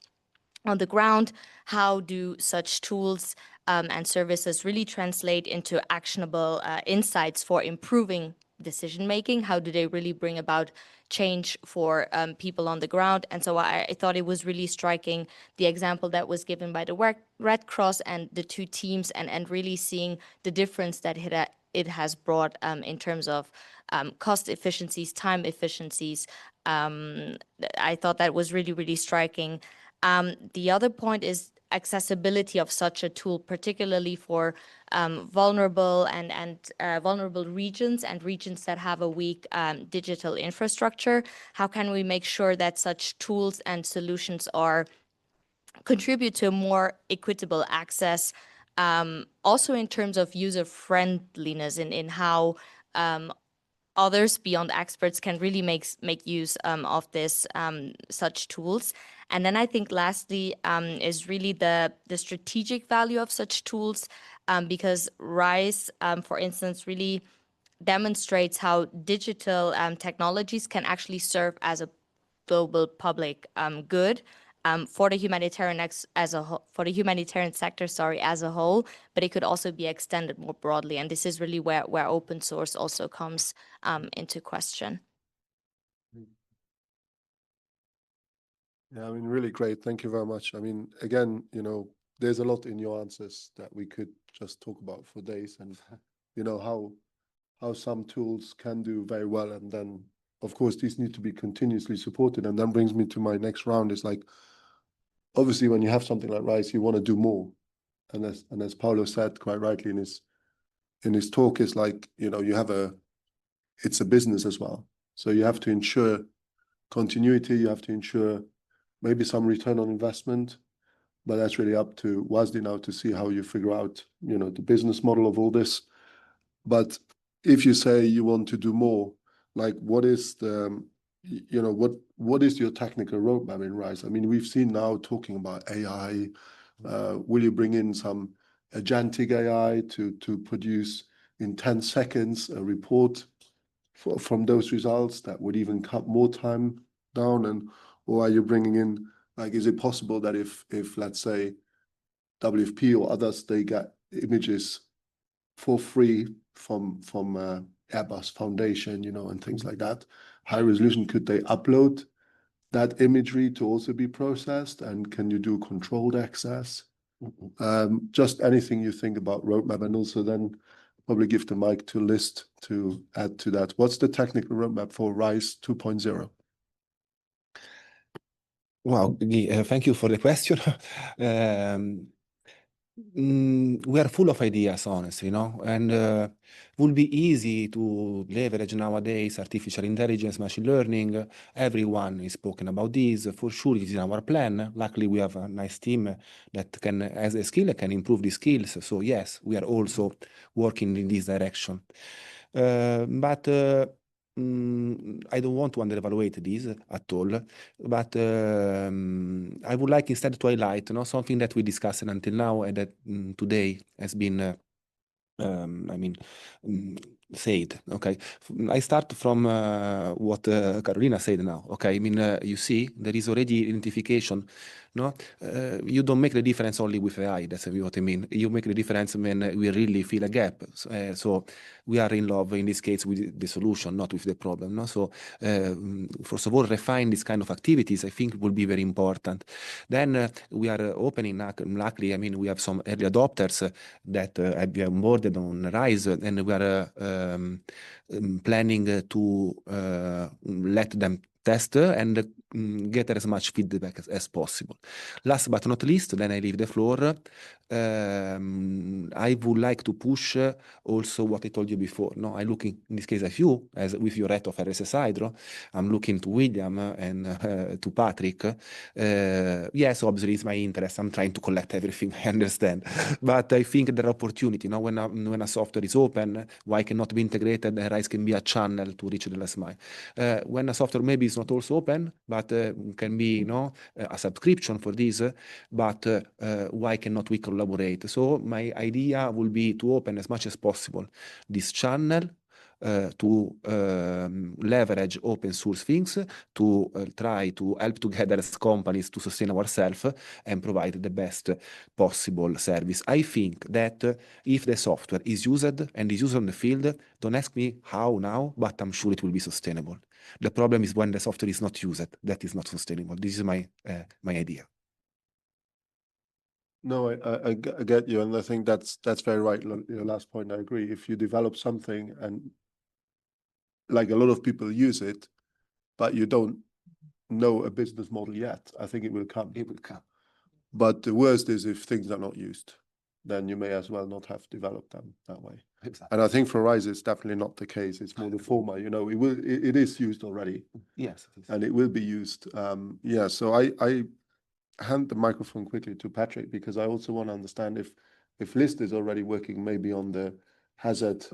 on the ground. How do such tools and services really translate into actionable insights for improving decision making? How do they really bring about change for people on the ground? And so I thought it was really striking, the example that was given by the Red Cross and the two teams, and really seeing the difference that it has brought in terms of cost efficiencies, time efficiencies. I thought that was really, really striking. The other point is accessibility of such a tool, particularly for vulnerable and vulnerable regions and regions that have a weak digital infrastructure. How can we make sure that such tools and solutions contribute to more equitable access, also in terms of user friendliness, in how others beyond experts can really make use of this such tools. And then I think lastly is really the strategic value of such tools, because RISE, for instance, really demonstrates how digital technologies can actually serve as a global public good for the humanitarian for the humanitarian sector, as a whole, but it could also be extended more broadly. And this is really where open source also comes into question. Yeah, I mean, really great. Thank you very much. I mean, again, you know, there's a lot in your answers that we could just talk about for days, and you know how some tools can do very well, and then of course these need to be continuously supported. And that brings me to my next round. Is like, obviously when you have something like RISE, you want to do more, and as Paolo said quite rightly in his talk, is like, you know, it's a business as well, so you have to ensure continuity, you have to ensure maybe some return on investment, but that's really up to WASDI now to see how you figure out, you know, the business model of all this. But if you say you want to do more, like, what is the, you know, what is your technical roadmap in RISE? I mean, we've seen now talking about AI. Will you bring in some agentic AI to produce in 10 seconds a report from those results that would even cut more time down? And or are you bringing in, like, is it possible that if let's say WFP or others, they get images for free from Airbus Foundation, you know, and things like that, high resolution, could they upload that imagery to also be processed? And can you do controlled access? Just anything you think about roadmap, and also then probably give the mic to List to add to that. What's the technical roadmap for RISE 2.0? Wow, thank you for the question. We are full of ideas, honestly, and it will be easy to leverage nowadays artificial intelligence, machine learning. Everyone is talking about this. For sure, it is in our plan. Luckily, we have a nice team that can, as a skill, can improve the skills. So yes, we are also working in this direction. But I don't want to underevaluate this at all, but I would like instead to highlight, something that we discussed until now and that today has been, said. Okay, I start from what Carolina said now. Okay, I mean, you see, there is already identification. No, you don't make the difference only with AI. That's what I mean. You make the difference when we really feel a gap. So we are in love in this case with the solution, not with the problem. No, so first of all, refine this kind of activities. I think will be very important. Then we are opening. Luckily, I mean, we have some early adopters that have been onboarded on RISE, and we are planning to let them test and get as much feedback as possible. Last but not least, then I leave the floor. I would like to push also what I told you before. No, I look in this case at you, as with your rate of RSS Hydro. I'm looking to William and to Patrick. Yes, obviously it's my interest. I'm trying to collect everything. I understand, but I think there are opportunity. When a software is open, why cannot be integrated? And RISE can be a channel to reach the last mile. When a software maybe is not also open, but can be, a subscription for this, but why cannot we collaborate? So my idea will be to open as much as possible this channel to leverage open source things, to try to help together as companies to sustain ourselves and provide the best possible service. I think that if the software is used and is used on the field, don't ask me how now, but I'm sure it will be sustainable. The problem is when the software is not used, that is not sustainable. This is my idea. No, I get you, and I think that's very right. Your last point, I agree. If you develop something and like a lot of people use it, but you don't know a business model yet, I think it will come. It will come. But the worst is if things are not used, then you may as well not have developed them that way. Exactly. And I think for RISE, it's definitely not the case. It's more the former. You know, it is used already. Yes. And it will be used. Yeah. So I hand the microphone quickly to Patrick, because I also want to understand if LIST is already working maybe on the hazard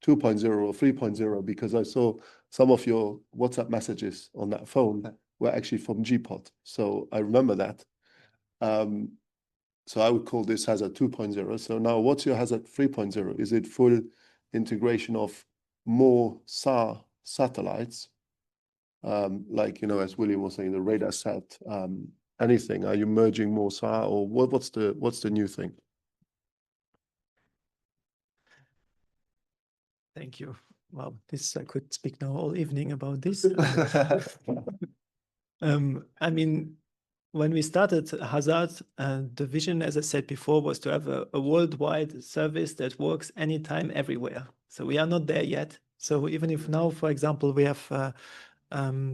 2.0 or 3.0, because I saw some of your WhatsApp messages on that phone were actually from GPOT. So I remember that. So I would call this hazard 2.0. So now what's your hazard 3.0? Is it full integration of more SAR satellites? Like, you know, as William was saying, the radar sat, anything? Are you merging more SAR, or what's the new thing? Thank you. Well, this I could speak now all evening about this. I mean, when we started Hazard, the vision, as I said before, was to have a worldwide service that works anytime, everywhere. So we are not there yet. So even if now, for example, we have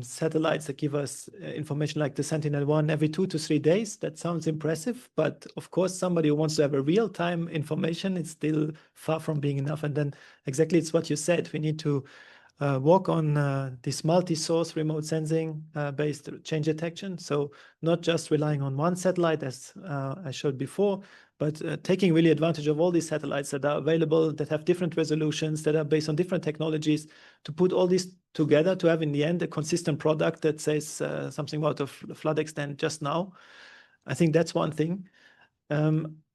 satellites that give us information like the Sentinel-1 every 2 to 3 days, that sounds impressive. But of course, somebody who wants to have a real-time information, it's still far from being enough. And then exactly it's what you said. We need to work on this multi-source remote sensing based change detection. So not just relying on one satellite, as I showed before, but taking really advantage of all these satellites that are available, that have different resolutions, that are based on different technologies, to put all this together to have in the end a consistent product that says something about the flood extent just now. I think that's one thing.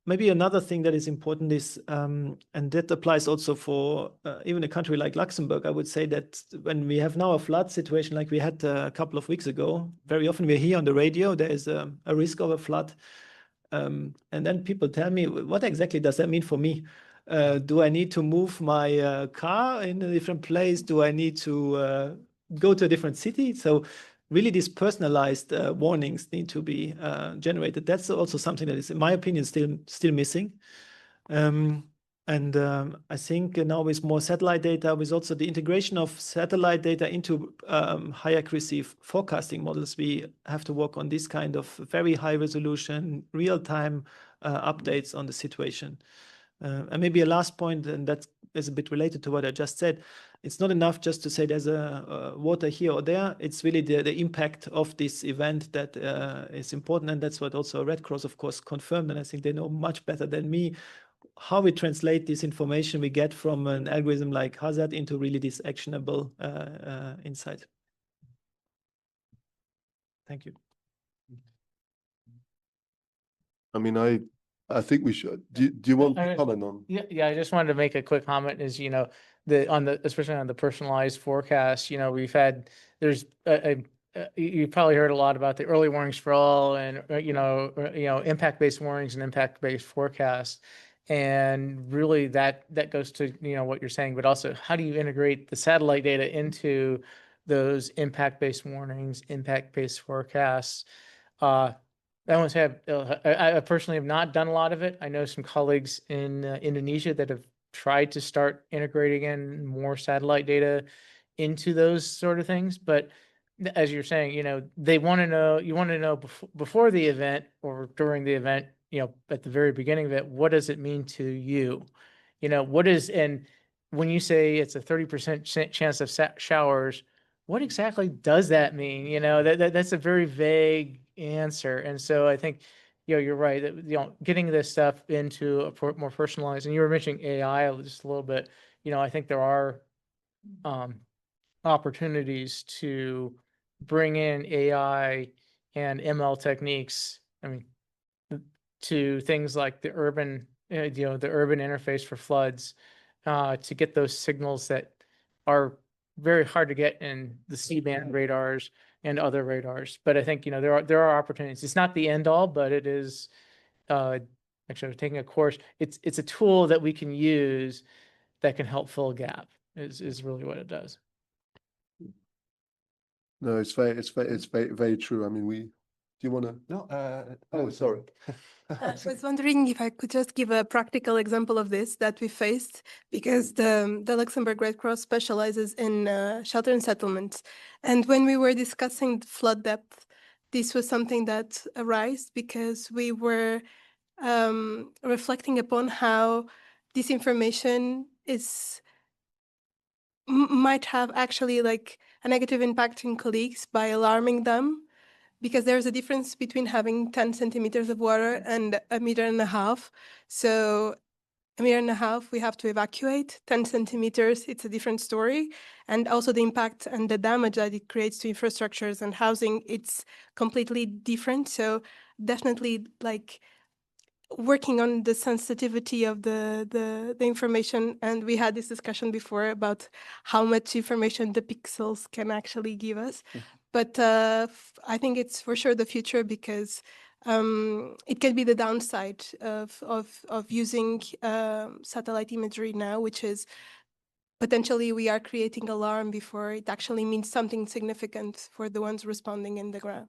Maybe another thing that is important is, and that applies also for even a country like Luxembourg, I would say that when we have now a flood situation like we had a couple of weeks ago, very often we hear on the radio there is a risk of a flood. And then people tell me, what exactly does that mean for me? Do I need to move my car in a different place? Do I need to go to a different city? So really these personalized warnings need to be generated. That's also something that is, in my opinion, still missing. I think now with more satellite data, with also the integration of satellite data into high accuracy forecasting models, we have to work on this kind of very high resolution, real-time updates on the situation. And maybe a last point, and that is a bit related to what I just said. It's not enough just to say there's a water here or there. It's really the impact of this event that is important. And that's what also Red Cross, of course, confirmed. And I think they know much better than me how we translate this information we get from an algorithm like Hazard into really this actionable insight. Thank you. I mean, I think we should. Do you want to comment on? Yeah. I just wanted to make a quick comment. Is especially on the personalized forecast. You probably heard a lot about the early warnings for all, and impact-based warnings and impact-based forecasts, and really that goes to what you're saying, but also how do you integrate the satellite data into those impact-based warnings, impact-based forecasts. I personally have not done a lot of it. I know some colleagues in Indonesia that have tried to start integrating in more satellite data into those sort of things. But as you're saying, they want to know, you want to know before the event or during the event, at the very beginning of it, what does it mean to you? And when you say it's a 30% chance of showers, what exactly does that mean? That's a very vague answer. And so I think, you're right that, getting this stuff into a more personalized, and you were mentioning AI just a little bit, I think there are opportunities to bring in AI and ML techniques. I mean, to things like the urban interface for floods, to get those signals that are very hard to get in the C-band radars and other radars. But I think, there are opportunities. It's not the end all, but it is, actually taking a course. It's a tool that we can use that can help fill a gap is really what it does. No, it's very true. I mean, do you want to? No, Oh, sorry. I was wondering if I could just give a practical example of this that we faced, because the Luxembourg Red Cross specializes in shelter and settlements. And when we were discussing flood depth, this was something that arose because we were reflecting upon how this information might have actually like a negative impact in colleagues by alarming them, because there's a difference between having 10 centimeters of water and 1.5 meters. So 1.5 meters, we have to evacuate. 10 centimeters, it's a different story. And also the impact and the damage that it creates to infrastructures and housing, it's completely different. So definitely like working on the sensitivity of the information. And we had this discussion before about how much information the pixels can actually give us. But I think it's for sure the future, because it can be the downside of using satellite imagery now, which is potentially we are creating alarm before it actually means something significant for the ones responding in the ground.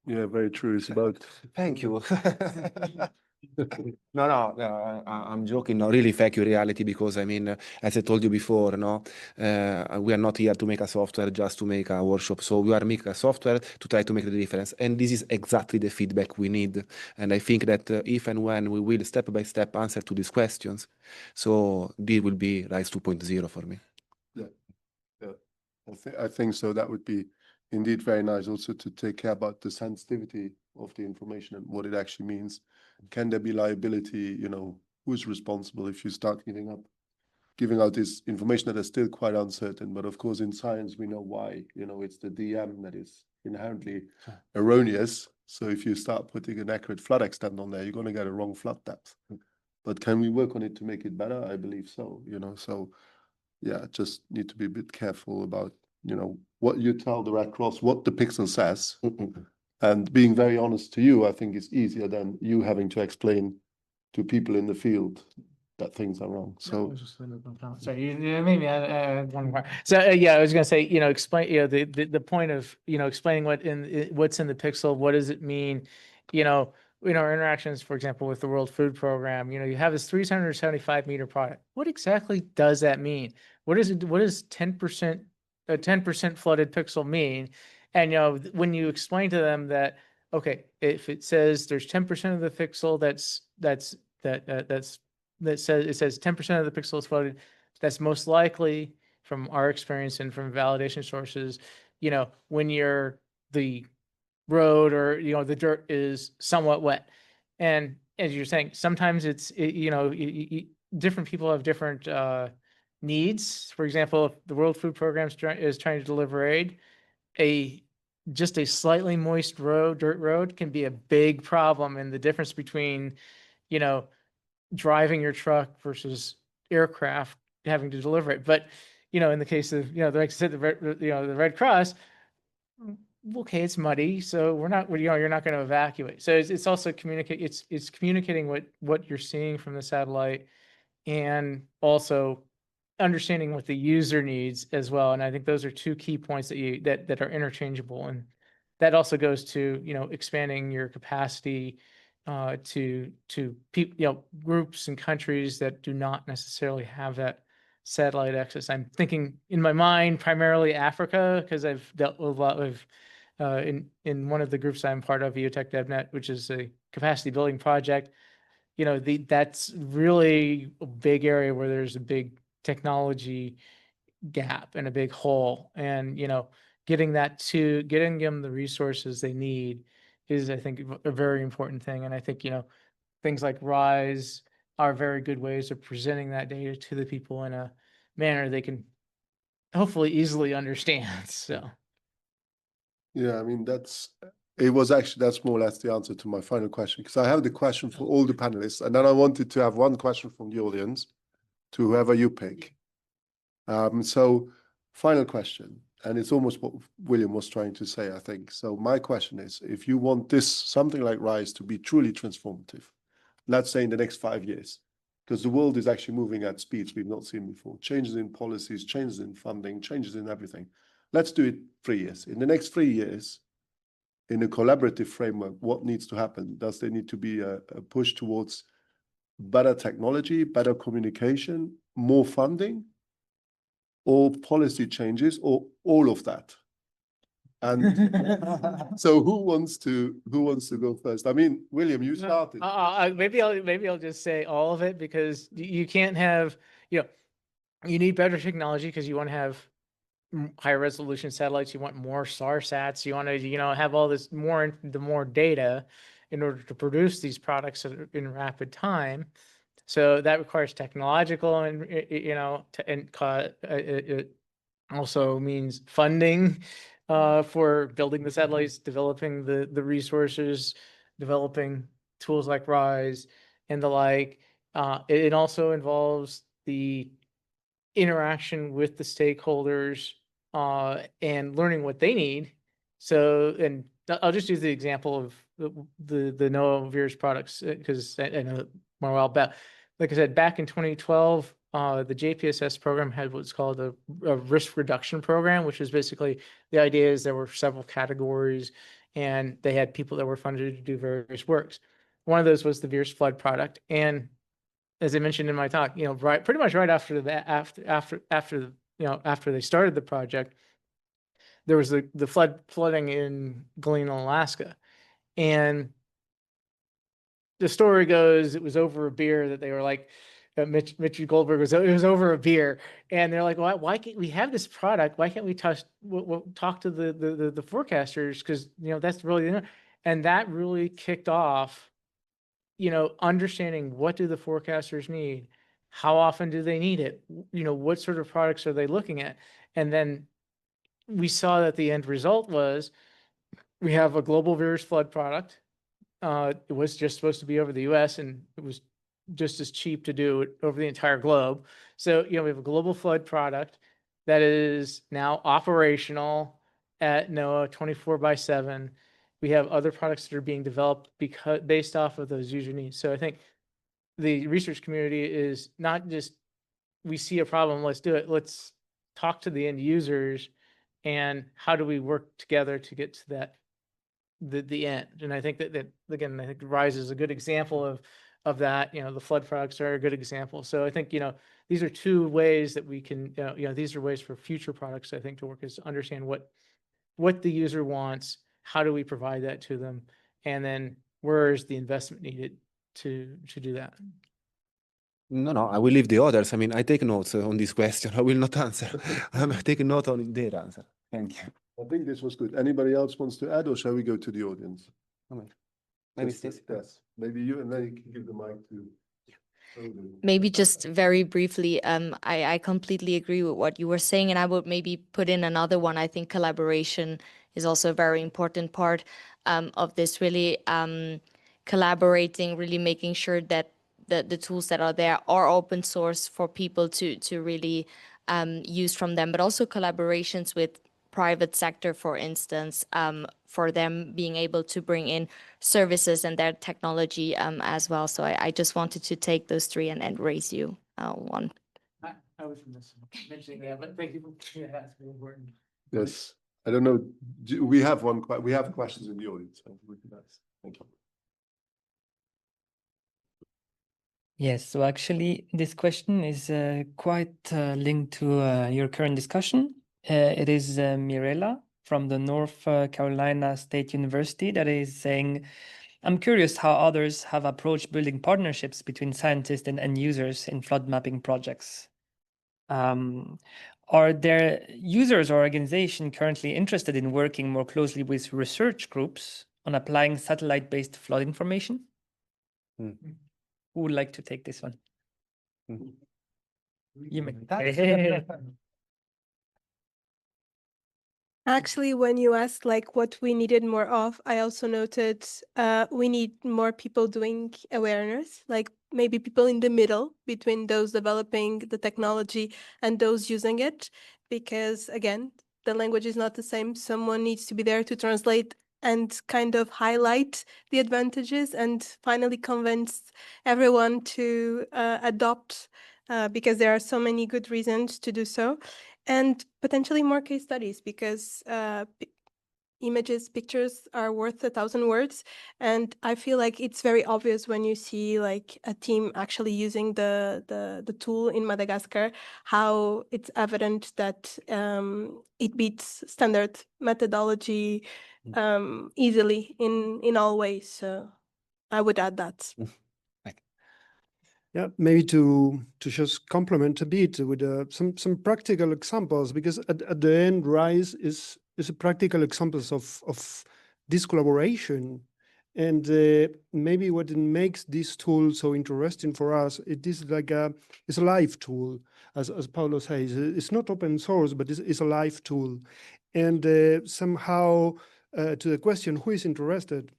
Yeah, very true. It's about. Thank you. No, I'm joking. No, really fake your reality, because I mean, as I told you before, we are not here to make a software just to make a workshop. So we are making a software to try to make the difference. And this is exactly the feedback we need. And I think that if and when we will step by step answer to these questions, so this will be RISE 2.0 for me. Yeah. I think so. That would be indeed very nice also to take care about the sensitivity of the information and what it actually means. Can there be liability? Who's responsible if you start giving out this information that is still quite uncertain? But of course, in science, we know why. It's the DM that is inherently erroneous. So if you start putting an accurate flood extent on there, you're going to get a wrong flood depth. But can we work on it to make it better? I believe so. So yeah, just need to be a bit careful about what you tell the Red Cross, what the pixel says. And being very honest to you, I think it's easier than you having to explain to people in the field that things are wrong. So, sorry, you made me add one more. So yeah, I was going to say, explain, the point of, explaining what's in the pixel. What does it mean? In our interactions, for example, with the World Food Program, you have this 375 meter product. What exactly does that mean? What is 10%, a 10% flooded pixel mean? And, when you explain to them that, okay, if it says there's 10% of the pixel that says it says 10% of the pixel is flooded, that's most likely, from our experience and from validation sources, when the road or the dirt is somewhat wet. And as you're saying, sometimes different people have different needs. For example, if the World Food Program is trying to deliver aid, just a slightly moist dirt road can be a big problem. And the difference between driving your truck versus aircraft having to deliver it. But in the case of like I said, the Red Cross, okay, it's muddy, so we're not, you're not going to evacuate. So it's also it's communicating what you're seeing from the satellite, and also understanding what the user needs as well. And I think those are two key points that are interchangeable. And that also goes to, expanding your capacity to people, groups and countries that do not necessarily have that satellite access. I'm thinking in my mind primarily Africa, because I've dealt with a lot of in one of the groups I'm part of, EOTech DevNet, which is a capacity building project. That's really a big area where there's a big technology gap and a big hole, and getting them the resources they need is, I think, a very important thing. And I think things like RISE are very good ways of presenting that data to the people in a manner they can hopefully easily understand. So yeah, I mean, that's more or less the answer to my final question, because I have the question for all the panelists, and then I wanted to have one question from the audience. to whoever you pick. So final question, and it's almost what William was trying to say, I think. So my question is, if you want this, something like RISE to be truly transformative, let's say in the next 5 years, because the world is actually moving at speeds we've not seen before, changes in policies, changes in funding, changes in everything. Let's do it 3 years. In the next 3 years, in a collaborative framework, what needs to happen? Does there need to be a push towards better technology, better communication, more funding, or policy changes, or all of that? And so who wants to go first? I mean, William, you started. Maybe I'll just say all of it, because you can't have, you need better technology because you want to have higher resolution satellites, you want more SARSats, you want to, have all this more data in order to produce these products in rapid time. So that requires technological and, it also means funding for building the satellites, developing the resources, developing tools like RISE and the like. It also involves the interaction with the stakeholders and learning what they need. So, and I'll just use the example of the NOAA VIRS products, because I know more well about. Like I said, back in 2012, the JPSS program had what's called a risk reduction program, which is basically the idea is there were several categories and they had people that were funded to do various works. One of those was the VIRS flood product. And as I mentioned in my talk, pretty much right after that, after they started the project, there was the flooding in Galena, Alaska. And the story goes, it was over a beer that they were like, Mitch Goldberg it was over a beer, and they're like, why can't we have this product? Why can't we talk to the forecasters? Because that's really, and that really kicked off, understanding what do the forecasters need, how often do they need it, what sort of products are they looking at, and then we saw that the end result was we have a global VIRS flood product. It was just supposed to be over the US, and it was just as cheap to do it over the entire globe. So, we have a global flood product that is now operational at NOAA 24/7. We have other products that are being developed based off of those user needs. So I think the research community is not just, we see a problem, let's do it. Let's talk to the end users and how do we work together to get to that, the end. And I think that again, I think RISE is a good example of that. The flood products are a good example. So I think, these are two ways that we can, these are ways for future products, I think, to work, is to understand what the user wants, how do we provide that to them, and then where is the investment needed to do that. No, I will leave the others. I mean, I take notes on this question. I will not answer. I'm taking note on their answer. Thank you. I think this was good. Anybody else wants to add, or shall we go to the audience? Maybe Stacey. Yes, maybe you, and then you can give the mic to. Maybe just very briefly, I completely agree with what you were saying, and I would maybe put in another one. I think collaboration is also a very important part of this, really collaborating, really making sure that the tools that are there are open source for people to really use from them, but also collaborations with private sector, for instance, for them being able to bring in services and their technology as well. So I just wanted to take those three and raise you one. I was mentioning that, but thank you for that's very important. Yes, I don't know. We have questions in the audience. Thank you. Yes, so actually this question is quite linked to your current discussion. It is Mirella from the North Carolina State University that is saying, I'm curious how others have approached building partnerships between scientists and end users in flood mapping projects. Are there users or organizations currently interested in working more closely with research groups on applying satellite-based flood information? Who would like to take this one? You may. Actually, when you asked like what we needed more of, I also noted we need more people doing awareness, like maybe people in the middle between those developing the technology and those using it, because again, the language is not the same. Someone needs to be there to translate and kind of highlight the advantages and finally convince everyone to adopt, because there are so many good reasons to do so. And potentially more case studies, because images, pictures are worth 1,000 words. And I feel like it's very obvious when you see like a team actually using the tool in Madagascar, how it's evident that it beats standard methodology easily in all ways. So I would add that. Yeah, maybe to just complement a bit with some practical examples, because at the end, RISE is a practical examples of this collaboration. And maybe what makes this tool so interesting for us, it is like it's a live tool, as Paolo says. It's not open source, but it's a live tool. And somehow to the question, who is interested?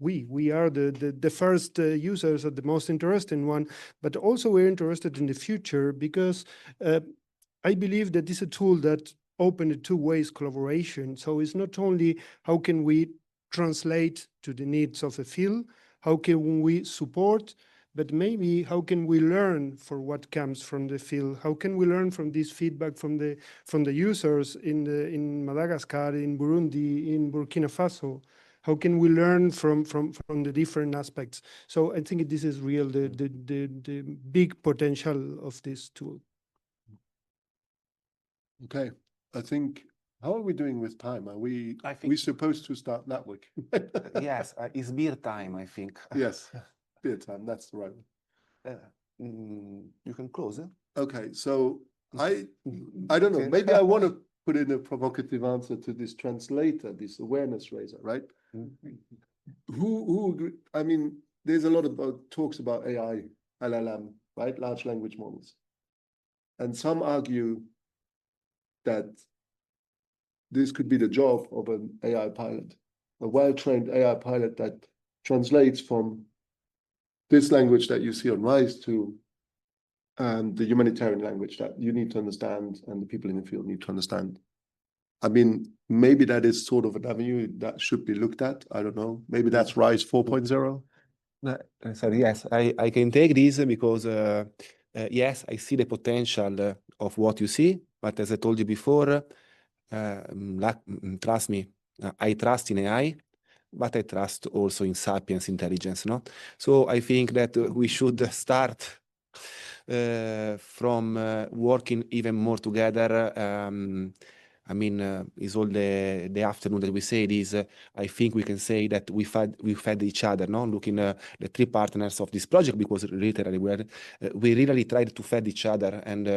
We are the first users are the most interesting one, but also we're interested in the future, because I believe that this is a tool that open a two ways collaboration. So it's not only how can we translate to the needs of a field, how can we support, but maybe how can we learn for what comes from the field? How can we learn from this feedback from the users in Madagascar, in Burundi, in Burkina Faso? How can we learn from the different aspects? So I think this is real the big potential of this tool. Okay, I think, how are we doing with time? Are we supposed to start that week? Yes, it's beer time, I think. Yes, beer time, that's the right one. You can close it. Okay, so I don't know, maybe I want to put in a provocative answer to this translator, this awareness raiser, right? I mean, there's a lot of talks about AI, LLM, right? Large language models. And some argue that this could be the job of an AI pilot, a well-trained AI pilot that translates from this language that you see on RISE to the humanitarian language that you need to understand and the people in the field need to understand. I mean, maybe that is sort of an avenue that should be looked at. I don't know. Maybe that's RISE 4.0. Sorry, yes, I can take this because, yes, I see the potential of what you see. But as I told you before, trust me, I trust in AI, but I trust also in sapiens intelligence. No? So I think that we should start from working even more together. I mean, it's all the afternoon that we say this. I think we can say that we fed each other, no? Looking the three partners of this project, because literally we really tried to feed each other, and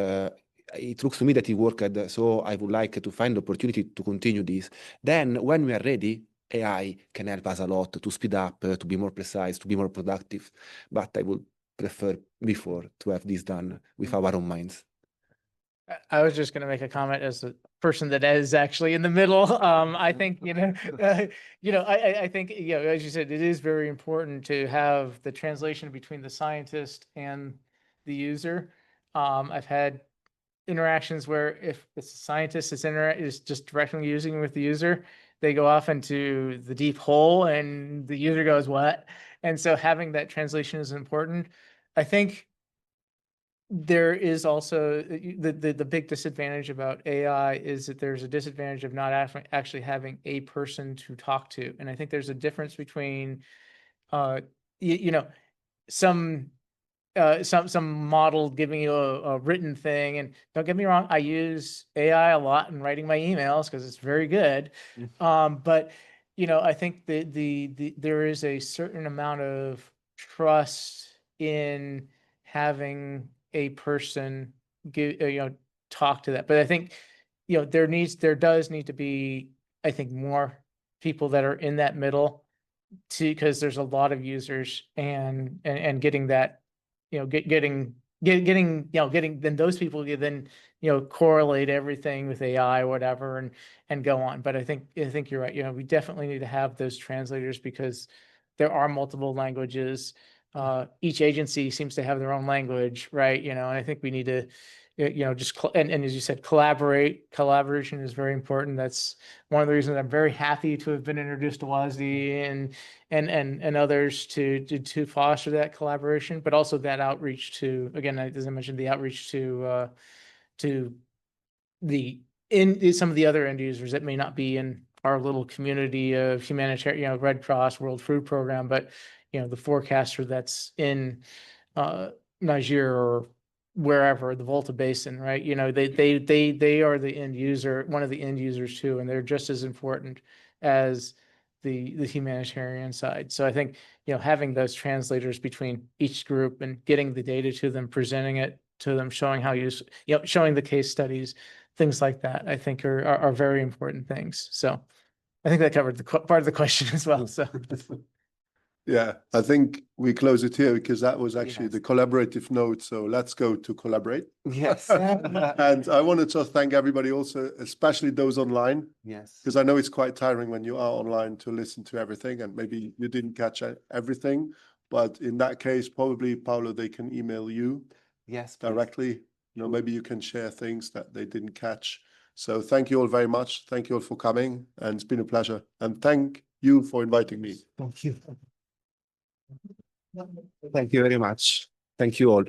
it looks to me that it worked. So I would like to find the opportunity to continue this. Then, when we are ready, AI can help us a lot to speed up, to be more precise, to be more productive. But I would prefer before to have this done with our own minds. I was just going to make a comment as a person that is actually in the middle. I think, I think, as you said, it is very important to have the translation between the scientist and the user. I've had interactions where if it's a scientist is just directly using with the user, they go off into the deep hole and the user goes, what? And so having that translation is important. I think there is also the big disadvantage about AI is that there's a disadvantage of not actually having a person to talk to. And I think there's a difference between, some model giving you a written thing. And don't get me wrong, I use AI a lot in writing my emails because it's very good. But I think there is a certain amount of trust in having a person talk to that. But I think there does need to be, I think, more people that are in that middle, because there's a lot of users and getting that getting getting then those people then correlate everything with AI or whatever and go on. But I think you're right. We definitely need to have those translators because there are multiple languages. Each agency seems to have their own language, right? And I think we need to just and as you said, collaboration is very important. That's one of the reasons I'm very happy to have been introduced to WASD and others to foster that collaboration, but also that outreach to, again, as I mentioned, the outreach to some of the other end users that may not be in our little community of humanitarian, Red Cross, World Food Program, but the forecaster that's in Niger or wherever, the Volta Basin, right? They are the end user, one of the end users too, and they're just as important as the humanitarian side. So I think having those translators between each group and getting the data to them, presenting it to them, showing how showing the case studies, things like that, I think are very important things. So I think that covered the part of the question as well. So yeah, I think we close it here because that was actually Yes. the collaborative note. So let's go to collaborate. Yes. And I wanted to thank everybody also, especially those online, Yes. because I know it's quite tiring when you are online to listen to everything and maybe you didn't catch everything. But in that case, probably, Paolo, they can email you Yes, please. directly. Maybe you can share things that they didn't catch. So thank you all very much. Thank you all for coming. And it's been a pleasure. And thank you for inviting me. Thank you. Thank you very much. Thank you all.